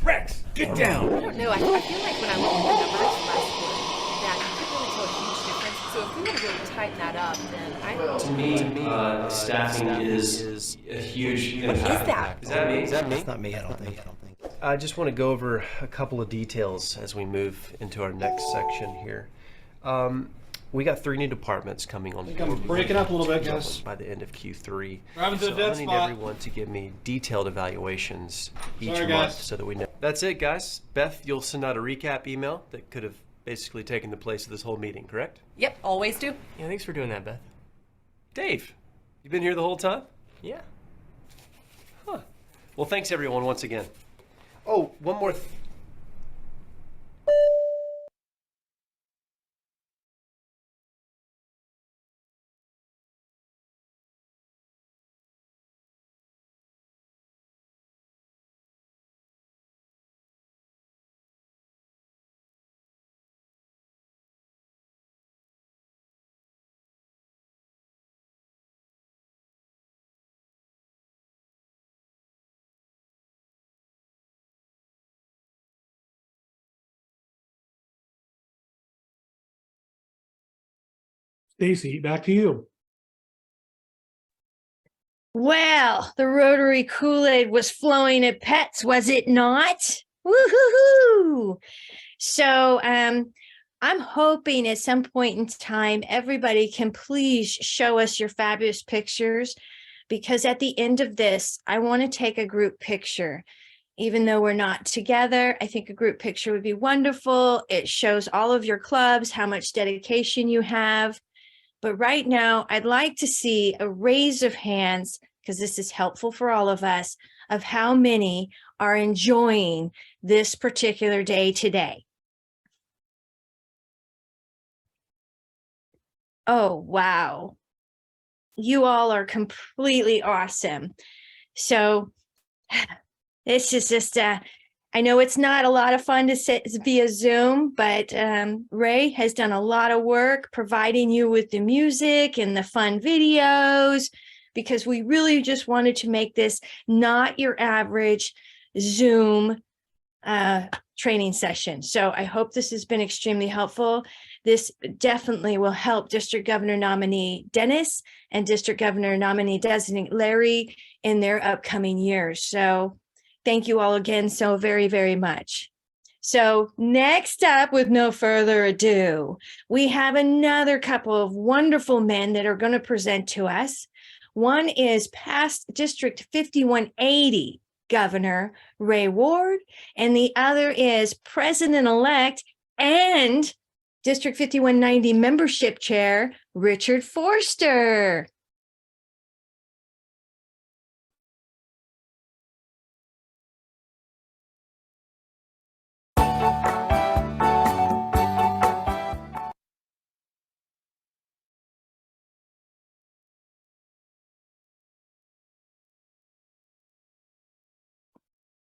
Rex, get down! I don't know. I feel like when I looked at the numbers last quarter, that you couldn't really tell a huge difference. So if we were to really tighten that up, then I... To me, staffing is a huge impact. Is that? Is that me? It's not me, I don't think. I just want to go over a couple of details as we move into our next section here. We got 3 new departments coming on board. I'm breaking up a little bit, guys. By the end of Q3. Driving to So a dead I need spot. everyone to give me detailed evaluations each Sorry, month guys. so that we know. That's it, guys. Beth, you'll send out a recap email that could have basically taking the place of this whole meeting, correct? Yep, always do. Yeah, thanks for doing that, Beth. Dave, you been here the whole time? Yeah. Huh. Well, thanks everyone once again. Oh, one more Stacy, back to you. Well, the Rotary Kool-Aid was flowing at Pets, was it not? Woo-hoo-hoo! So I'm hoping at some point in time, everybody can please show us your fabulous pictures, because at the end of this, I want to take a group picture. Even though we're not together, I think a group picture would be wonderful. It shows all of your clubs, how much dedication you have. But right now, I'd like to see a raise of hands, because this is helpful for all of us, of how many are enjoying this particular day today. Oh, wow. You all are completely awesome. So this is just I know it's not a lot of fun to sit via Zoom, but Ray has done a lot of work providing you with the music and the fun videos, because we really just wanted to make this not your average Zoom training session. So I hope this has been extremely helpful. This definitely will help District Governor nominee Dennis and District Governor nominee designate Larry in their upcoming years. So thank you all again so very, very much. So next up, with no further ado, we have another couple of wonderful men that are going to present to us. One is past District 5180 Governor Ray Ward, and the other is President-elect and District 5190 Membership Chair Richard Forster.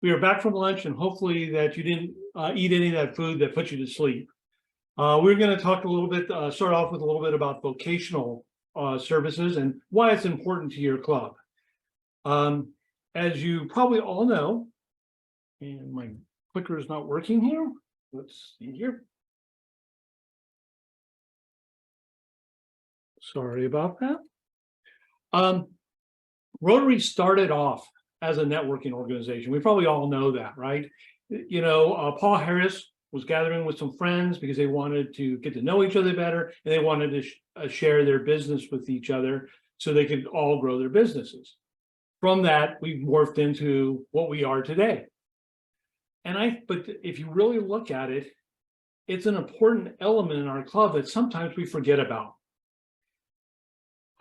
We are back from lunch, and hopefully that you didn't eat any of that food that put you to sleep. We're going to talk a little bit, start off with a little bit about vocational services and why it's important to your club. As you probably all know, and my clicker is not working here. Let's see here. Sorry about that. Rotary started off as a networking organization. We probably all know that, right? You know, Paul Harris was gathering with some friends because they wanted to get to know each other better, and they wanted to share their business with each other so they could all grow their businesses. From that, we morphed into what we are today. But if you really look at it, it's an important element in our club that sometimes we forget about.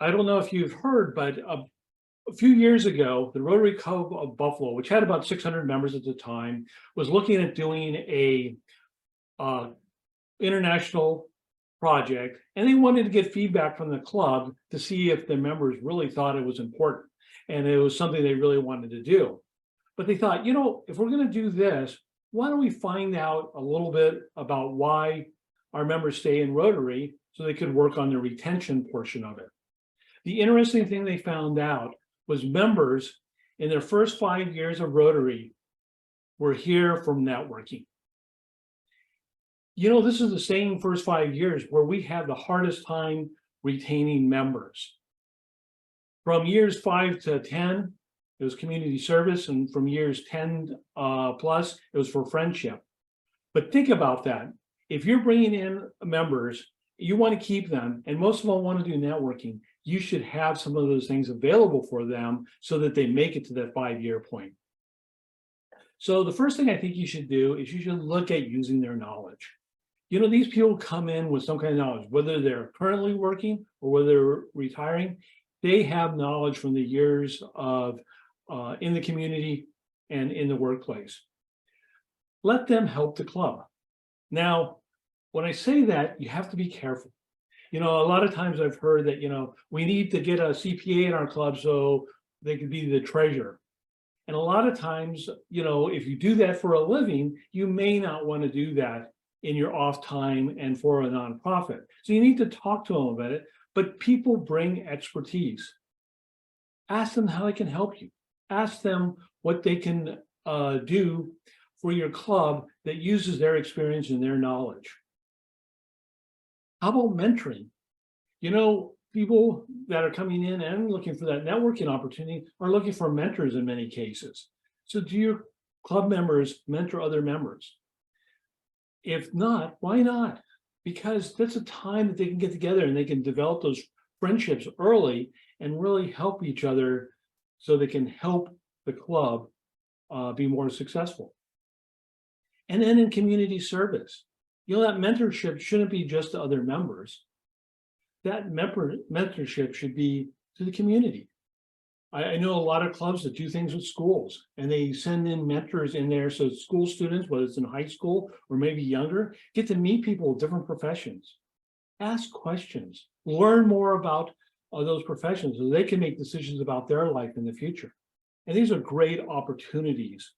I don't know if you've heard, but a few years ago, the Rotary Club of Buffalo, which had about 600 members at the time, was looking at doing a international project, and they wanted to get feedback from the club to see if the members really thought it was important, and it was something they really wanted to do. But they thought, you know, if we're going to do this, why don't we find out a little bit about why our members stay in Rotary so they could work on the retention portion of it. The interesting thing they found out was members in their first 5 years of Rotary were here from networking. You know, this is the same first 5 years where we had the hardest time retaining members. From years 5 to 10, it was community service, and from years 10 plus, it was for friendship. But think about that. If you're bringing in members, you want to keep them, and most of them want to do networking, you should have some of those things available for them so that they make it to that 5-year point. So the first thing I think you should do is you should look at using their knowledge. These people come in with some kind of knowledge, whether they're currently working or whether they're retiring. They have knowledge from the years of in the community and in the workplace. Let them help the club. Now, when I say that, you have to be careful. A lot of times I've heard that, we need to get a CPA in our club so they could be the treasurer. And a lot of times, if you do that for a living, you may not want to do that in your off time and for a nonprofit. So you need to talk to them about it, but people bring expertise. Ask them how they can help you. Ask them what they can do for your club that uses their experience and their knowledge. How about mentoring? People that are coming in and looking for that networking opportunity are looking for mentors in many cases. So do your club members mentor other members? If not, why not? Because that's a time that they can get together and they can develop those friendships early and really help each other so they can help the club be more successful. And then in community service, that mentorship shouldn't be just to other members. That mentorship should be to the community. I know a lot of clubs that do things with schools and they send in mentors in there so school students, whether it's in high school or maybe younger, get to meet people with different professions. Ask questions, learn more about those professions so they can make decisions about their life in the future. And these are great opportunities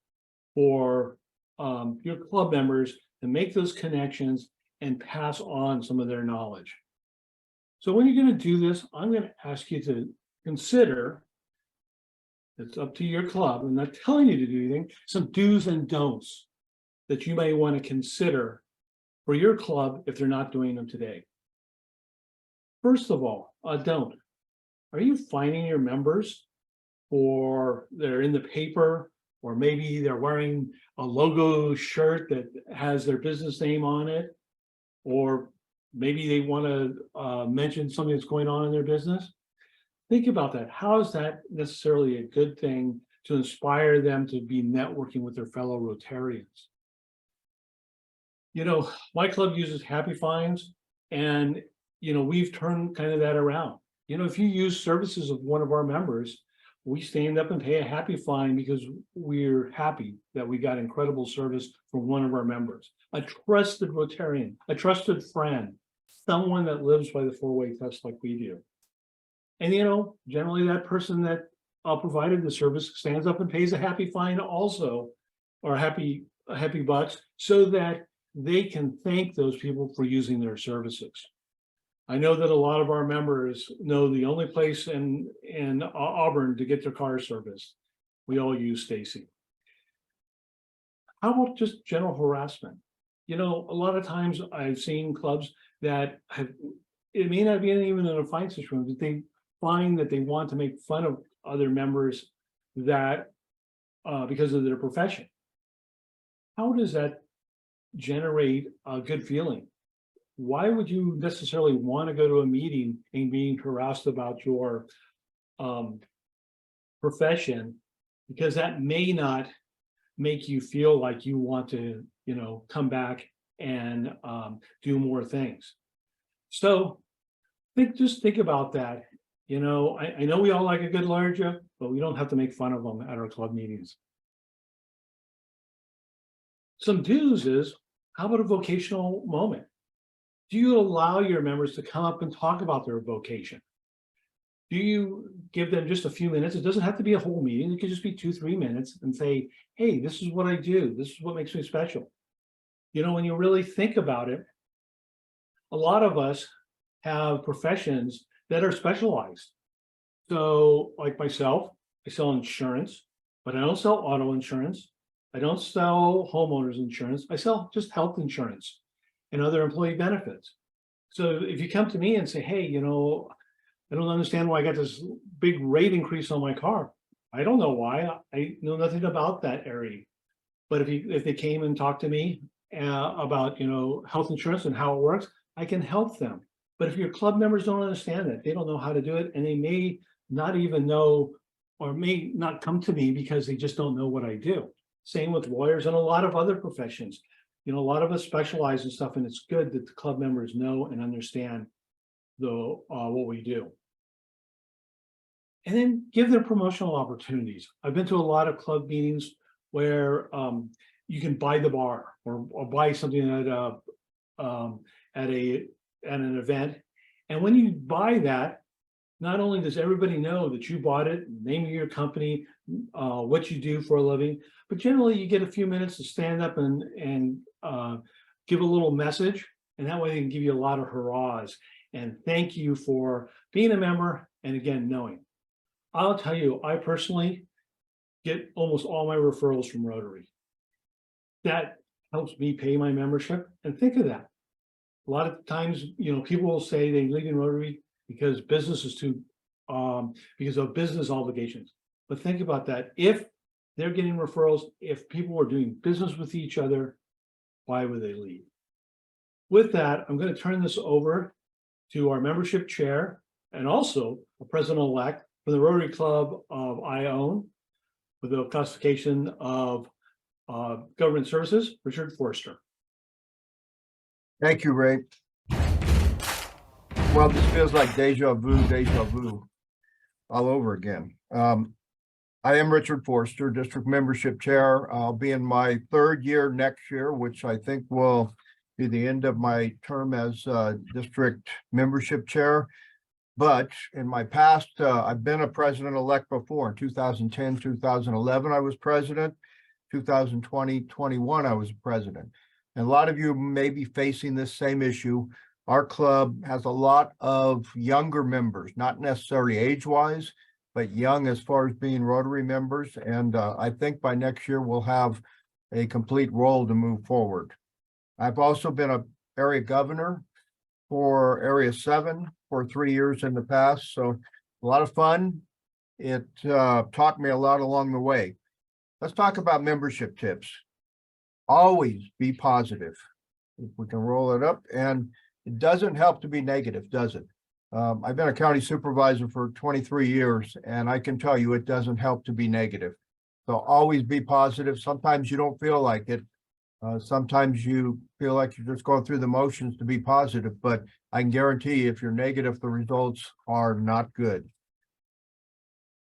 for your club members to make those connections and pass on some of their knowledge. So when you're going to do this, I'm going to ask you to consider, it's up to your club, I'm not telling you to do anything, some do's and don'ts that you may want to consider for your club if they're not doing them today. First of all, a don't. Are you fining your members for they're in the paper, or maybe they're wearing a logo shirt that has their business name on it, or maybe they want to mention something that's going on in their business? Think about that. How is that necessarily a good thing to inspire them to be networking with their fellow Rotarians? My club uses Happy Fines, and we've turned kind of that around. If you use services of one of our members, we stand up and pay a Happy Fine because we're happy that we got incredible service from one of our members, a trusted Rotarian, a trusted friend, someone that lives by the four-way test like we do. And generally that person that provided the service stands up and pays a Happy Fine also, or happy bucks, so that they can thank those people for using their services. I know that a lot of our members know the only place in Auburn to get their car serviced. We all use Stacy. How about just general harassment? A lot of times I've seen clubs that have, it may not be even in a fine situation, but they find that they want to make fun of other members that because of their profession. How does that generate a good feeling? Why would you necessarily want to go to a meeting and being harassed about your profession? Because that may not make you feel like you want to, come back and do more things. So just think about that. I know we all like a good lawyer joke, but we don't have to make fun of them at our club meetings. Some do's is, how about a vocational moment? Do you allow your members to come up and talk about their vocation? Do you give them just a few minutes? It doesn't have to be a whole meeting. It could just be 2-3 minutes and say, hey, this is what I do. This is what makes me special. When you really think about it, a lot of us have professions that are specialized. So like myself, I sell insurance, but I don't sell auto insurance. I don't sell homeowners insurance. I sell just health insurance and other employee benefits. So if you come to me and say, hey, I don't understand why I got this big rate increase on my car. I don't know why. I know nothing about that area. But if they came and talked to me about health insurance and how it works, I can help them. But if your club members don't understand it, they don't know how to do it, and they may not even know or may not come to me because they just don't know what I do. Same with lawyers and a lot of other professions. You know, a lot of us specialize in stuff, and it's good that the club members know and understand what we do. And then give them promotional opportunities. I've been to a lot of club meetings where you can buy the bar or buy something at an event. And when you buy that, not only does everybody know that you bought it, name of your company, what you do for a living, but generally you get a few minutes to stand up and give a little message, and that way they can give you a lot of hurrahs and thank you for being a member, and again, knowing. I'll tell you, I personally get almost all my referrals from Rotary. That helps me pay my membership, and think of that. A lot of times, you know, people will say they leave in Rotary because business is too, because of business obligations. But think about that. If they're getting referrals, if people are doing business with each other, why would they leave? With that, I'm going to turn this over to our membership chair and also a president-elect for the Rotary Club of Ione with the classification of government services, Richard Forster. Thank you, Ray. Well, this feels like deja vu all over again. I am Richard Forster, District Membership Chair. I'll be in my third year next year, which I think will be the end of my term as District Membership Chair. But in my past, I've been a president-elect before. In 2010, 2011, I was president. 2020, 21, I was president. And a lot of you may be facing this same issue. Our club has a lot of younger members, not necessarily age-wise, but young as far as being Rotary members. And I think by next year, we'll have a complete role to move forward. I've also been an area governor for Area 7 for 3 years in the past. So a lot of fun. It taught me a lot along the way. Let's talk about membership tips. Always be positive. If we can roll it up, and it doesn't help to be negative, does it? I've been a county supervisor for 23 years, and I can tell you it doesn't help to be negative. So always be positive. Sometimes you don't feel like it. Sometimes you feel like you're just going through the motions to be positive, but I can guarantee you if you're negative, the results are not good.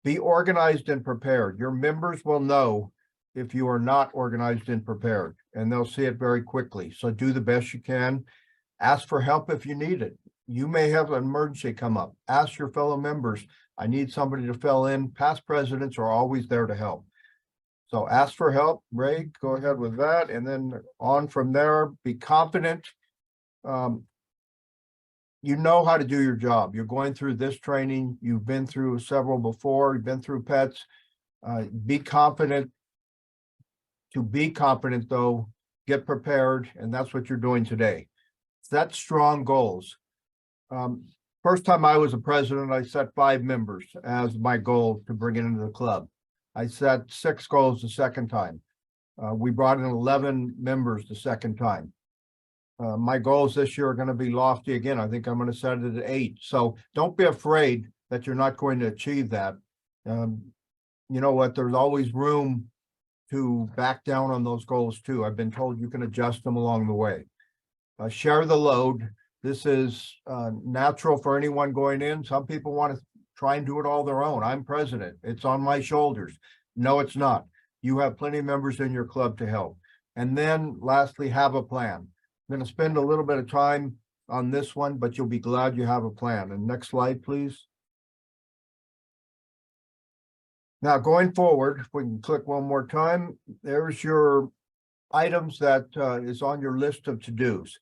Be organized and prepared. Your members will know if you are not organized and prepared, and they'll see it very quickly. So do the best you can. Ask for help if you need it. You may have an emergency come up. Ask your fellow members, I need somebody to fill in. Past presidents are always there to help. So ask for help. Ray, go ahead with that. And then on from there, be confident. You know how to do your job. You're going through this training. You've been through several before. You've been through PETS. Be confident. To be confident, though, get prepared, and that's what you're doing today. Set strong goals. First time I was a president, I set 5 members as my goal to bring it into the club. I set 6 goals the second time. We brought in 11 members the second time. My goals this year are going to be lofty again. I think I'm going to set it at 8. So don't be afraid that you're not going to achieve that. You know what? There's always room to back down on those goals too. I've been told you can adjust them along the way. Share the load. This is natural for anyone going in. Some people want to try and do it all their own. I'm president. It's on my shoulders. No, it's not. You have plenty of members in your club to help. And then lastly, have a plan. I'm going to spend a little bit of time on this one, but you'll be glad you have a plan. And next slide, please. Now, going forward, if we can click one more time, there's your items that is on your list of to-dos.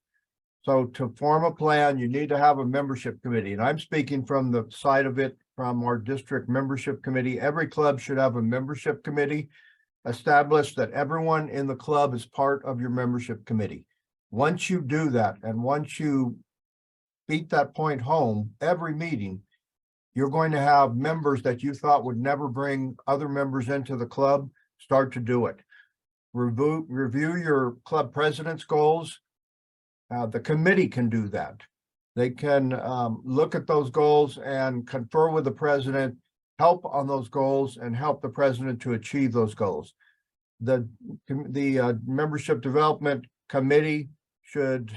So to form a plan, you need to have a membership committee. And I'm speaking from the side of it from our district membership committee. Every club should have a membership committee. Establish that everyone in the club is part of your membership committee. Once you do that, and once you beat that point home, every meeting, you're going to have members that you thought would never bring other members into the club start to do it. Review your club president's goals. The committee can do that. They can look at those goals and confer with the president, help on those goals, and help the president to achieve those goals. The membership development committee should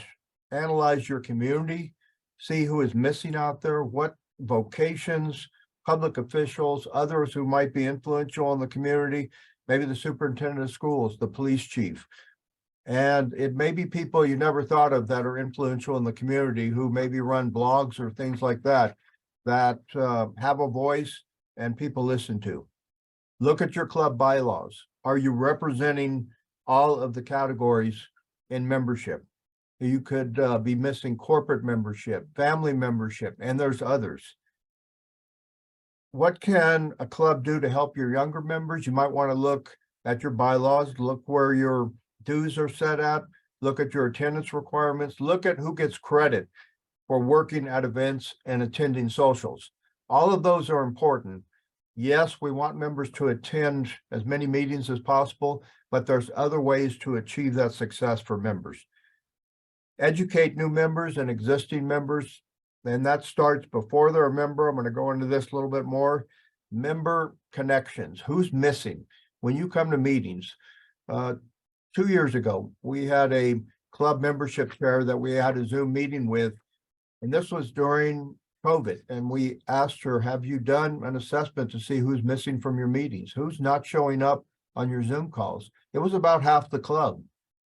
analyze your community, see who is missing out there, what vocations, public officials, others who might be influential in the community, maybe the superintendent of schools, the police chief. And it may be people you never thought of that are influential in the community who maybe run blogs or things like that, that have a voice and people listen to. Look at your club bylaws. Are you representing all of the categories in membership? You could be missing corporate membership, family membership, and there's others. What can a club do to help your younger members? You might want to look at your bylaws, look where your dues are set at, look at your attendance requirements, look at who gets credit for working at events and attending socials. All of those are important. Yes, we want members to attend as many meetings as possible, but there's other ways to achieve that success for members. Educate new members and existing members, and that starts before they're a member. I'm going to go into this a little bit more. Member connections. Who's missing? When you come to meetings, 2 years ago, we had a club membership chair that we had a Zoom meeting with, and this was during COVID. And we asked her, have you done an assessment to see who's missing from your meetings? Who's not showing up on your Zoom calls? It was about half the club.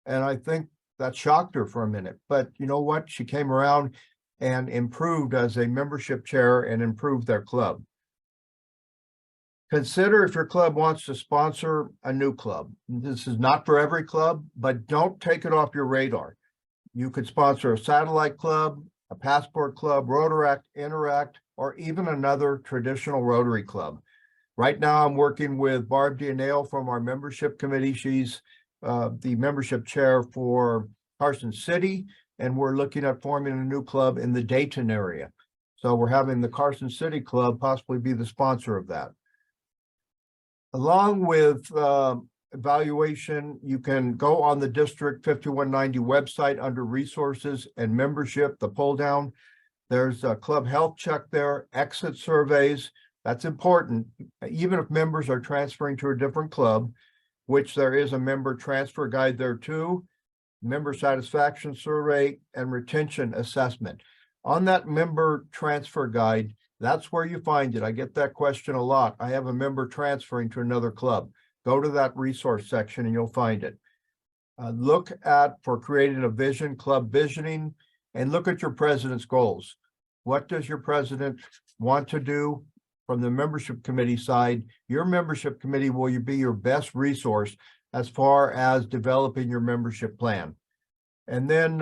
And I think that shocked her for a minute. But you know what? She came around and improved as a membership chair and improved their club. Consider if your club wants to sponsor a new club. This is not for every club, but don't take it off your radar. You could sponsor a satellite club, a passport club, Rotaract, Interact, or even another traditional Rotary club. Right now, I'm working with Barb D'Anale from our membership committee. She's the membership chair for Carson City, and we're looking at forming a new club in the Dayton area. So we're having the Carson City Club possibly be the sponsor of that. Along with evaluation, you can go on the District 5190 website under resources and membership, the pull down. There's a club health check there, exit surveys. That's important. Even if members are transferring to a different club, which there is a member transfer guide there too, member satisfaction survey and retention assessment. On that member transfer guide, that's where you find it. I get that question a lot. I have a member transferring to another club. Go to that resource section and you'll find it. Look at for creating a vision, club visioning, and look at your president's goals. What does your president want to do? From the membership committee side, your membership committee will be your best resource as far as developing your membership plan. And then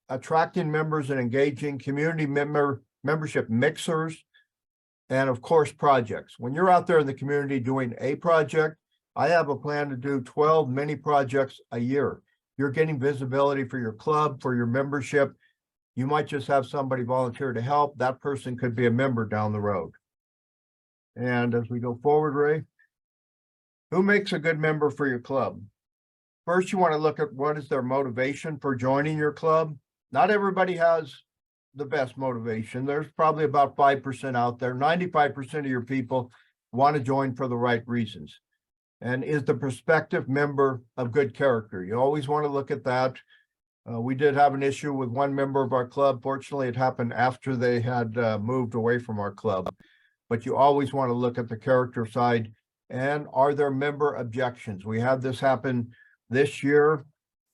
attracting members and engaging community membership mixers, and of course, projects. When you're out there in the community doing a project, I have a plan to do 12 mini projects a year. You're getting visibility for your club, for your membership. You might just have somebody volunteer to help. That person could be a member down the road. And as we go forward, Ray, who makes a good member for your club? First, you want to look at what is their motivation for joining your club. Not everybody has the best motivation. There's probably about 5% out there. 95% of your people want to join for the right reasons. And is the prospective member of good character? You always want to look at that. We did have an issue with one member of our club. Fortunately, it happened after they had moved away from our club. But you always want to look at the character side. And are there member objections? We had this happen this year,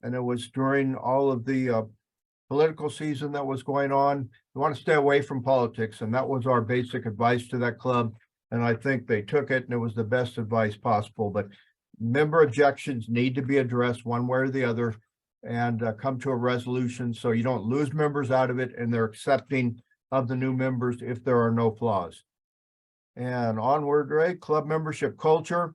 and it was during all of the political season that was going on. You want to stay away from politics, and that was our basic advice to that club. And I think they took it, and it was the best advice possible. But member objections need to be addressed one way or the other and come to a resolution so you don't lose members out of it, and they're accepting of the new members if there are no flaws. And onward, Ray, club membership culture.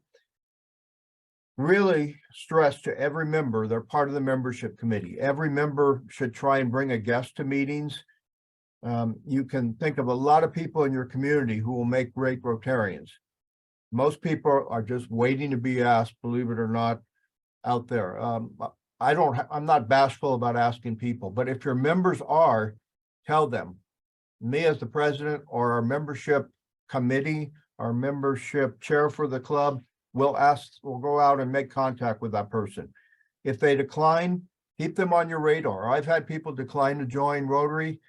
Really stress to every member, they're part of the membership committee. Every member should try and bring a guest to meetings. You can think of a lot of people in your community who will make great Rotarians. Most people are just waiting to be asked, believe it or not, out there. I'm not bashful about asking people, but if your members are, tell them. Me as the president or our membership committee, our membership chair for the club, we'll go out and make contact with that person. If they decline, Keep them on your radar. I've had people decline to join Rotary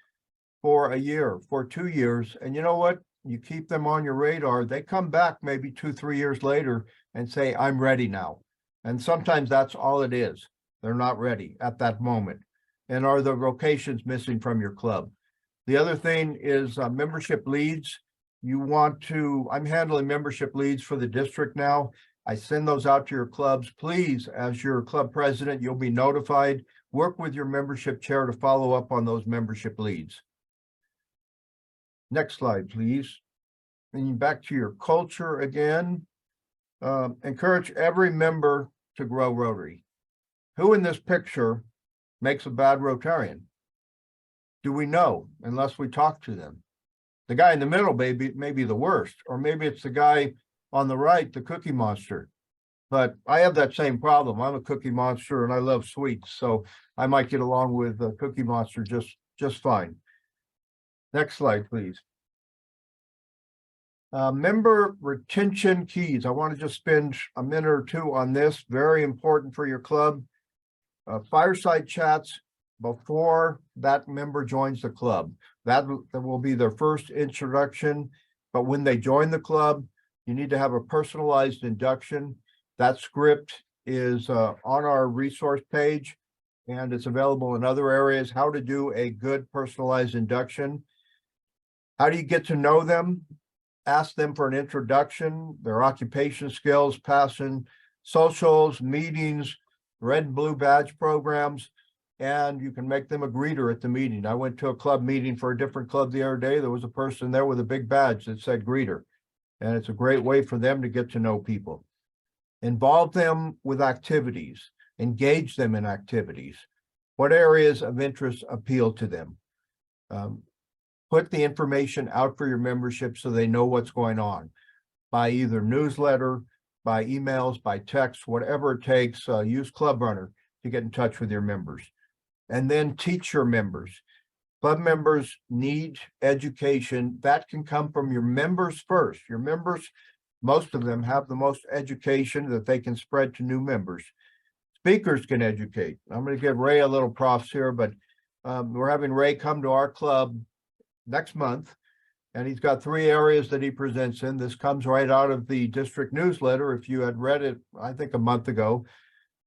for a year, for 2 years, and you know what? You keep them on your radar, they come back maybe 2-3 years later and say, I'm ready now. And sometimes that's all it is. They're not ready at that moment. And are the vocations missing from your club? The other thing is membership leads. You want to, I'm handling membership leads for the district now. I send those out to your clubs. Please, as your club president, you'll be notified. Work with your membership chair to follow up on those membership leads. Next slide, please. And back to your culture again. Encourage every member to grow Rotary. Who in this picture makes a bad Rotarian? Do we know unless we talk to them? The guy in the middle may be the worst, or maybe it's the guy on the right, the Cookie Monster. But I have that same problem. I'm a Cookie Monster and I love sweets, so I might get along with the Cookie Monster just fine. Next slide, please. Member retention keys. I want to just spend a minute or two on this. Very important for your club. Fireside chats before that member joins the club. That will be their first introduction. But when they join the club, you need to have a personalized induction. That script is on our resource page, and it's available in other areas. How to do a good personalized induction. How do you get to know them? Ask them for an introduction, their occupation skills, passion, socials, meetings, red and blue badge programs, and you can make them a greeter at the meeting. I went to a club meeting for a different club the other day. There was a person there with a big badge that said greeter, and it's a great way for them to get to know people. Involve them with activities, engage them in activities. What areas of interest appeal to them? Put the information out for your membership so they know what's going on by either newsletter, by emails, by text, whatever it takes. Use Club Runner to get in touch with your members. And then teach your members. Club members need education. That can come from your members first. Your members, most of them have the most education that they can spread to new members. Speakers can educate. I'm going to give Ray a little props here, but we're having Ray come to our club next month, and he's got 3 areas that he presents in. This comes right out of the district newsletter, if you had read it, I think a month ago,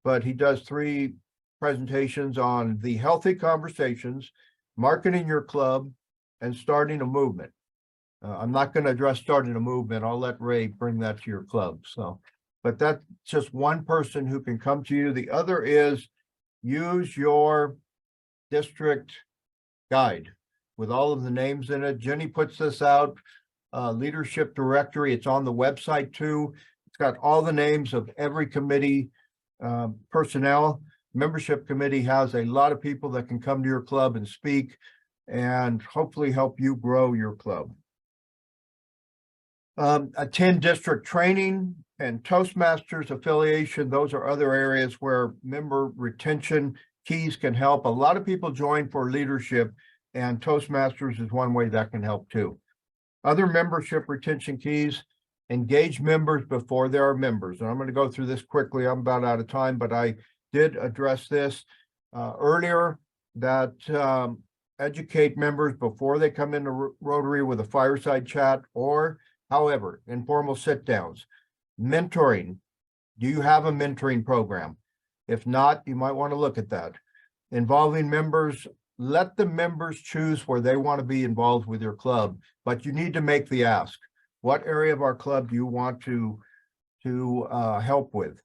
but he does 3 presentations on the healthy conversations, marketing your club, and starting a movement. I'm not going to address starting a movement. I'll let Ray bring that to your club. So, but that's just one person who can come to you. The other is use your district guide with all of the names in it. Jenny puts this out, leadership directory. It's on the website too. It's got all the names of every committee personnel. Membership committee has a lot of people that can come to your club and speak and hopefully help you grow your club. Attend district training and Toastmasters affiliation. Those are other areas where member retention keys can help. A lot of people join for leadership, and Toastmasters is one way that can help too. Other membership retention keys: engage members before there are members. And I'm going to go through this quickly. I'm about out of time, but I did address this earlier, that educate members before they come into Rotary with a fireside chat, or however, informal sit downs. Mentoring. Do you have a mentoring program? If not, you might want to look at that. Involving members. Let the members choose where they want to be involved with your club, but you need to make the ask. What area of our club do you want to help with?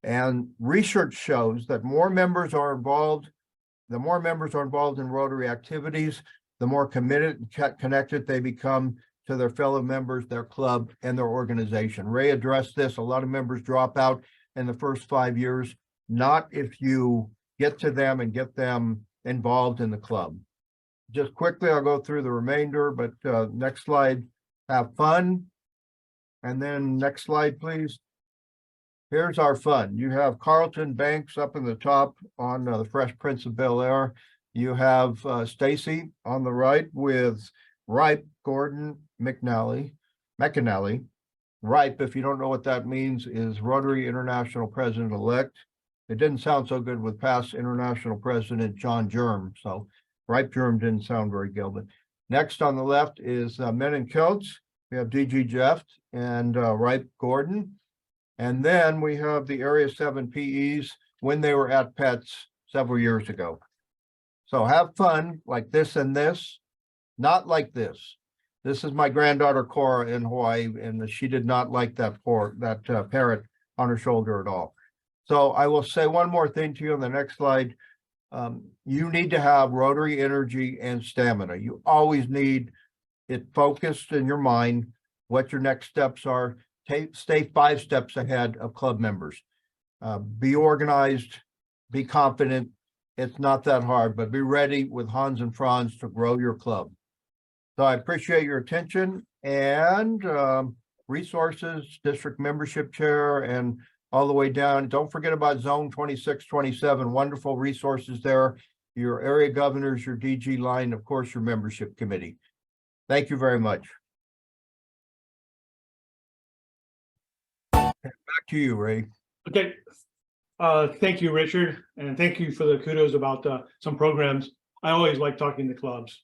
And research shows that more members are involved, the more members are involved in Rotary activities, the more committed and connected they become to their fellow members, their club, and their organization. Ray addressed this. A lot of members drop out in the first 5 years, not if you get to them and get them involved in the club. Just quickly, I'll go through the remainder, but next slide, have fun. And then next slide, please. Here's our fun. You have Carlton Banks up in the top on the Fresh Prince of Bel-Air. You have Stacy on the right with Ripe Gordon McNally. Ripe, if you don't know what that means, is Rotary International President-elect. It didn't sound so good with past international president John Germ. So Ripe Germ didn't sound very good. But next on the left is Men in Kilts. We have DG Jeff and Ripe Gordon. And then we have the Area 7 PEs when they were at Pets several years ago. So have fun like this and this, not like this. This is my granddaughter Cora in Hawaii, and she did not like that parrot on her shoulder at all. So I will say one more thing to you on the next slide. You need to have rotary energy and stamina. You always need it focused in your mind, what your next steps are. Stay 5 steps ahead of club members. Be organized, be confident. It's not that hard, but be ready with Hans and Franz to grow your club. So I appreciate your attention and resources, district membership chair, and all the way down. Don't forget about Zone 2627, wonderful resources there. Your area governors, your DG line, of course, your membership committee. Thank you very much. Back to you, Ray. Okay. Thank you, Richard, and thank you for the kudos about some programs. I always like talking to clubs.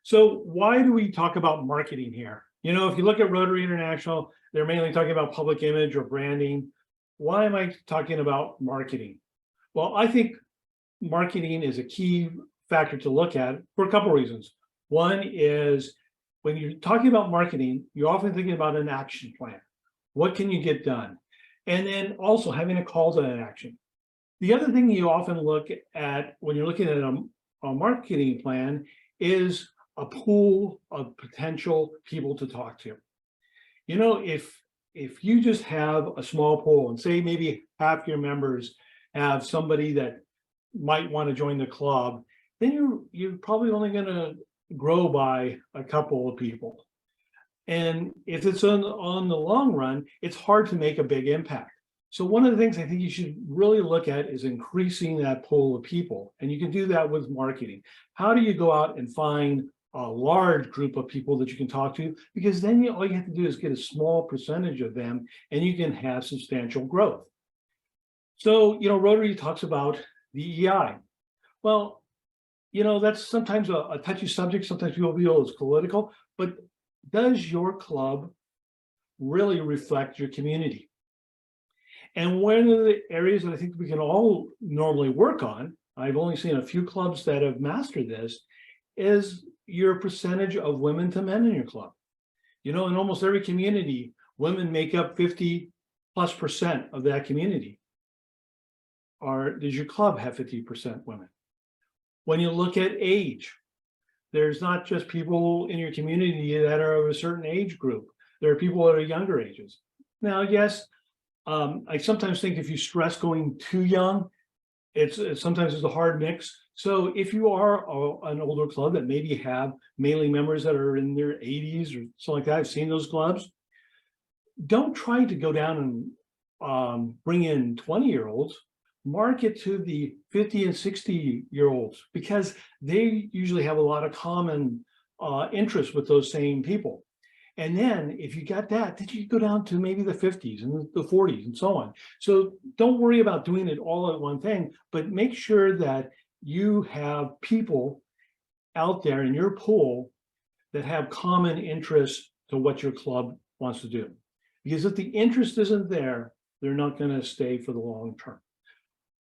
So why do we talk about marketing here? You know, if you look at Rotary International, they're mainly talking about public image or branding. Why am I talking about marketing? Well, I think marketing is a key factor to look at for a couple of reasons. One is when you're talking about marketing, you're often thinking about an action plan. What can you get done? And then also having a call to that action. The other thing you often look at when you're looking at a marketing plan is a pool of potential people to talk to. You know, if you just have a small pool and say maybe half your members have somebody that might want to join the club, then you're probably only going to grow by a couple of people. And if it's on the long run, it's hard to make a big impact. So one of the things I think you should really look at is increasing that pool of people. And you can do that with marketing. How do you go out and find a large group of people that you can talk to? Because then all you have to do is get a small percentage of them and you can have substantial growth. So, you know, Rotary talks about the EI. Well, you know, that's sometimes a touchy subject. Sometimes people feel it's political, but does your club really reflect your community? And one of the areas that I think we can all normally work on, I've only seen a few clubs that have mastered this, is your percentage of women to men in your club. You know, in almost every community, women make up 50+% of that community. Does your club have 50% women? When you look at age, there's not just people in your community that are of a certain age group. There are people that are younger ages. Now, yes, I sometimes think if you stress going too young, sometimes it's a hard mix. So if you are an older club that maybe have mainly members that are in their 80s or something like that, I've seen those clubs, don't try to go down and bring in 20-year-olds. Market to the 50 and 60-year-olds because they usually have a lot of common interests with those same people. And then if you got that, then you go down to maybe the 50s and the 40s and so on. So don't worry about doing it all at one thing, but make sure that you have people out there in your pool that have common interests to what your club wants to do. Because if the interest isn't there, they're not going to stay for the long term.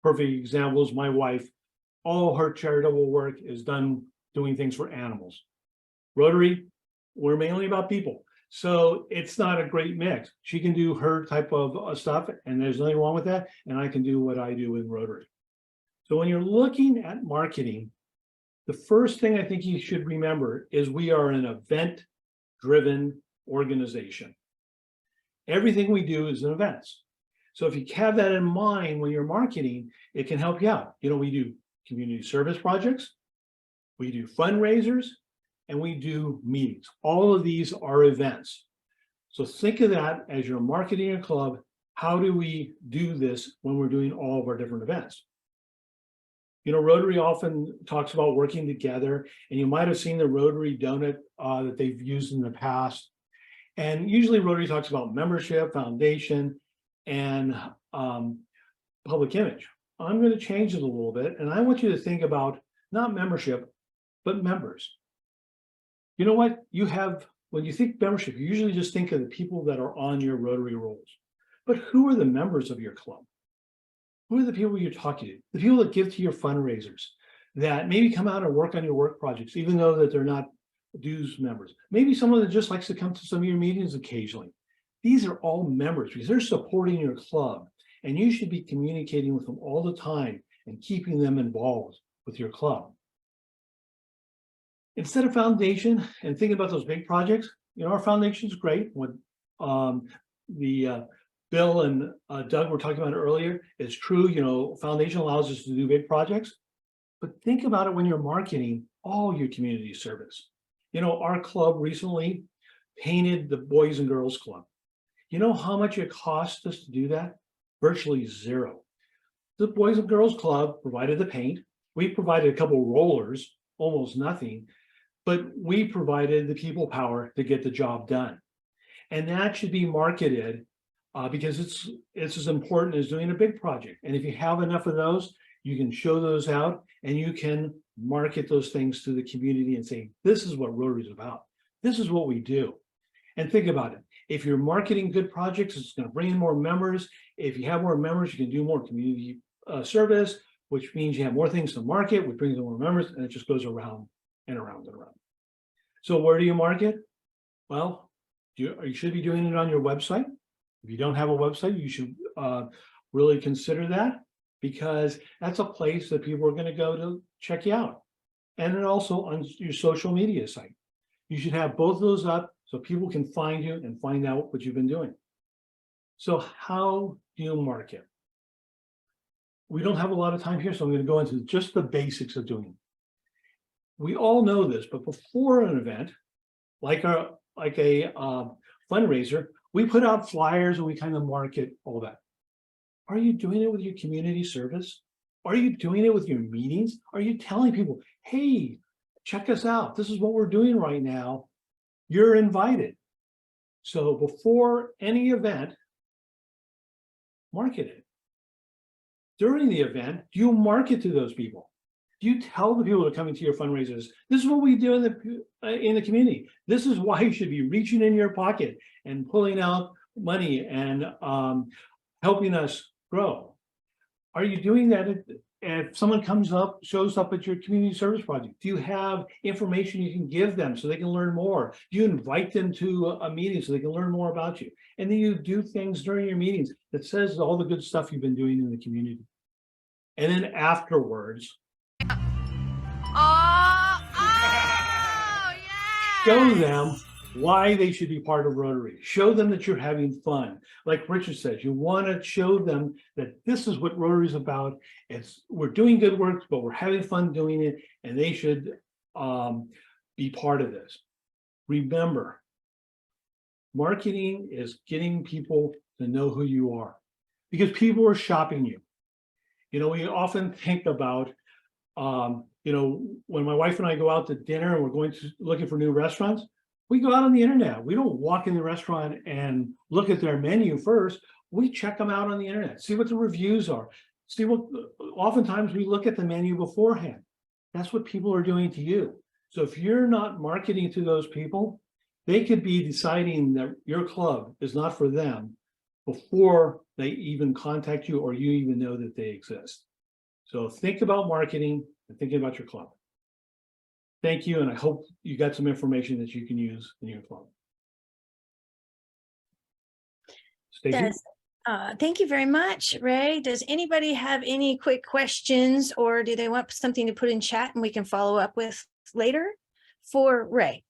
Perfect example is my wife. All her charitable work is done doing things for animals. Rotary, we're mainly about people. So it's not a great mix. She can do her type of stuff, and there's nothing wrong with that. And I can do what I do in Rotary. So when you're looking at marketing, the first thing I think you should remember is we are an event-driven organization. Everything we do is in events. So if you have that in mind when you're marketing, it can help you out. You know, we do community service projects, we do fundraisers, and we do meetings. All of these are events. So think of that as you're marketing a club. How do we do this when we're doing all of our different events? You know, Rotary often talks about working together, and you might have seen the Rotary donut that they've used in the past. And usually Rotary talks about membership, foundation, and public image. I'm going to change it a little bit, and I want you to think about not membership, but members. You know what? When you think membership, you usually just think of the people that are on your Rotary rolls. But who are the members of your club? Who are the people you're talking to? The people that give to your fundraisers, that maybe come out and work on your work projects, even though that they're not dues members. Maybe someone that just likes to come to some of your meetings occasionally. These are all members because they're supporting your club, and you should be communicating with them all the time and keeping them involved with your club. Instead of foundation and thinking about those big projects, our foundation is great. What Bill and Doug were talking about earlier is true. Foundation allows us to do big projects, but think about it when you're marketing all your community service. Our club recently painted the Boys and Girls Club. You know how much it cost us to do that? Virtually zero. The Boys and Girls Club provided the paint. We provided a couple of rollers, almost nothing, but we provided the people power to get the job done. And that should be marketed because it's as important as doing a big project. And if you have enough of those, you can show those out and you can market those things to the community and say, this is what Rotary is about. This is what we do. And think about it. If you're marketing good projects, it's going to bring in more members. If you have more members, you can do more community service, which means you have more things to market, which brings in more members, and it just goes around and around and around. So where do you market? Well, you should be doing it on your website. If you don't have a website, you should really consider that, because that's a place that people are going to go to check you out. And then also on your social media site. You should have both of those up so people can find you and find out what you've been doing. So how do you market? We don't have a lot of time here, so I'm going to go into just the basics of doing it. We all know this, but before an event, like a fundraiser, we put out flyers and we kind of market all that. Are you doing it with your community service? Are you doing it with your meetings? Are you telling people, hey, check us out. This is what we're doing right now. You're invited. So before any event, market it. During the event, do you market to those people? Do you tell the people that are coming to your fundraisers, this is what we do in the community. This is why you should be reaching in your pocket and pulling out money and helping us grow. Are you doing that if someone shows up at your community service project? Do you have information you can give them so they can learn more? Do you invite them to a meeting so they can learn more about you? And then you do things during your meetings that says all the good stuff you've been doing in the community. And then afterwards, show them why they should be part of Rotary. Show them that you're having fun. Like Richard says, you want to show them that this is what Rotary is about. We're doing good work, but we're having fun doing it, and they should be part of this. Remember, marketing is getting people to know who you are, because people are shopping you. We often think about, when my wife and I go out to dinner and we're looking for new restaurants, we go out on the internet. We don't walk in the restaurant and look at their menu first. We check them out on the internet, see what the reviews are. Oftentimes we look at the menu beforehand. That's what people are doing to you. So if you're not marketing to those people, they could be deciding that your club is not for them before they even contact you or you even know that they exist. So think about marketing and thinking about your club. Thank you, and I hope you got some information that you can use in your club. Stacey? Thank you very much, Ray. Does anybody have any quick questions, or do they want something to put in chat and we can follow up with later for Ray?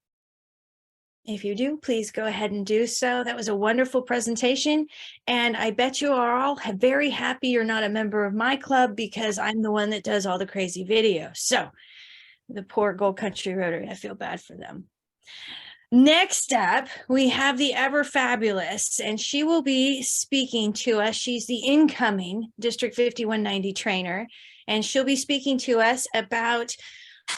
If you do, please go ahead and do so. That was a wonderful presentation. And I bet you are all very happy you're not a member of my club, because I'm the one that does all the crazy videos. So the poor Gold Country Rotary, I feel bad for them. Next up, we have the ever fabulous, and she will be speaking to us. She's the incoming District 5190 trainer, and she'll be speaking to us about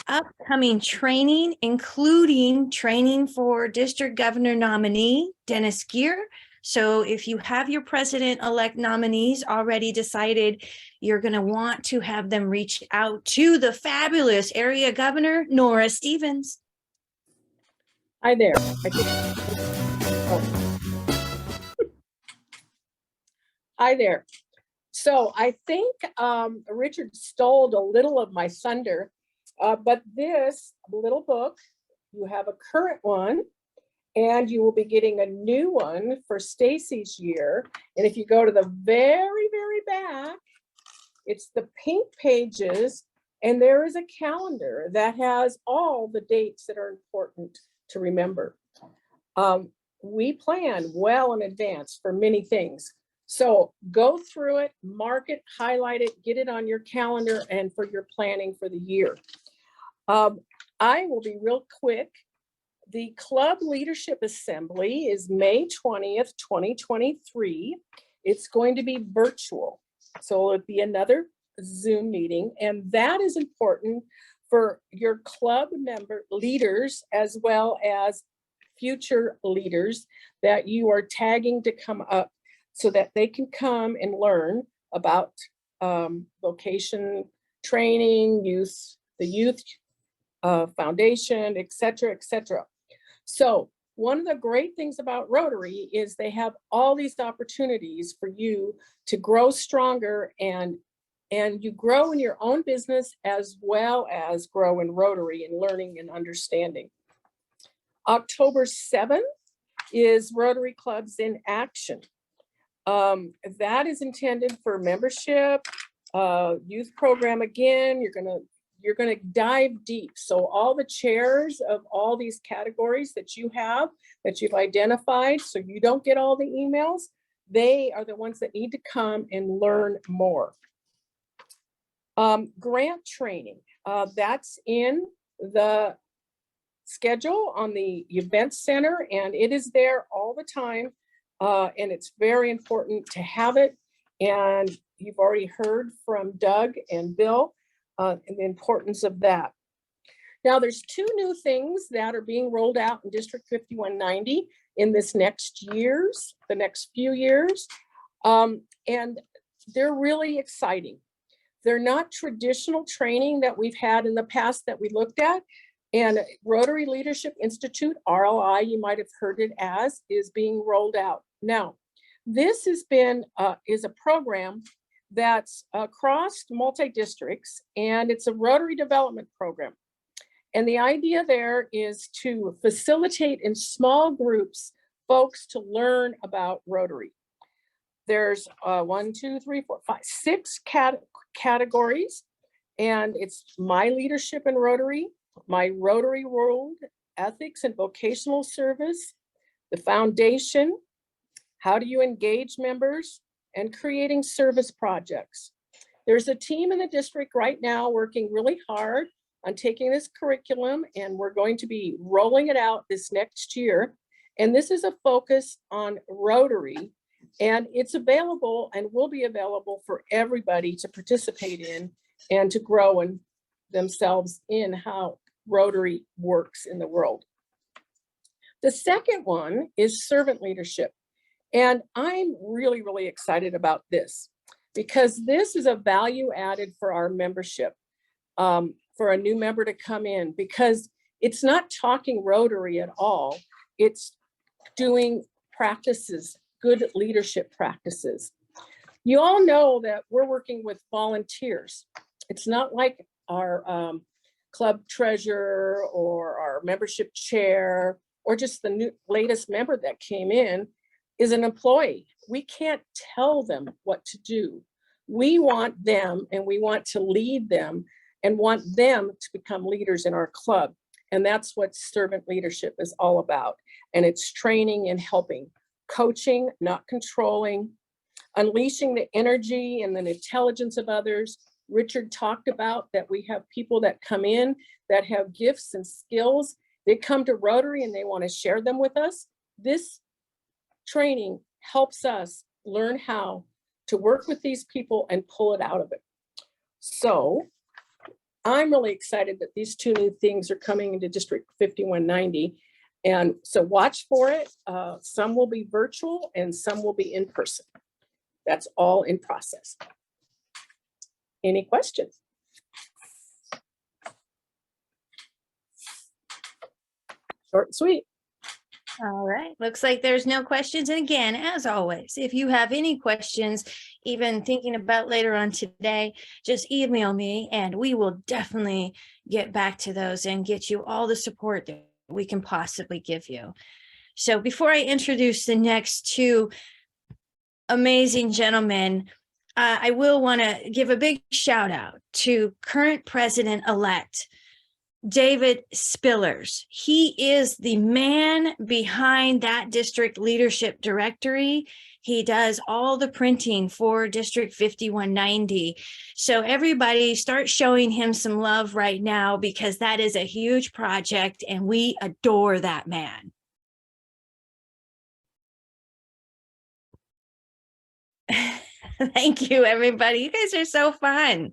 upcoming training, including training for District Governor nominee Dennis Gear. So if you have your president-elect nominees already decided, you're going to want to have them reach out to the fabulous area governor, Nora Stevens. Hi there. Hi there. So I think Richard stole a little of my thunder, but this little book, you have a current one, and you will be getting a new one for Stacy's year. And if you go to the very, very back, it's the pink pages, and there is a calendar that has all the dates that are important to remember. We plan well in advance for many things. So go through it, mark it, highlight it, get it on your calendar and for your planning for the year. I will be real quick. The Club Leadership Assembly is May 20th, 2023. It's going to be virtual. So it'll be another Zoom meeting, and that is important for your club member leaders as well as future leaders that you are tagging to come up so that they can come and learn about vocation training, the youth foundation, et cetera, et cetera. So one of the great things about Rotary is they have all these opportunities for you to grow stronger, and you grow in your own business as well as grow in Rotary and learning and understanding. October 7th is Rotary Clubs in Action. That is intended for membership, youth program. Again, you're gonna dive deep. So all the chairs of all these categories that you have, that you've identified, so you don't get all the emails, they are the ones that need to come and learn more. Grant training, that's in the schedule on the event center, and it is there all the time. And it's very important to have it. And you've already heard from Doug and Bill and the importance of that. Now there's two new things that are being rolled out in District 5190 in the next few years. And they're really exciting. They're not traditional training that we've had in the past that we looked at. And Rotary Leadership Institute, RLI, you might have heard it as, is being rolled out. Now, this has been, is a program that's across multi-districts, and it's a Rotary development program. And the idea there is to facilitate in small groups folks to learn about Rotary. There's 6 categories, and it's my leadership in Rotary, my Rotary World, ethics and vocational service, the foundation, how do you engage members, and creating service projects. There's a team in the district right now working really hard on taking this curriculum, and we're going to be rolling it out this next year. And this is a focus on Rotary, and it's available and will be available for everybody to participate in and to grow in themselves in how Rotary works in the world. The second one is servant leadership. And I'm really, really excited about this because this is a value added for our membership, for a new member to come in, because it's not talking Rotary at all. It's doing practices, good leadership practices. You all know that we're working with volunteers. It's not like our club treasurer or our membership chair or just the latest member that came in is an employee. We can't tell them what to do. We want them, and we want to lead them and want them to become leaders in our club. And that's what servant leadership is all about. And it's training and helping, coaching, not controlling, unleashing the energy and the intelligence of others. Richard talked about that we have people that come in that have gifts and skills. They come to Rotary and they want to share them with us. This training helps us learn how to work with these people and pull it out of it. So I'm really excited that these two new things are coming into District 5190. And so watch for it. Some will be virtual and some will be in person. That's all in process. Any questions? Short and sweet. All right, looks like there's no questions. And again, as always, if you have any questions, even thinking about later on today, just email me and we will definitely get back to those and get you all the support that we can possibly give you. So before I introduce the next two amazing gentlemen, I will want to give a big shout out to current president-elect David Spillers. He is the man behind that district leadership directory. He does all the printing for District 5190. So everybody start showing him some love right now, because that is a huge project and we adore that man. Thank you, everybody. You guys are so fun.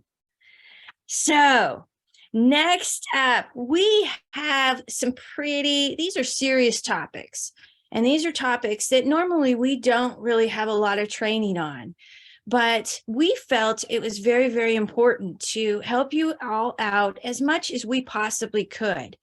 So next up, we have some these are serious topics. And these are topics that normally we don't really have a lot of training on. But we felt it was very, very important to help you all out as much as we possibly could.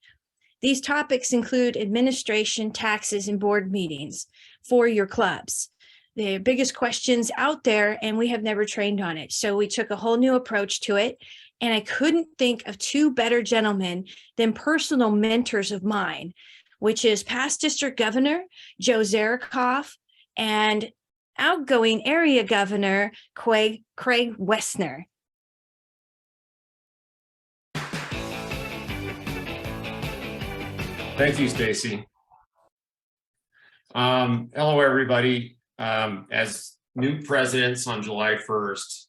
These topics include administration, taxes, and board meetings for your clubs. The biggest questions out there, and we have never trained on it. So we took a whole new approach to it. And I couldn't think of two better gentlemen than personal mentors of mine, which is past district governor Joe Zarikoff and outgoing area governor Craig Wessner. Thank you, Stacy. Hello, everybody. As new presidents on July 1st,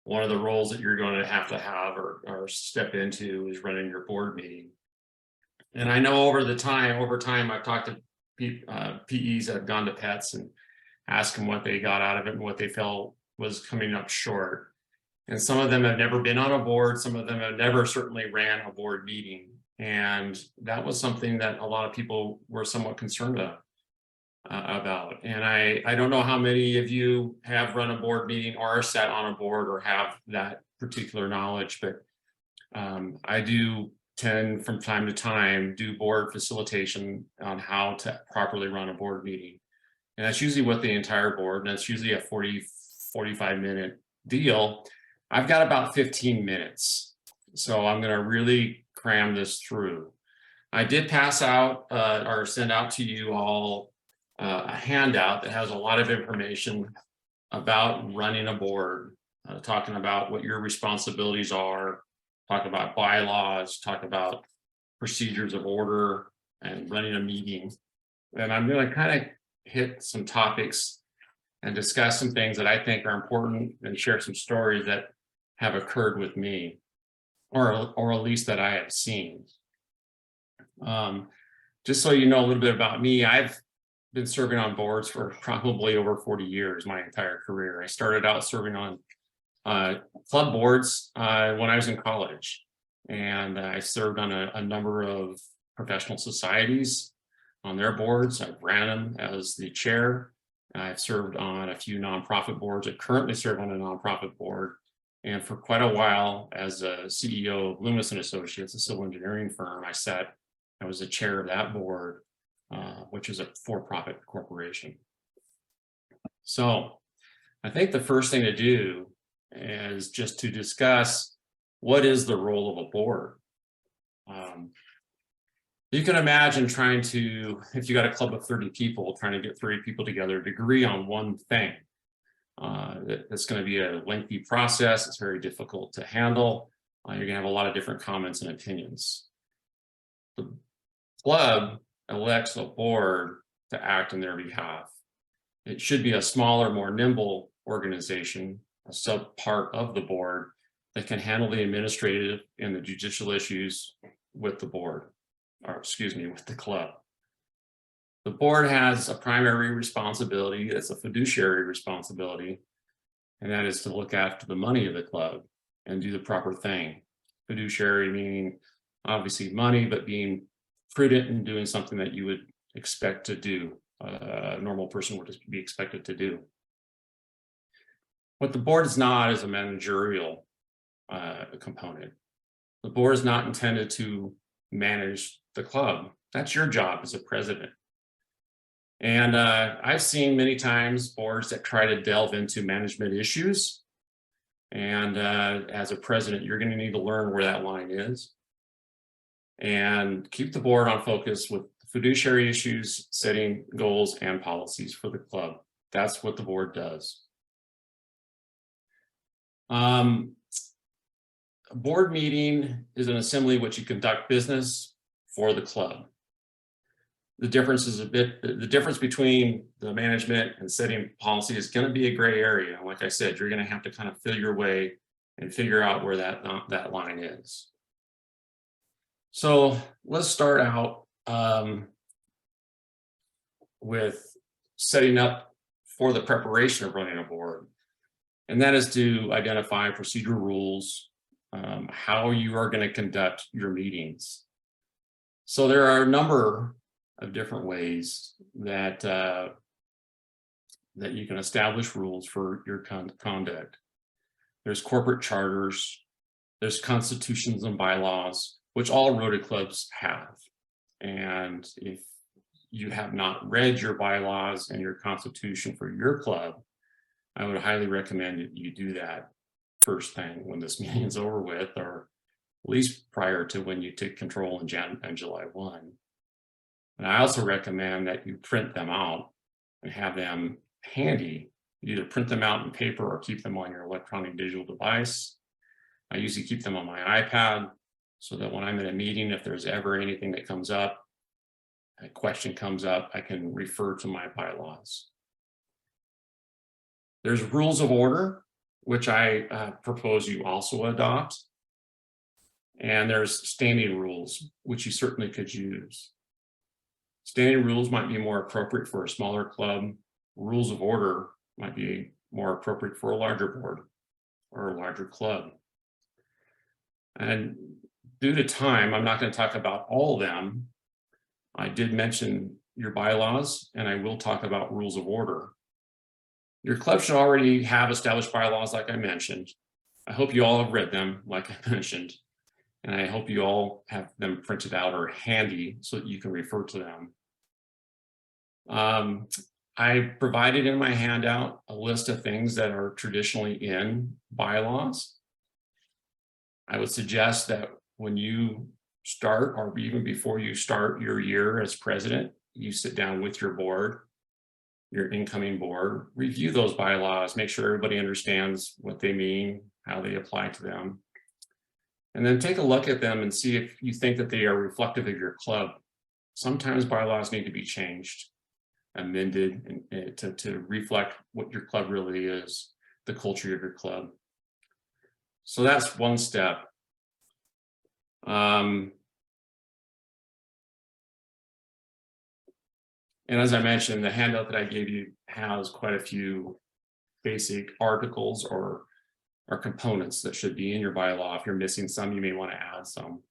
one of the roles that you're going to have or step into is running your board meeting. And I know over time, I've talked to PEs that have gone to pets and asked them what they got out of it and what they felt was coming up short. And some of them have never been on a board. Some of them have never certainly ran a board meeting. And that was something that a lot of people were somewhat concerned about. And I don't know how many of you have run a board meeting or are sat on a board or have that particular knowledge, but I do tend from time to time do board facilitation on how to properly run a board meeting. And that's usually with the entire board, and that's usually a 45 minute deal. I've got about 15 minutes. So I'm going to really cram this through. I did pass out or send out to you all a handout that has a lot of information about running a board, talking about what your responsibilities are, talk about bylaws, talk about procedures of order and running a meeting. And I'm going to kind of hit some topics and discuss some things that I think are important and share some stories that have occurred with me, or at least that I have seen. Just so you know a little bit about me, I've been serving on boards for probably over 40 years, my entire career. I started out serving on club boards when I was in college, and I served on a number of professional societies on their boards. I ran them as the chair. I've served on a few nonprofit boards. I currently serve on a nonprofit board, and for quite a while as a CEO of Loomis and Associates, a civil engineering firm, I was the chair of that board, which is a for-profit corporation. So I think the first thing to do is just to discuss what is the role of a board. You can imagine trying to, if you got a club of 30 people, trying to get 30 people together to agree on one thing. It's going to be a lengthy process. It's very difficult to handle. You're going to have a lot of different comments and opinions. The club elects a board to act on their behalf. It should be a smaller, more nimble organization, a sub part of the board that can handle the administrative and the judicial issues with the board, or excuse me, with the club. The board has a primary responsibility, it's a fiduciary responsibility, and that is to look after the money of the club and do the proper thing. Fiduciary meaning obviously money, but being prudent in doing something that you would expect to do, a normal person would be expected to do. What the board is not is a managerial component. The board is not intended to manage the club. That's your job as a president. And I've seen many times boards that try to delve into management issues. And as a president, you're going to need to learn where that line is and keep the board on focus with fiduciary issues, setting goals and policies for the club. That's what the board does. A board meeting is an assembly in which you conduct business for the club. The difference is the difference between the management and setting policy is going to be a gray area. Like I said, you're going to have to kind of feel your way and figure out where that line is. So let's start out with setting up for the preparation of running a board. And that is to identify procedural rules, how you are going to conduct your meetings. So there are a number of different ways that that you can establish rules for your conduct. There's corporate charters, there's constitutions and bylaws, which all Rotary clubs have. And if you have not read your bylaws and your constitution for your club, I would highly recommend that you do that first thing when this meeting is over with, or at least prior to when you take control in July 1. And I also recommend that you print them out and have them handy. You either print them out in paper or keep them on your electronic digital device. I usually keep them on my iPad so that when I'm in a meeting, if there's ever anything that comes up, a question comes up, I can refer to my bylaws. There's rules of order, which I propose you also adopt. And there's standing rules, which you certainly could use. Standing rules might be more appropriate for a smaller club. Rules of order might be more appropriate for a larger board or a larger club. And due to time, I'm not going to talk about all of them. I did mention your bylaws, and I will talk about rules of order. Your club should already have established bylaws, like I mentioned. I hope you all have read them, like I mentioned, and I hope you all have them printed out or handy so that you can refer to them. I provided in my handout a list of things that are traditionally in bylaws. I would suggest that when you start, or even before you start your year as president, you sit down with your board, your incoming board, review those bylaws, make sure everybody understands what they mean, how they apply to them, and then take a look at them and see if you think that they are reflective of your club. Sometimes bylaws need to be changed, amended, and to reflect what your club really is, the culture of your club. So that's one step. And as I mentioned, the handout that I gave you has quite a few basic articles or components that should be in your bylaw. If you're missing some, you may want to add some.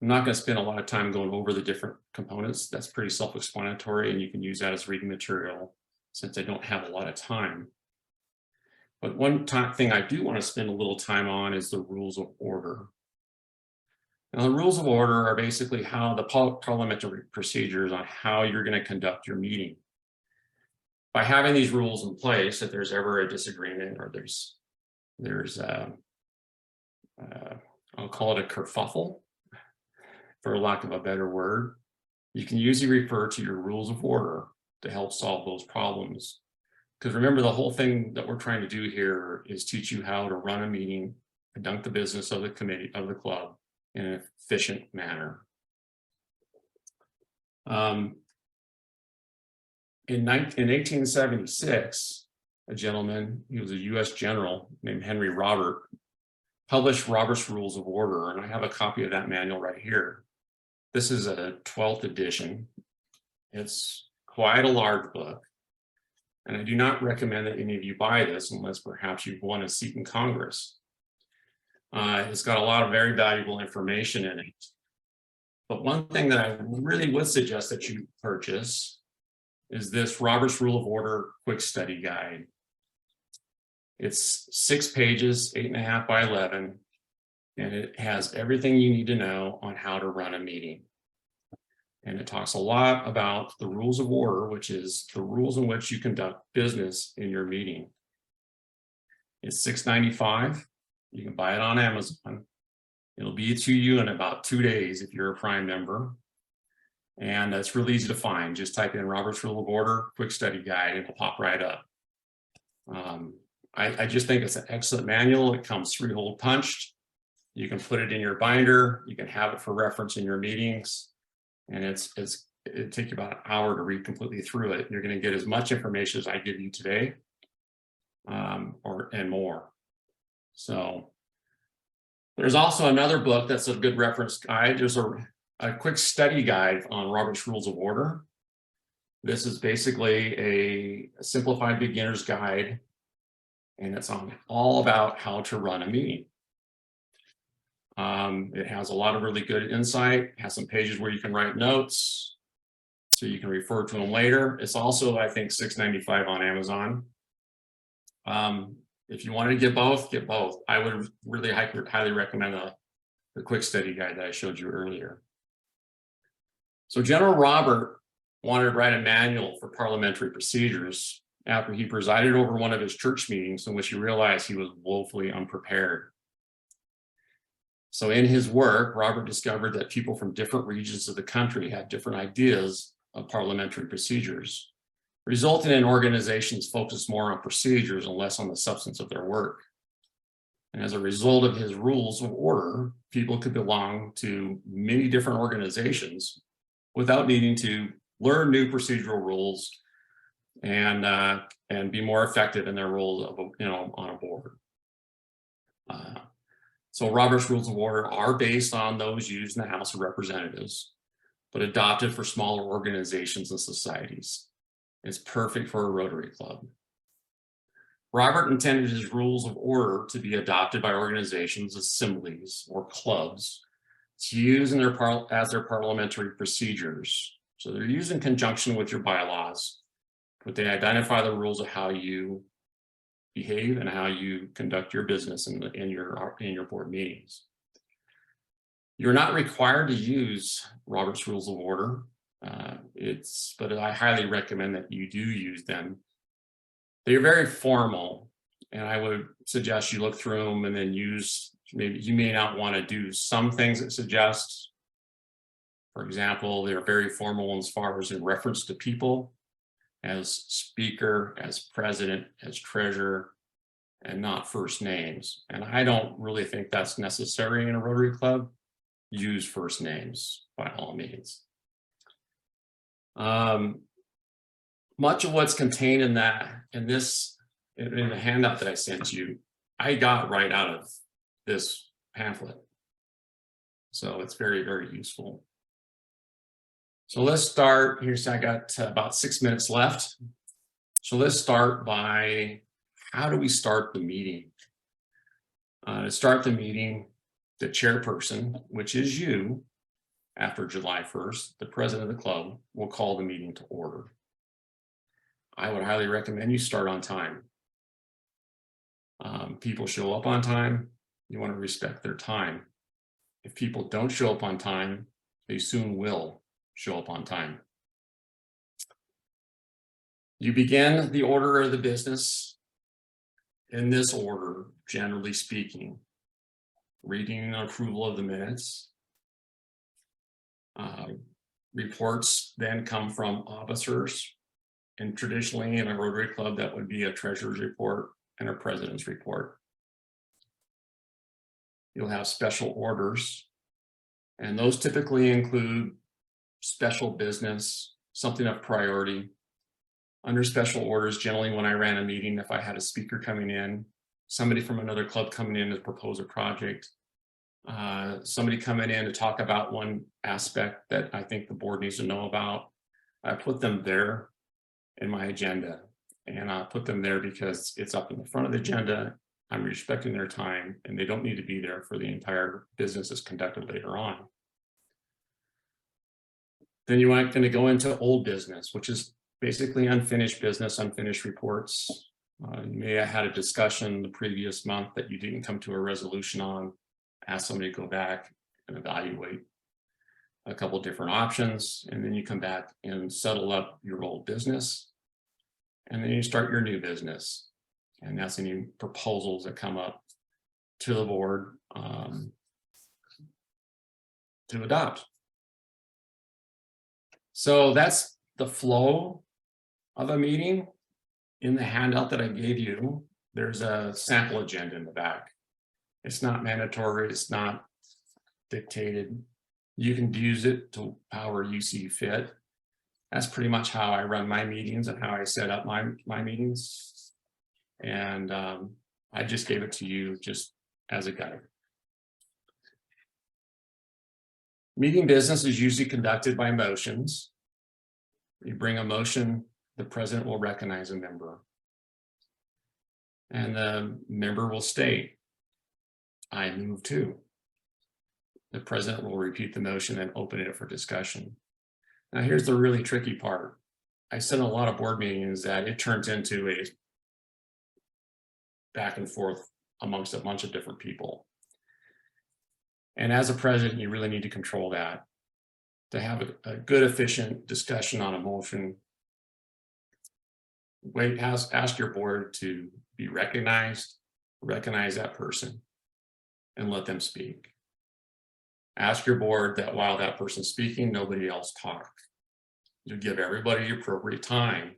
I'm not going to spend a lot of time going over the different components. That's pretty self-explanatory, and you can use that as reading material since I don't have a lot of time. But one thing I do want to spend a little time on is the rules of order. Now, the rules of order are basically how the parliamentary procedures on how you're going to conduct your meeting. By having these rules in place, if there's ever a disagreement or there's I'll call it a kerfuffle, for lack of a better word, you can usually refer to your rules of order to help solve those problems. Because remember, the whole thing that we're trying to do here is teach you how to run a meeting, conduct the business of the committee, of the club, in an efficient manner. In 1876, a gentleman, he was a US general named Henry Robert, published Robert's Rules of Order, and I have a copy of that manual right here. This is a 12th edition. It's quite a large book, and I do not recommend that any of you buy this unless perhaps you've won a seat in Congress. It's got a lot of very valuable information in it. But one thing that I really would suggest that you purchase is this Robert's Rule of Order Quick Study Guide. It's 6 pages, 8.5 by 11, and it has everything you need to know on how to run a meeting. And it talks a lot about the rules of order, which is the rules in which you conduct business in your meeting. It's $6.95. You can buy it on Amazon. It'll be to you in about 2 days if you're a Prime member. And it's really easy to find. Just type in Robert's Rule of Order Quick Study Guide, and it'll pop right up. I just think it's an excellent manual. It comes 3-hole punched. You can put it in your binder. You can have it for reference in your meetings. And it'd take you about an hour to read completely through it. You're going to get as much information as I give you today, and more. So there's also another book that's a good reference guide. There's a quick study guide on Robert's Rules of Order. This is basically a simplified beginner's guide, and it's all about how to run a meeting. It has a lot of really good insight. It has some pages where you can write notes so you can refer to them later. It's also, I think, $6.95 on Amazon. If you wanted to get both, get both. I would really highly recommend the quick study guide that I showed you earlier. So General Robert wanted to write a manual for parliamentary procedures after he presided over one of his church meetings in which he realized he was woefully unprepared. So in his work, Robert discovered that people from different regions of the country had different ideas of parliamentary procedures, resulting in organizations focused more on procedures and less on the substance of their work. And as a result of his rules of order, people could belong to many different organizations without needing to learn new procedural rules and be more effective in their roles of, on a board. So Robert's Rules of Order are based on those used in the House of Representatives, but adopted for smaller organizations and societies. It's perfect for a Rotary Club. Robert intended his rules of order to be adopted by organizations, assemblies, or clubs to use in as their parliamentary procedures. So they're used in conjunction with your bylaws, but they identify the rules of how you behave and how you conduct your business in your board meetings. You're not required to use Robert's Rules of Order. But I highly recommend that you do use them. They're very formal, and I would suggest you look through them and then maybe you may not want to do some things it suggests. For example, they're very formal as far as in reference to people, as speaker, as president, as treasurer, and not first names. And I don't really think that's necessary in a Rotary Club. Use first names by all means. Much of what's contained in the handout that I sent you, I got right out of this pamphlet. So it's very, very useful. So let's start here. So I got about 6 minutes left. So let's start by, how do we start the meeting? To start the meeting, the chairperson, which is you, after July 1st, the president of the club will call the meeting to order. I would highly recommend you start on time. People show up on time. You want to respect their time. If people don't show up on time, they soon will show up on time. You begin the order of the business in this order, generally speaking. Reading and approval of the minutes. Reports then come from officers, and traditionally in a Rotary Club that would be a treasurer's report and a president's report. You'll have special orders, and those typically include special business, something of priority. Under special orders, generally when I ran a meeting, if I had a speaker coming in, somebody from another club coming in to propose a project, somebody coming in to talk about one aspect that I think the board needs to know about, I put them there in my agenda. And I put them there because it's up in the front of the agenda. I'm respecting their time, and they don't need to be there for the entire business that's conducted later on. Then you are going to go into old business, which is basically unfinished business, unfinished reports. You may have had a discussion the previous month that you didn't come to a resolution on. Ask somebody to go back and evaluate a couple different options, and then you come back and settle up your old business. And then you start your new business. And that's any proposals that come up to the board to adopt. So that's the flow of a meeting. In the handout that I gave you, there's a sample agenda in the back. It's not mandatory, it's not dictated. You can use it to however you see fit. That's pretty much how I run my meetings and how I set up my meetings. And I just gave it to you just as a guide. Meeting business is usually conducted by motions. You bring a motion, the president will recognize a member. And the member will state, I move to. The president will repeat the motion and open it for discussion. Now here's the really tricky part. I said in a lot of board meetings that it turns into a back and forth amongst a bunch of different people. And as a president, you really need to control that. To have a good, efficient discussion on a motion, ask your board to be recognized, recognize that person, and let them speak. Ask your board that while that person's speaking, nobody else talk. You give everybody the appropriate time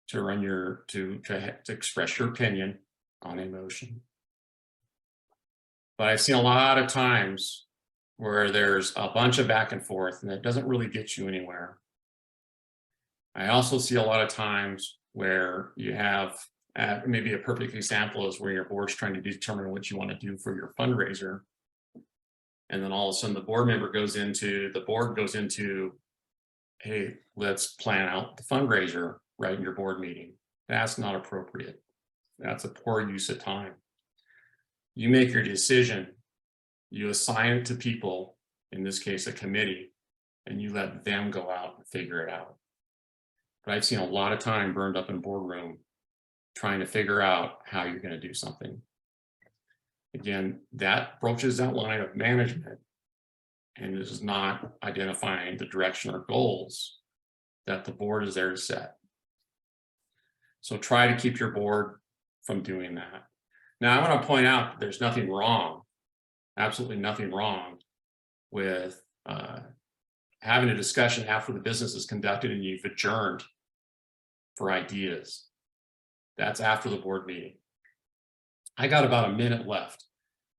to run to express your opinion on a motion. But I've seen a lot of times where there's a bunch of back and forth and it doesn't really get you anywhere. I also see a lot of times where you have maybe a perfect example is where your board's trying to determine what you want to do for your fundraiser. And then all of a sudden the board goes into, hey, let's plan out the fundraiser right in your board meeting. That's not appropriate. That's a poor use of time. You make your decision, you assign it to people, in this case, a committee, and you let them go out and figure it out. But I've seen a lot of time burned up in boardroom trying to figure out how you're going to do something. Again, that broaches that line of management and is not identifying the direction or goals that the board is there to set. So try to keep your board from doing that. Now, I want to point out that there's nothing wrong, absolutely nothing wrong with having a discussion after the business is conducted and you've adjourned for ideas. That's after the board meeting. I got about a minute left.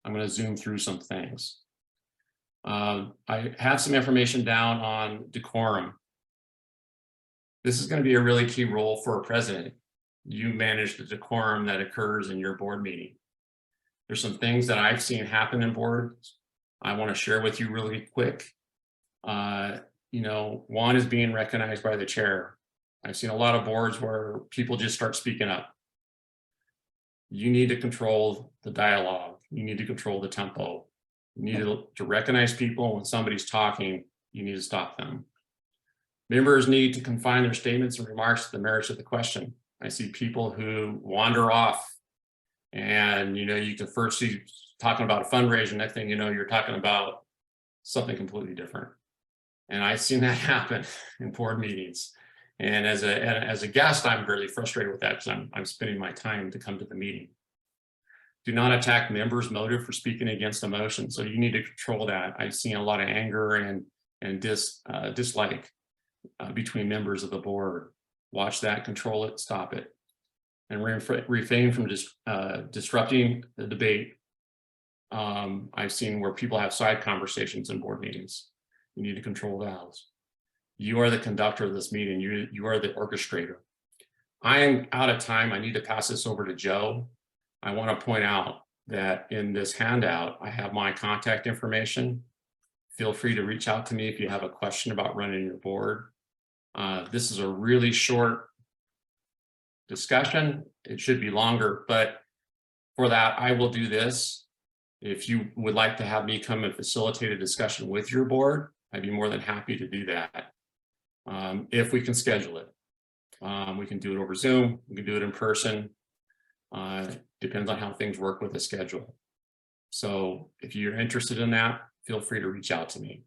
I'm going to zoom through some things. I have some information down on decorum. This is going to be a really key role for a president. You manage the decorum that occurs in your board meeting. There's some things that I've seen happen in boards I want to share with you really quick. One is being recognized by the chair. I've seen a lot of boards where people just start speaking up. You need to control the dialogue. You need to control the tempo. You need to recognize people when somebody's talking, you need to stop them. Members need to confine their statements and remarks to the merits of the question. I see people who wander off and, you can first see talking about a fundraiser. Next thing you know, you're talking about something completely different. And I've seen that happen in board meetings. And as a guest, I'm really frustrated with that because I'm spending my time to come to the meeting. Do not attack members' motive for speaking against a motion. So you need to control that. I've seen a lot of anger and dislike between members of the board. Watch that, control it, stop it, and refrain from disrupting the debate. I've seen where people have side conversations in board meetings. You need to control those. You are the conductor of this meeting. You are the orchestrator. I am out of time. I need to pass this over to Joe. I want to point out that in this handout, I have my contact information. Feel free to reach out to me if you have a question about running your board. This is a really short discussion. It should be longer, but for that, I will do this. If you would like to have me come and facilitate a discussion with your board, I'd be more than happy to do that. If we can schedule it. We can do it over Zoom, we can do it in person. Depends on how things work with the schedule. So if you're interested in that, feel free to reach out to me.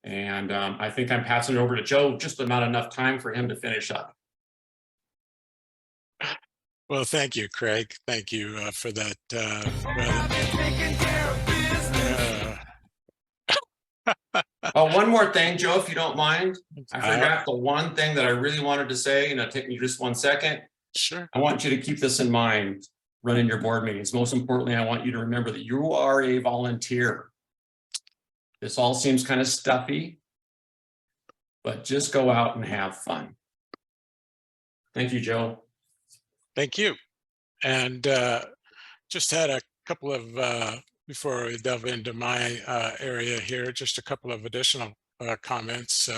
And I think I'm passing it over to Joe, just not enough time for him to finish up. Well, thank you, Craig. Thank you for that. Oh, one more thing, Joe, if you don't mind. I forgot the one thing that I really wanted to say, and it'll take me just 1 second. Sure. I want you to keep this in mind running your board meetings. Most importantly, I want you to remember that you are a volunteer. This all seems kind of stuffy, but just go out and have fun. Thank you, Joe. Thank you. And just had a couple of, before we delve into my area here, just a couple of additional comments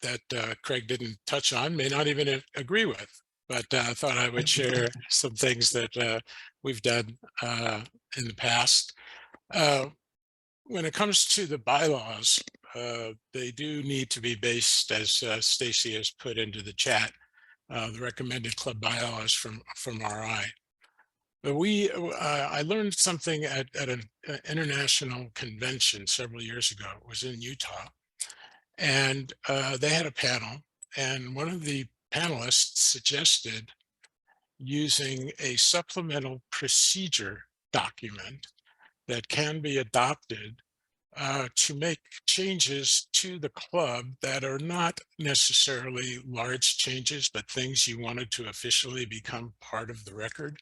that Craig didn't touch on, may not even agree with, but I thought I would share some things that we've done in the past. When it comes to the bylaws, they do need to be based, as Stacy has put into the chat, the recommended club bylaws from RI. But I learned something at an international convention several years ago. It was in Utah, and they had a panel, and one of the panelists suggested using a supplemental procedure document that can be adopted to make changes to the club that are not necessarily large changes, but things you wanted to officially become part of the record.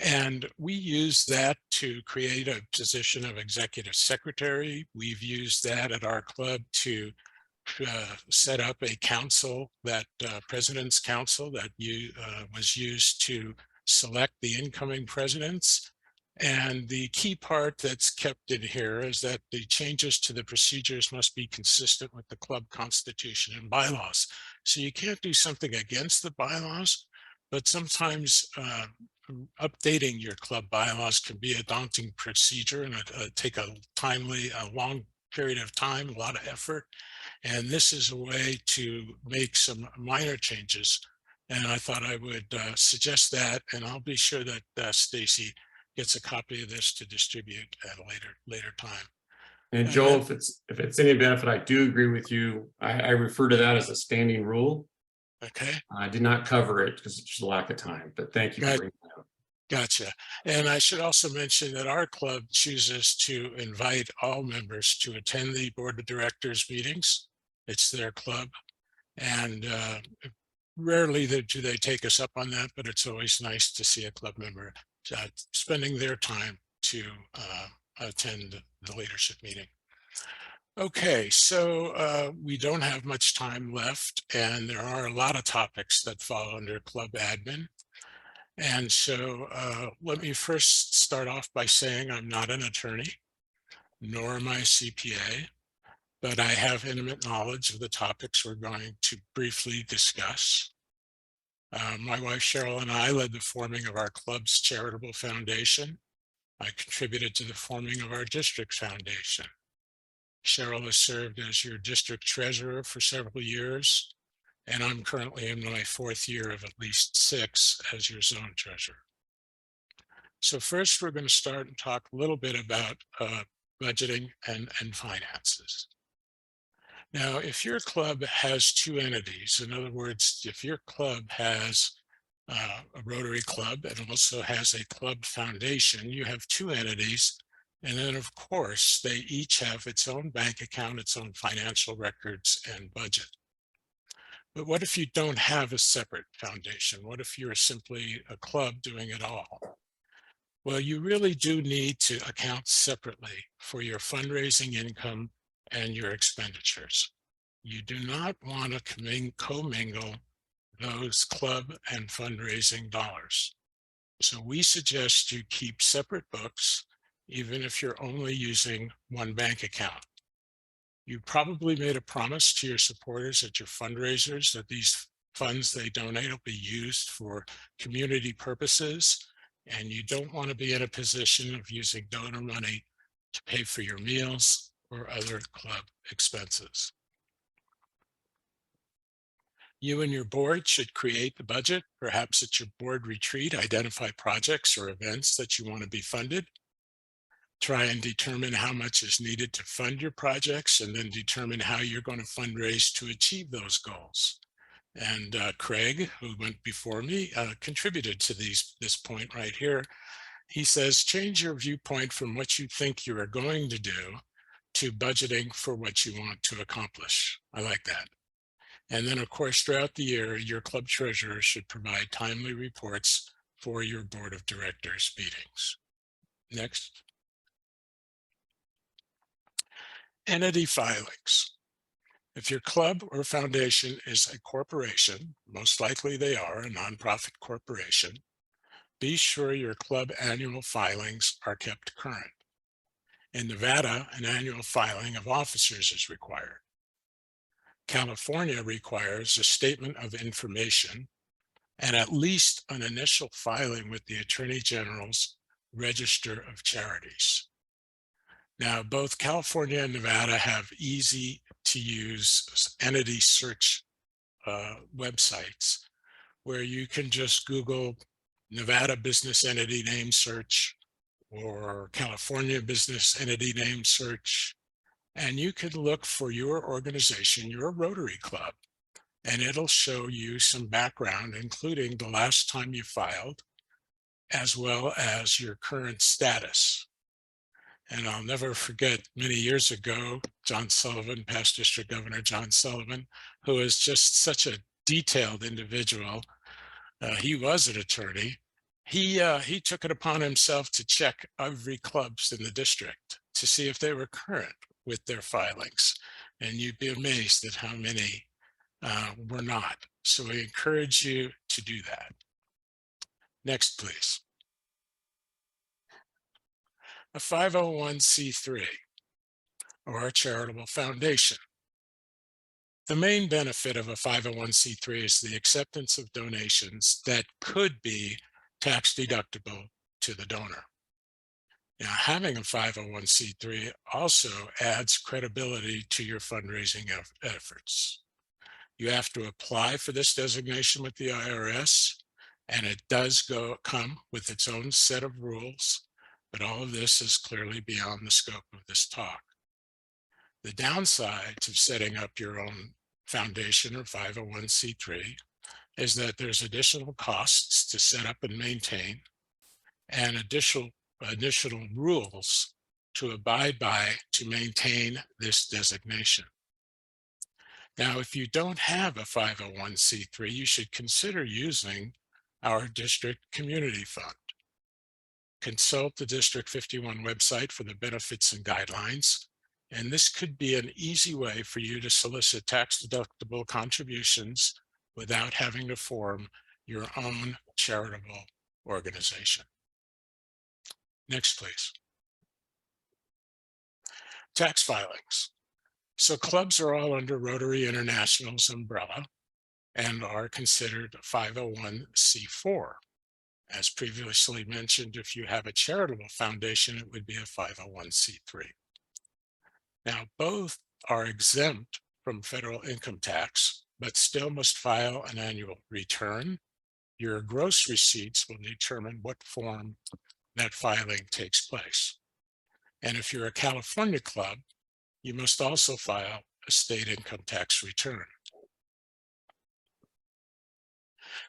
And we use that to create a position of executive secretary. We've used that at our club to set up a council, that president's council that was used to select the incoming presidents. And the key part that's kept in here is that the changes to the procedures must be consistent with the club constitution and bylaws. So you can't do something against the bylaws, but sometimes updating your club bylaws can be a daunting procedure and take a long period of time, a lot of effort. And this is a way to make some minor changes. And I thought I would suggest that, and I'll be sure that Stacy gets a copy of this to distribute at a later time. And Joe, if it's any benefit, I do agree with you. I refer to that as a standing rule. Okay. I did not cover it because it's just a lack of time, but thank you for bringing that up. Gotcha. And I should also mention that our club chooses to invite all members to attend the board of directors meetings. It's their club. And rarely do they take us up on that, but it's always nice to see a club member spending their time to attend the leadership meeting. Okay, so we don't have much time left, and there are a lot of topics that fall under club admin. And so let me first start off by saying I'm not an attorney, nor am I a CPA, but I have intimate knowledge of the topics we're going to briefly discuss. My wife Cheryl and I led the forming of our club's charitable foundation. I contributed to the forming of our district foundation. Cheryl has served as your district treasurer for several years, and I'm currently in my 4th year of at least 6 as your zone treasurer. So first, we're going to start and talk a little bit about budgeting and finances. Now, if your club has 2 entities, in other words, if your club has a Rotary Club and also has a club foundation, you have 2 entities. And then, of course, they each have its own bank account, its own financial records and budget. But what if you don't have a separate foundation? What if you're simply a club doing it all? Well, you really do need to account separately for your fundraising income and your expenditures. You do not want to commingle those club and fundraising dollars. So we suggest you keep separate books, even if you're only using one bank account. You probably made a promise to your supporters at your fundraisers that these funds they donate will be used for community purposes, and you don't want to be in a position of using donor money to pay for your meals or other club expenses. You and your board should create the budget. Perhaps at your board retreat, identify projects or events that you want to be funded. Try and determine how much is needed to fund your projects, and then determine how you're going to fundraise to achieve those goals. And Craig, who went before me, contributed to this point right here. He says, change your viewpoint from what you think you are going to do to budgeting for what you want to accomplish. I like that. And then, of course, throughout the year, your club treasurer should provide timely reports for your board of directors meetings. Next. Entity filings. If your club or foundation is a corporation, most likely they are a nonprofit corporation, be sure your club annual filings are kept current. In Nevada, an annual filing of officers is required. California requires a statement of information and at least an initial filing with the Attorney General's Register of Charities. Now, both California and Nevada have easy to use entity search websites where you can just Google Nevada business entity name search or California business entity name search, and you could look for your organization, your Rotary Club, and it'll show you some background, including the last time you filed, as well as your current status. And I'll never forget, many years ago, John Sullivan, past District Governor John Sullivan, who is just such a detailed individual. He was an attorney. He took it upon himself to check every clubs in the district to see if they were current with their filings. And you'd be amazed at how many were not. So I encourage you to do that. Next, please. A 501c3 or a charitable foundation. The main benefit of a 501c3 is the acceptance of donations that could be tax deductible to the donor. Now, having a 501c3 also adds credibility to your fundraising efforts. You have to apply for this designation with the IRS, and it does come with its own set of rules, but all of this is clearly beyond the scope of this talk. The downsides of setting up your own foundation or 501c3 is that there's additional costs to set up and maintain, and additional rules to abide by to maintain this designation. Now, if you don't have a 501c3, you should consider using our district community fund. Consult the District 51 website for the benefits and guidelines, and this could be an easy way for you to solicit tax-deductible contributions without having to form your own charitable organization. Next, please. Tax filings. So clubs are all under Rotary International's umbrella and are considered 501c4. As previously mentioned, if you have a charitable foundation, it would be a 501c3. Now, both are exempt from federal income tax, but still must file an annual return. Your gross receipts will determine what form that filing takes place. And if you're a California club, you must also file a state income tax return.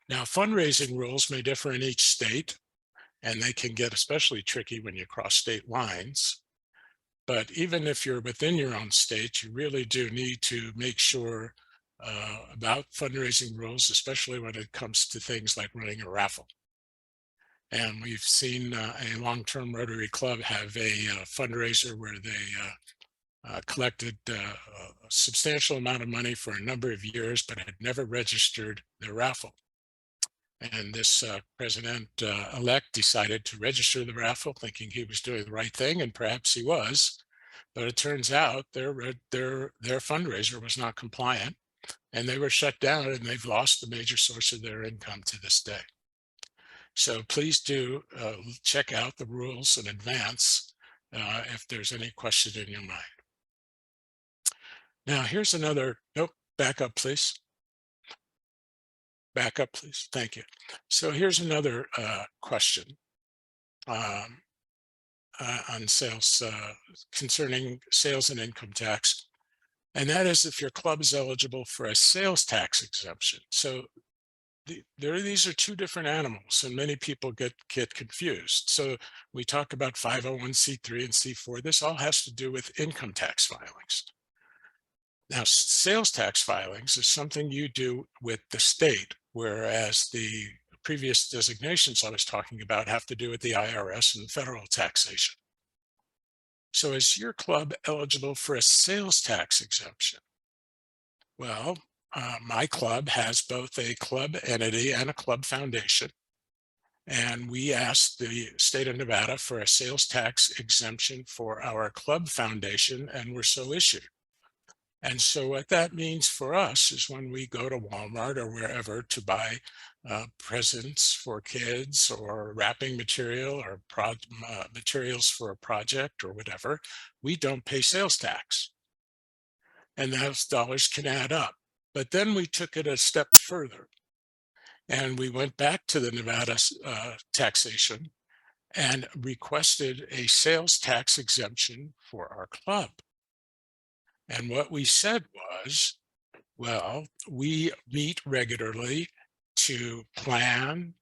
Now, fundraising rules may differ in each state, and they can get especially tricky when you cross state lines. But even if you're within your own state, you really do need to make sure about fundraising rules, especially when it comes to things like running a raffle. And we've seen a long-term Rotary Club have a fundraiser where they collected a substantial amount of money for a number of years, but had never registered their raffle. And this president-elect decided to register the raffle, thinking he was doing the right thing, and perhaps he was. But it turns out their fundraiser was not compliant, and they were shut down, and they've lost a major source of their income to this day. So please do check out the rules in advance if there's any question in your mind. Now, here's another, nope, back up, please. Back up, please. Thank you. So here's another question on sales, concerning sales and income tax. And that is if your club is eligible for a sales tax exemption. So these are two different animals, and many people get confused. So we talk about 501c3 and C4. This all has to do with income tax filings. Now, sales tax filings is something you do with the state, whereas the previous designations I was talking about have to do with the IRS and federal taxation. So is your club eligible for a sales tax exemption? Well, my club has both a club entity and a club foundation. And we asked the state of Nevada for a sales tax exemption for our club foundation, and we're so issued. And so what that means for us is when we go to Walmart or wherever to buy presents for kids or wrapping material or materials for a project or whatever, we don't pay sales tax. And those dollars can add up. But then we took it a step further and we went back to the Nevada taxation and requested a sales tax exemption for our club. And what we said was, well, we meet regularly to plan,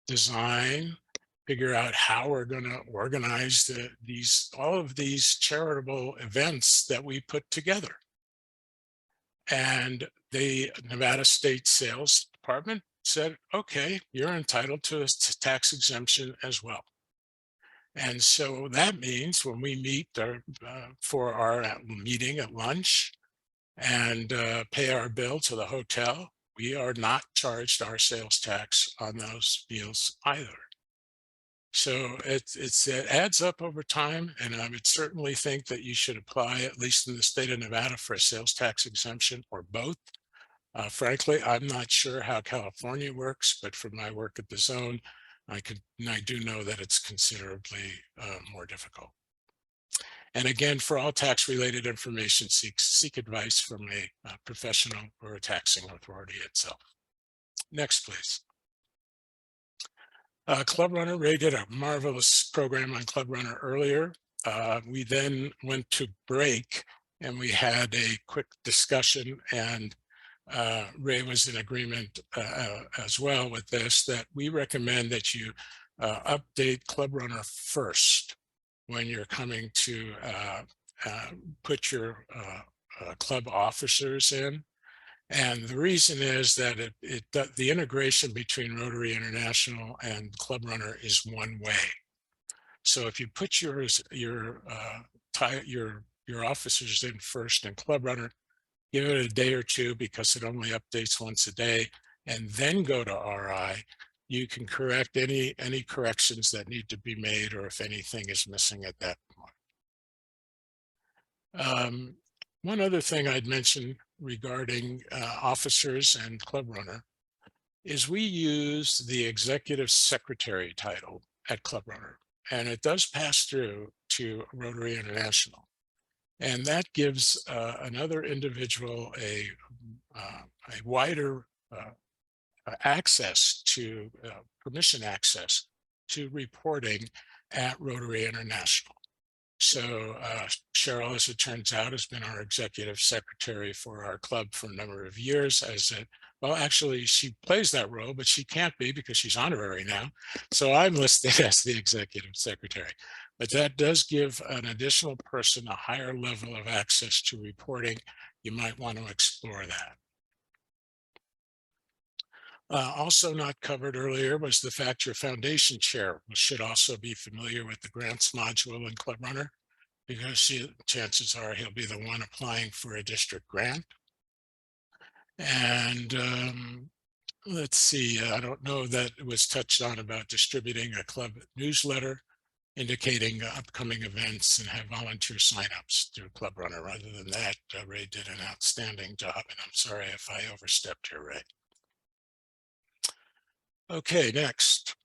design, figure out how we're going to organize all of these charitable events that we put together. And the Nevada State Sales Department said, okay, you're entitled to a tax exemption as well. And so that means when we meet for our meeting at lunch and pay our bill to the hotel, we are not charged our sales tax on those meals either. So it adds up over time, and I would certainly think that you should apply, at least in the state of Nevada, for a sales tax exemption or both. Frankly, I'm not sure how California works, but from my work at the zone, I do know that it's considerably more difficult. And again, for all tax-related information, seek advice from a professional or a taxing authority itself. Next, please. Club Runner, Ray did a marvelous program on Club Runner earlier. We then went to break and we had a quick discussion, and Ray was in agreement as well with this, that we recommend that you update Club Runner first when you're coming to put your club officers in. And the reason is that the integration between Rotary International and Club Runner is one way. So if you put your officers in first in Club Runner, give it a day or two because it only updates once a day, and then go to RI, you can correct any corrections that need to be made, or if anything is missing at that point. One other thing I'd mention regarding officers and Club Runner is we use the executive secretary title at Club Runner, and it does pass through to Rotary International. And that gives another individual a wider access to permission access to reporting at Rotary International. So Cheryl, as it turns out, has been our executive secretary for our club for a number of years. Well, actually, she plays that role, but she can't be because she's honorary now. So I'm listed as the executive secretary. But that does give an additional person a higher level of access to reporting. You might want to explore that. Also not covered earlier was the fact your foundation chair should also be familiar with the grants module in Club Runner, because chances are he'll be the one applying for a district grant. And let's see, I don't know that it was touched on about distributing a club newsletter indicating upcoming events and have volunteer signups through Club Runner. Rather than that, Ray did an outstanding job, and I'm sorry if I overstepped here, Ray. Okay, next.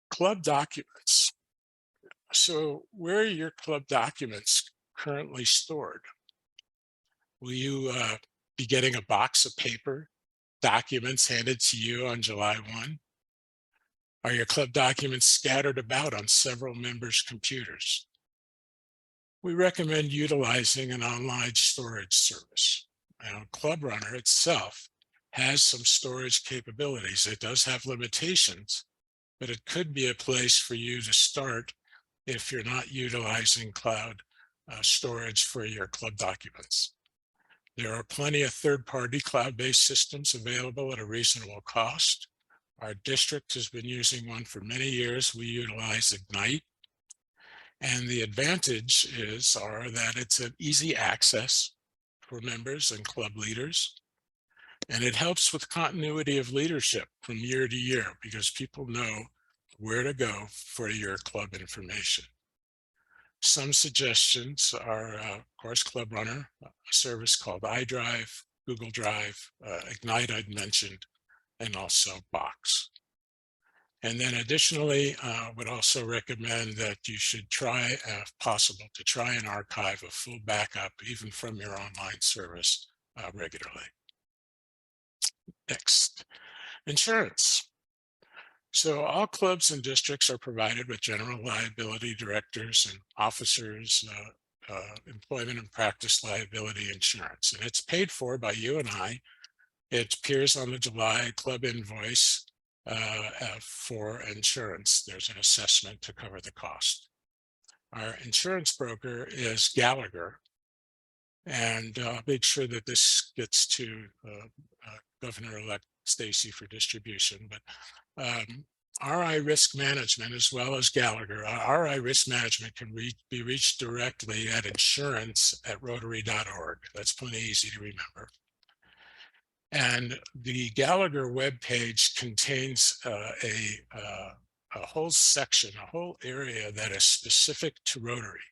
Club documents. So where are your club documents currently stored? Will you be getting a box of paper documents handed to you on July 1? Are your club documents scattered about on several members' computers? We recommend utilizing an online storage service. Now, Club Runner itself has some storage capabilities. It does have limitations, but it could be a place for you to start if you're not utilizing cloud storage for your club documents. There are plenty of third-party cloud-based systems available at a reasonable cost. Our district has been using one for many years. We utilize Ignite. And the advantage are that it's an easy access for members and club leaders. And it helps with continuity of leadership from year to year because people know where to go for your club information. Some suggestions are, of course, Club Runner, a service called iDrive, Google Drive, Ignite I'd mentioned, and also Box. And then additionally, would also recommend that you should try, if possible, to try and archive a full backup, even from your online service, regularly. Next, insurance. So all clubs and districts are provided with general liability directors and officers, employment and practice liability insurance. And it's paid for by you and I. It appears on the July club invoice for insurance. There's an assessment to cover the cost. Our insurance broker is Gallagher. And I'll make sure that this gets to Governor-elect Stacy for distribution. But RI Risk Management, as well as Gallagher, RI Risk Management can be reached directly at insurance@rotary.org. That's plenty easy to remember. And the Gallagher webpage contains a whole section, a whole area that is specific to Rotary.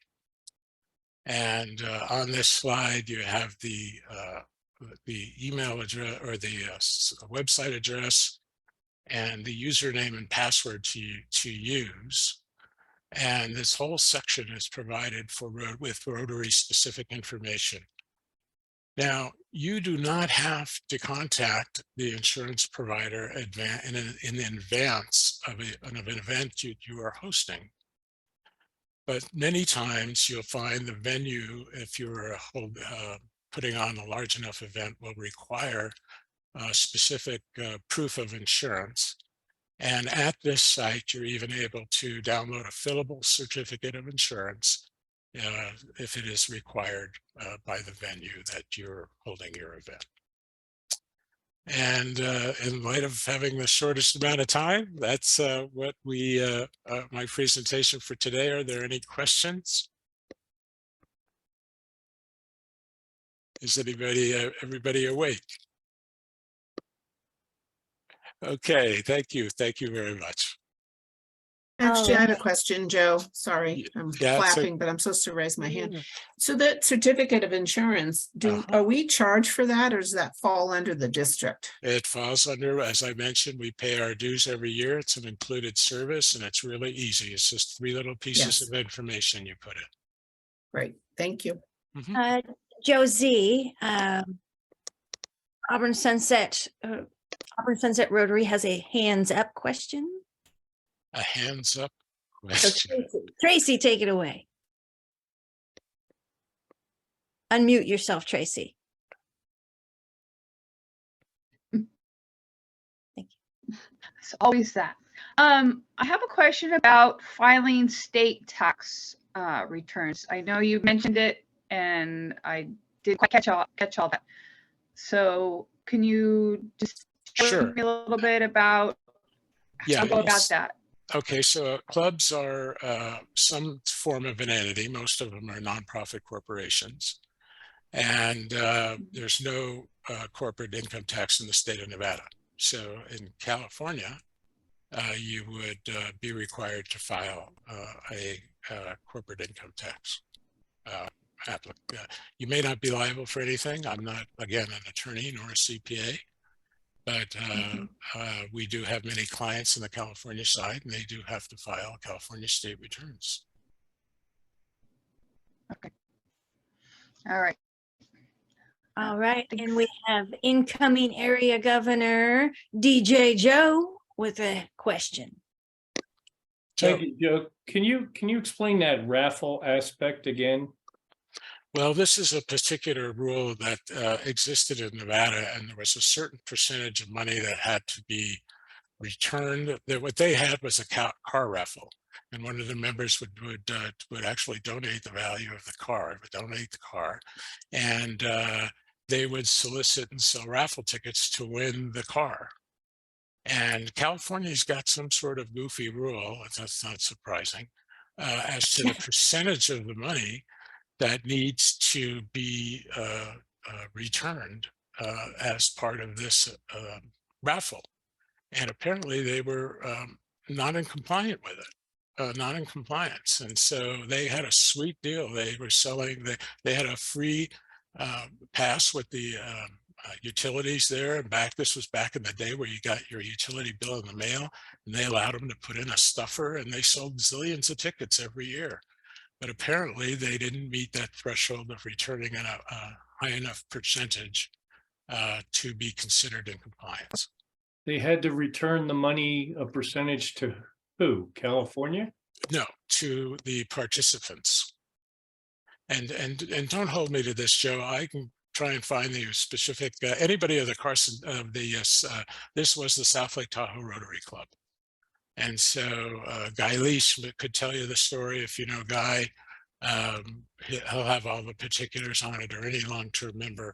And on this slide, you have the email address or the website address and the username and password to use. And this whole section is provided with Rotary specific information. Now, you do not have to contact the insurance provider in advance of an event you are hosting. But many times you'll find the venue, if you're putting on a large enough event, will require specific proof of insurance. And at this site, you're even able to download a fillable certificate of insurance if it is required by the venue that you're holding your event. And in light of having the shortest amount of time, that's what my presentation for today. Are there any questions? Is everybody awake? Okay, thank you. Thank you very much. Actually, I have a question, Joe. Sorry, I'm Yeah, clapping, but I'm supposed to raise my hand. So that certificate of insurance, are we charged for that, or does that fall under the district? It falls under, as I mentioned, we pay our dues every year. It's an included service and it's really easy. It's just 3 little pieces of information you put in. Great, thank you. Josie, Auburn Sunset Rotary has a hands up question. A hands up So question. Tracy, take it away. Unmute yourself, Tracy. It's always that. I have a question about filing state tax returns. I know you mentioned it, and I didn't quite catch all that. So can you just tell me a little bit about how to go about that? Okay, so clubs are some form of an entity. Most of them are nonprofit corporations. And there's no corporate income tax in the state of Nevada. So in California, you would be required to file a corporate income tax. You may not be liable for anything. I'm not, again, an attorney nor a CPA. But we do have many clients in the California side, and they do have to file California state returns. All right. All right, and we have incoming area governor DJ Joe with a question. Thank you, Joe. Can you explain that raffle aspect again? Well, this is a particular rule that existed in Nevada, and there was a certain percentage of money that had to be returned. What they had was a car raffle, and one of the members would actually donate the value of the car, and they would solicit and sell raffle tickets to win the car. And California's got some sort of goofy rule, that's not surprising, as to the percentage of the money that needs to be returned as part of this raffle. And apparently they were not in compliance with it, not in compliance. And so they had a sweet deal. They were selling, they had a free pass with the utilities there. And this was back in the day where you got your utility bill in the mail, and they allowed them to put in a stuffer, and they sold zillions of tickets every year. But apparently they didn't meet that threshold of returning a high enough percentage to be considered in compliance. They had to return the money, a percentage to who? California? No, to the participants. And don't hold me to this, Joe. I can try and find the specific, anybody of the Carson, this was the South Lake Tahoe Rotary Club. And so Guy Leach could tell you the story. If you know Guy, he'll have all the particulars on it, or any long-term member.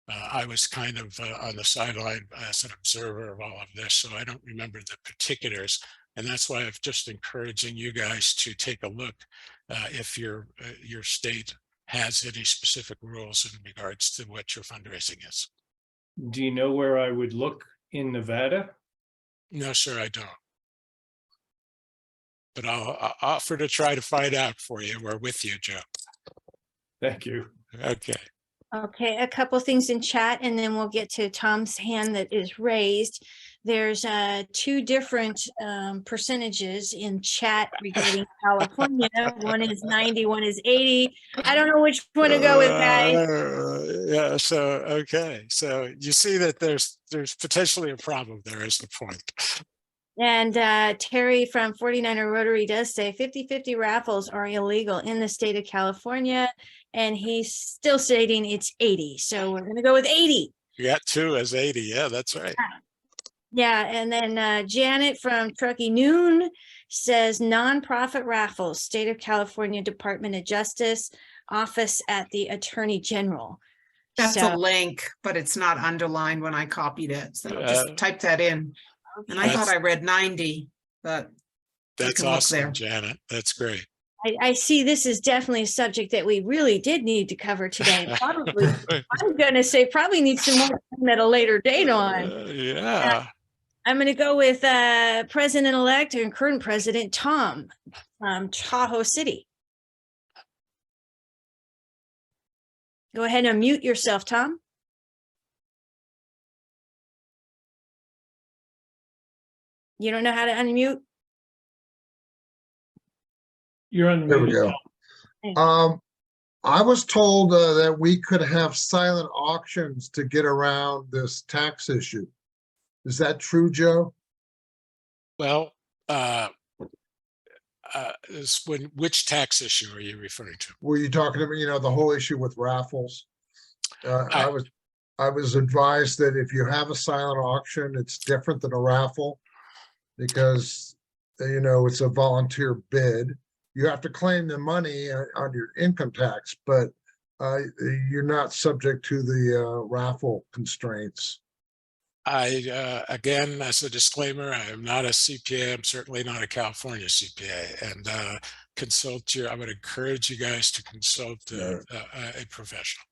I was kind of on the sideline as an observer of all of this, so I don't remember the particulars. And that's why I'm just encouraging you guys to take a look if your state has any specific rules in regards to what your fundraising is. Do you know where I would look in Nevada? No, sir, I don't. But I'll offer to try to find out for you. We're with you, Joe. Thank you. Okay. Okay, a couple things in chat, and then we'll get to Tom's hand that is raised. There's two different percentages in chat regarding California. One is 90, one is 80. I don't know which one to go with, guys. Yeah, so, okay. So you see that there's potentially a problem there, is the point. And Terry from 49er Rotary does say 50-50 raffles are illegal in the state of California, and he's still stating it's 80. So we're going to go with 80. You got two as 80. Yeah, that's right. Yeah, and then Janet from Truckee Noon says nonprofit raffles, State of California Department of Justice, office at the Attorney General. That's So- a link, but it's not underlined when I copied it. So just type that in. And I thought I read 90, but That's can look awesome, there. Janet. That's great. I see this is definitely a subject that we really did need to cover today. Probably, I'm going to say probably need some more time at a later date on. Yeah. I'm going to go with President-elect and current President Tom from Tahoe City. Go ahead and unmute yourself, Tom. You don't know how to unmute? You're on. There we go. I was told that we could have silent auctions to get around this tax issue. Is that true, Joe? Well, which tax issue are you referring to? Were you talking about, the whole issue with raffles? I was advised that if you have a silent auction, it's different than a raffle because, it's a volunteer bid. You have to claim the money on your income tax, but you're not subject to the raffle constraints. Again, as a disclaimer, I am not a CPA. I'm certainly not a California CPA, and I would encourage you guys to consult a professional.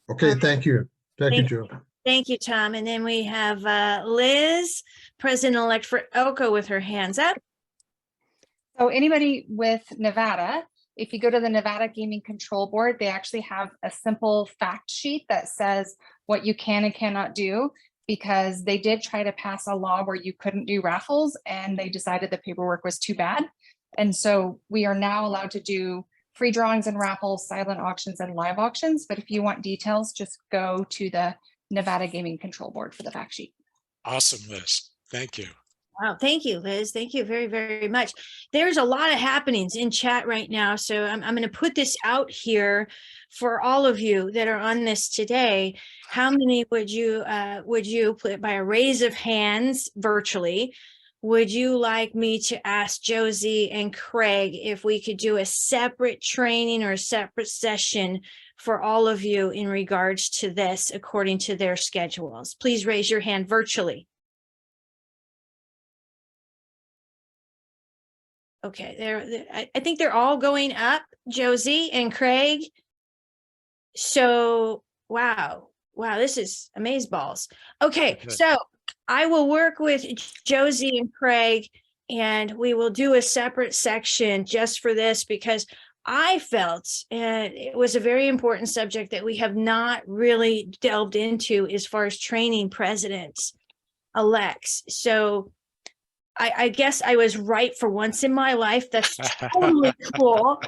Okay, thank you. Thank you, Joe. Thank you, Tom. And then we have Liz, President-elect for Elko, with her hands up. So anybody with Nevada, if you go to the Nevada Gaming Control Board, they actually have a simple fact sheet that says what you can and cannot do, because they did try to pass a law where you couldn't do raffles and they decided the paperwork was too bad. And so we are now allowed to do free drawings and raffles, silent auctions, and live auctions. But if you want details, just go to the Nevada Gaming Control Board for the fact sheet. Awesome, Liz. Thank you. Wow, thank you, Liz. Thank you very, very much. There's a lot of happenings in chat right now, so I'm going to put this out here for all of you that are on this today. How many would you put by a raise of hands virtually? Would you like me to ask Josie and Craig if we could do a separate training or a separate session for all of you in regards to this according to their schedules? Please raise your hand virtually. Okay, I think they're all going up, Josie and Craig. So, wow, this is amazeballs. Okay, so I will work with Josie and Craig, and we will do a separate section just for this because I felt it was a very important subject that we have not really delved into as far as training presidents-elects. So I guess I was right for once in my life. That's totally cool.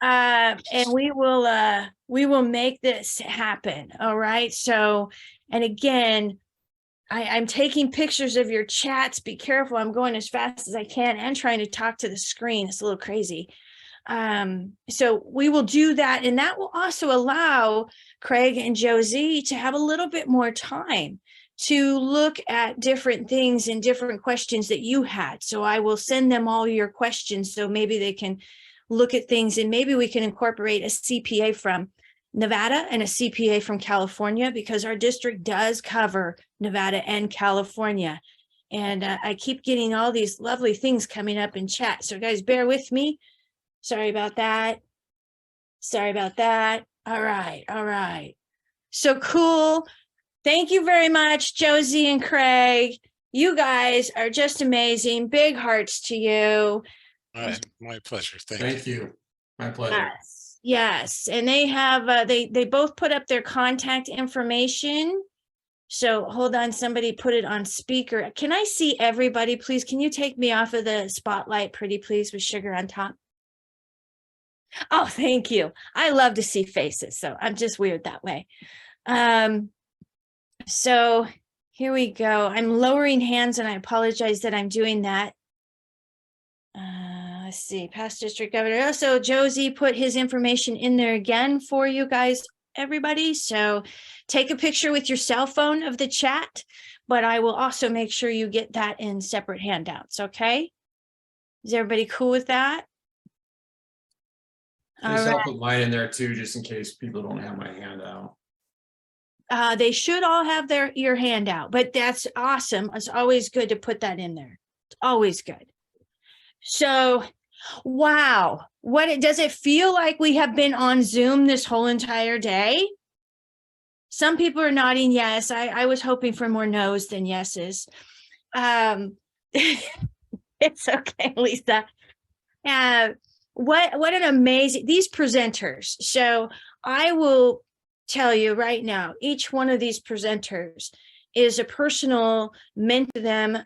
And we will make this happen. All right. So, and again, I'm taking pictures of your chats. Be careful. I'm going as fast as I can and trying to talk to the screen. It's a little crazy. So we will do that. And that will also allow Craig and Josie to have a little bit more time to look at different things and different questions that you had. So I will send them all your questions so maybe they can look at things, and maybe we can incorporate a CPA from Nevada and a CPA from California, because our district does cover Nevada and California. And I keep getting all these lovely things coming up in chat. So guys, bear with me. Sorry about that. All right. So cool. Thank you very much, Josie and Craig. You guys are just amazing. Big hearts to you. My pleasure. Thank you. My pleasure. Yes. And they have, they both put up their contact information. So hold on, somebody put it on speaker. Can I see everybody, please? Can you take me off of the spotlight, pretty please, with sugar on top? Oh, thank you. I love to see faces, so I'm just weird that way. So here we go. I'm lowering hands and I apologize that I'm doing that. Let's see, past district governor. Also, Josie put his information in there again for you guys, everybody. So take a picture with your cell phone of the chat, but I will also make sure you get that in separate handouts. Okay. Is everybody cool with that? Please help put mine in there too, just in case people don't have my handout. They should all have your handout, but that's awesome. It's always good to put that in there. It's always good. So, wow. Does it feel like we have been on Zoom this whole entire day? Some people are nodding yes. I was hoping for more no's than yeses. It's okay, Lisa. What an amazing, these presenters. So I will tell you right now, each one of these presenters is a personal meant to them.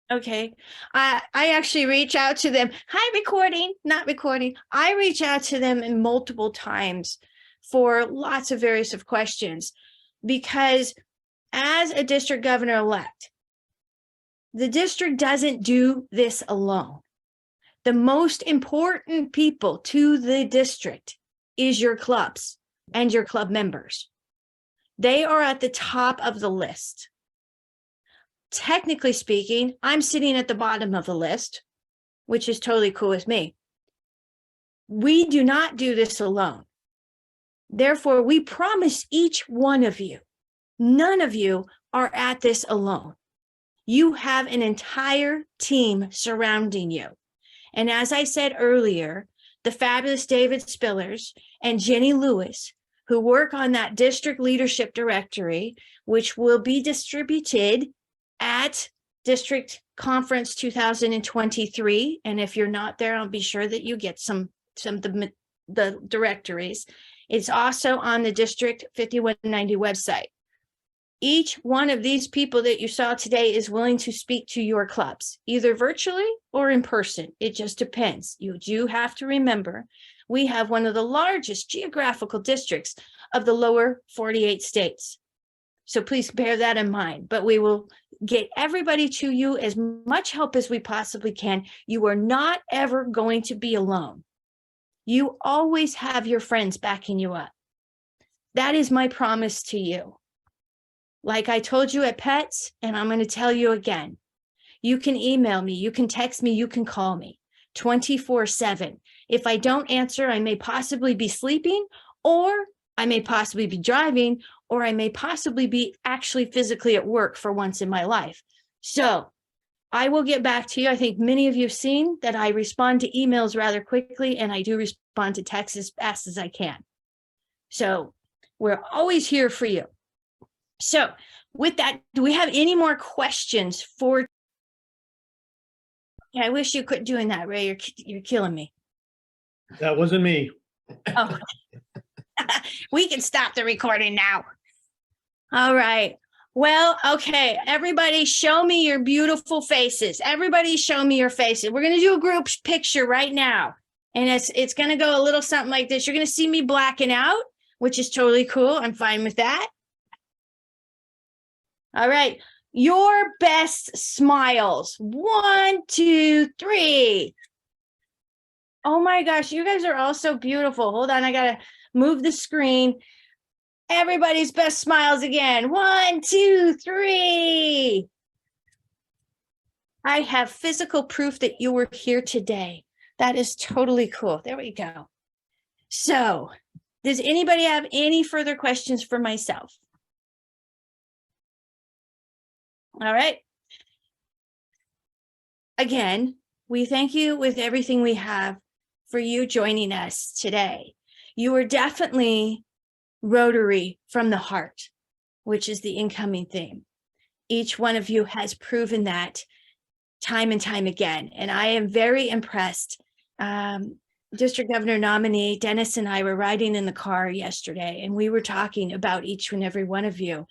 Okay. I actually reach out to them. Hi, recording, not recording. I reach out to them in multiple times for lots of various of questions, because as a district governor-elect, the district doesn't do this alone. The most important people to the district is your clubs and your club members. They are at the top of the list. Technically speaking, I'm sitting at the bottom of the list, which is totally cool with me. We do not do this alone. Therefore, we promise each one of you, none of you are at this alone. You have an entire team surrounding you. And as I said earlier, the fabulous David Spillers and Jenny Lewis, who work on that district leadership directory, which will be distributed at District Conference 2023. And if you're not there, I'll be sure that you get some of the directories. It's also on the District 5190 website. Each one of these people that you saw today is willing to speak to your clubs, either virtually or in person. It just depends. You do have to remember, we have one of the largest geographical districts of the lower 48 states. So please bear that in mind, but we will get everybody to you as much help as we possibly can. You are not ever going to be alone. You always have your friends backing you up. That is my promise to you. Like I told you at Pets, and I'm going to tell you again, you can email me, you can text me, you can call me 24/7. If I don't answer, I may possibly be sleeping, or I may possibly be driving, or I may possibly be actually physically at work for once in my life. So I will get back to you. I think many of you have seen that I respond to emails rather quickly, and I do respond to texts as fast as I can. So we're always here for you. So with that, do we have any more questions for? Yeah, I wish you quit doing that, Ray. You're killing me. That wasn't me. Oh. We can stop the recording now. All right. Well, okay. Everybody show me your beautiful faces. Everybody show me your faces. We're going to do a group picture right now. And it's going to go a little something like this. You're going to see me blacking out, which is totally cool. I'm fine with that. All right. Your best smiles. 1, 2, 3. Oh my gosh, you guys are all so beautiful. Hold on, I gotta move the screen. Everybody's best smiles again. 1, 2, 3. I have physical proof that you were here today. That is totally cool. There we go. So, does anybody have any further questions for myself? All right. Again, we thank you with everything we have for you joining us today. You are definitely Rotary from the heart, which is the incoming theme. Each one of you has proven that time and time again. And I am very impressed. District Governor nominee Dennis and I were riding in the car yesterday, and we were talking about each and every one of you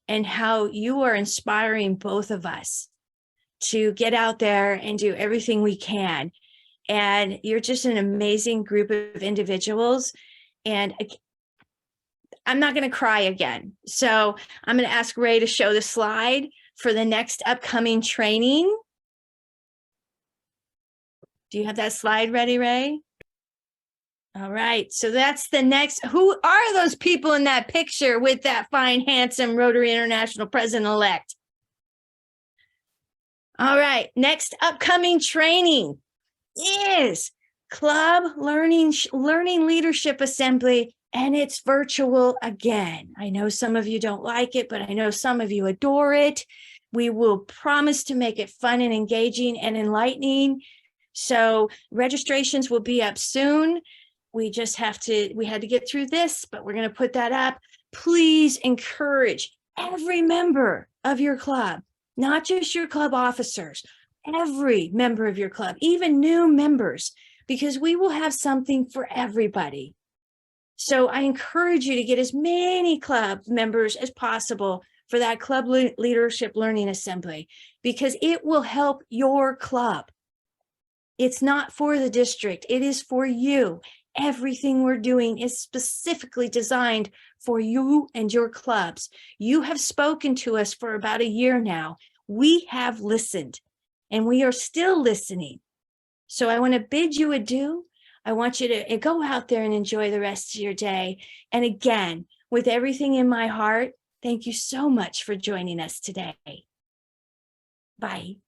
and how you are inspiring both of us to get out there and do everything we can. And you're just an amazing group of individuals. And I'm not going to cry again. So I'm going to ask Ray to show the slide for the next upcoming training. Do you have that slide ready, Ray? All right. So that's the next. Who are those people in that picture with that fine, handsome Rotary International president-elect? All right. Next upcoming training is Club Learning Leadership Assembly, and it's virtual again. I know some of you don't like it, but I know some of you adore it. We will promise to make it fun and engaging and enlightening. So registrations will be up soon. We had to get through this, but we're going to put that up. Please encourage every member of your club, not just your club officers, every member of your club, even new members, because we will have something for everybody. So I encourage you to get as many club members as possible for that Club Leadership Learning Assembly, because it will help your club. It's not for the district, it is for you. Everything we're doing is specifically designed for you and your clubs. You have spoken to us for about a year now. We have listened, and we are still listening. So I want to bid you adieu. I want you to go out there and enjoy the rest of your day. And again, with everything in my heart, thank you so much for joining us today. Bye.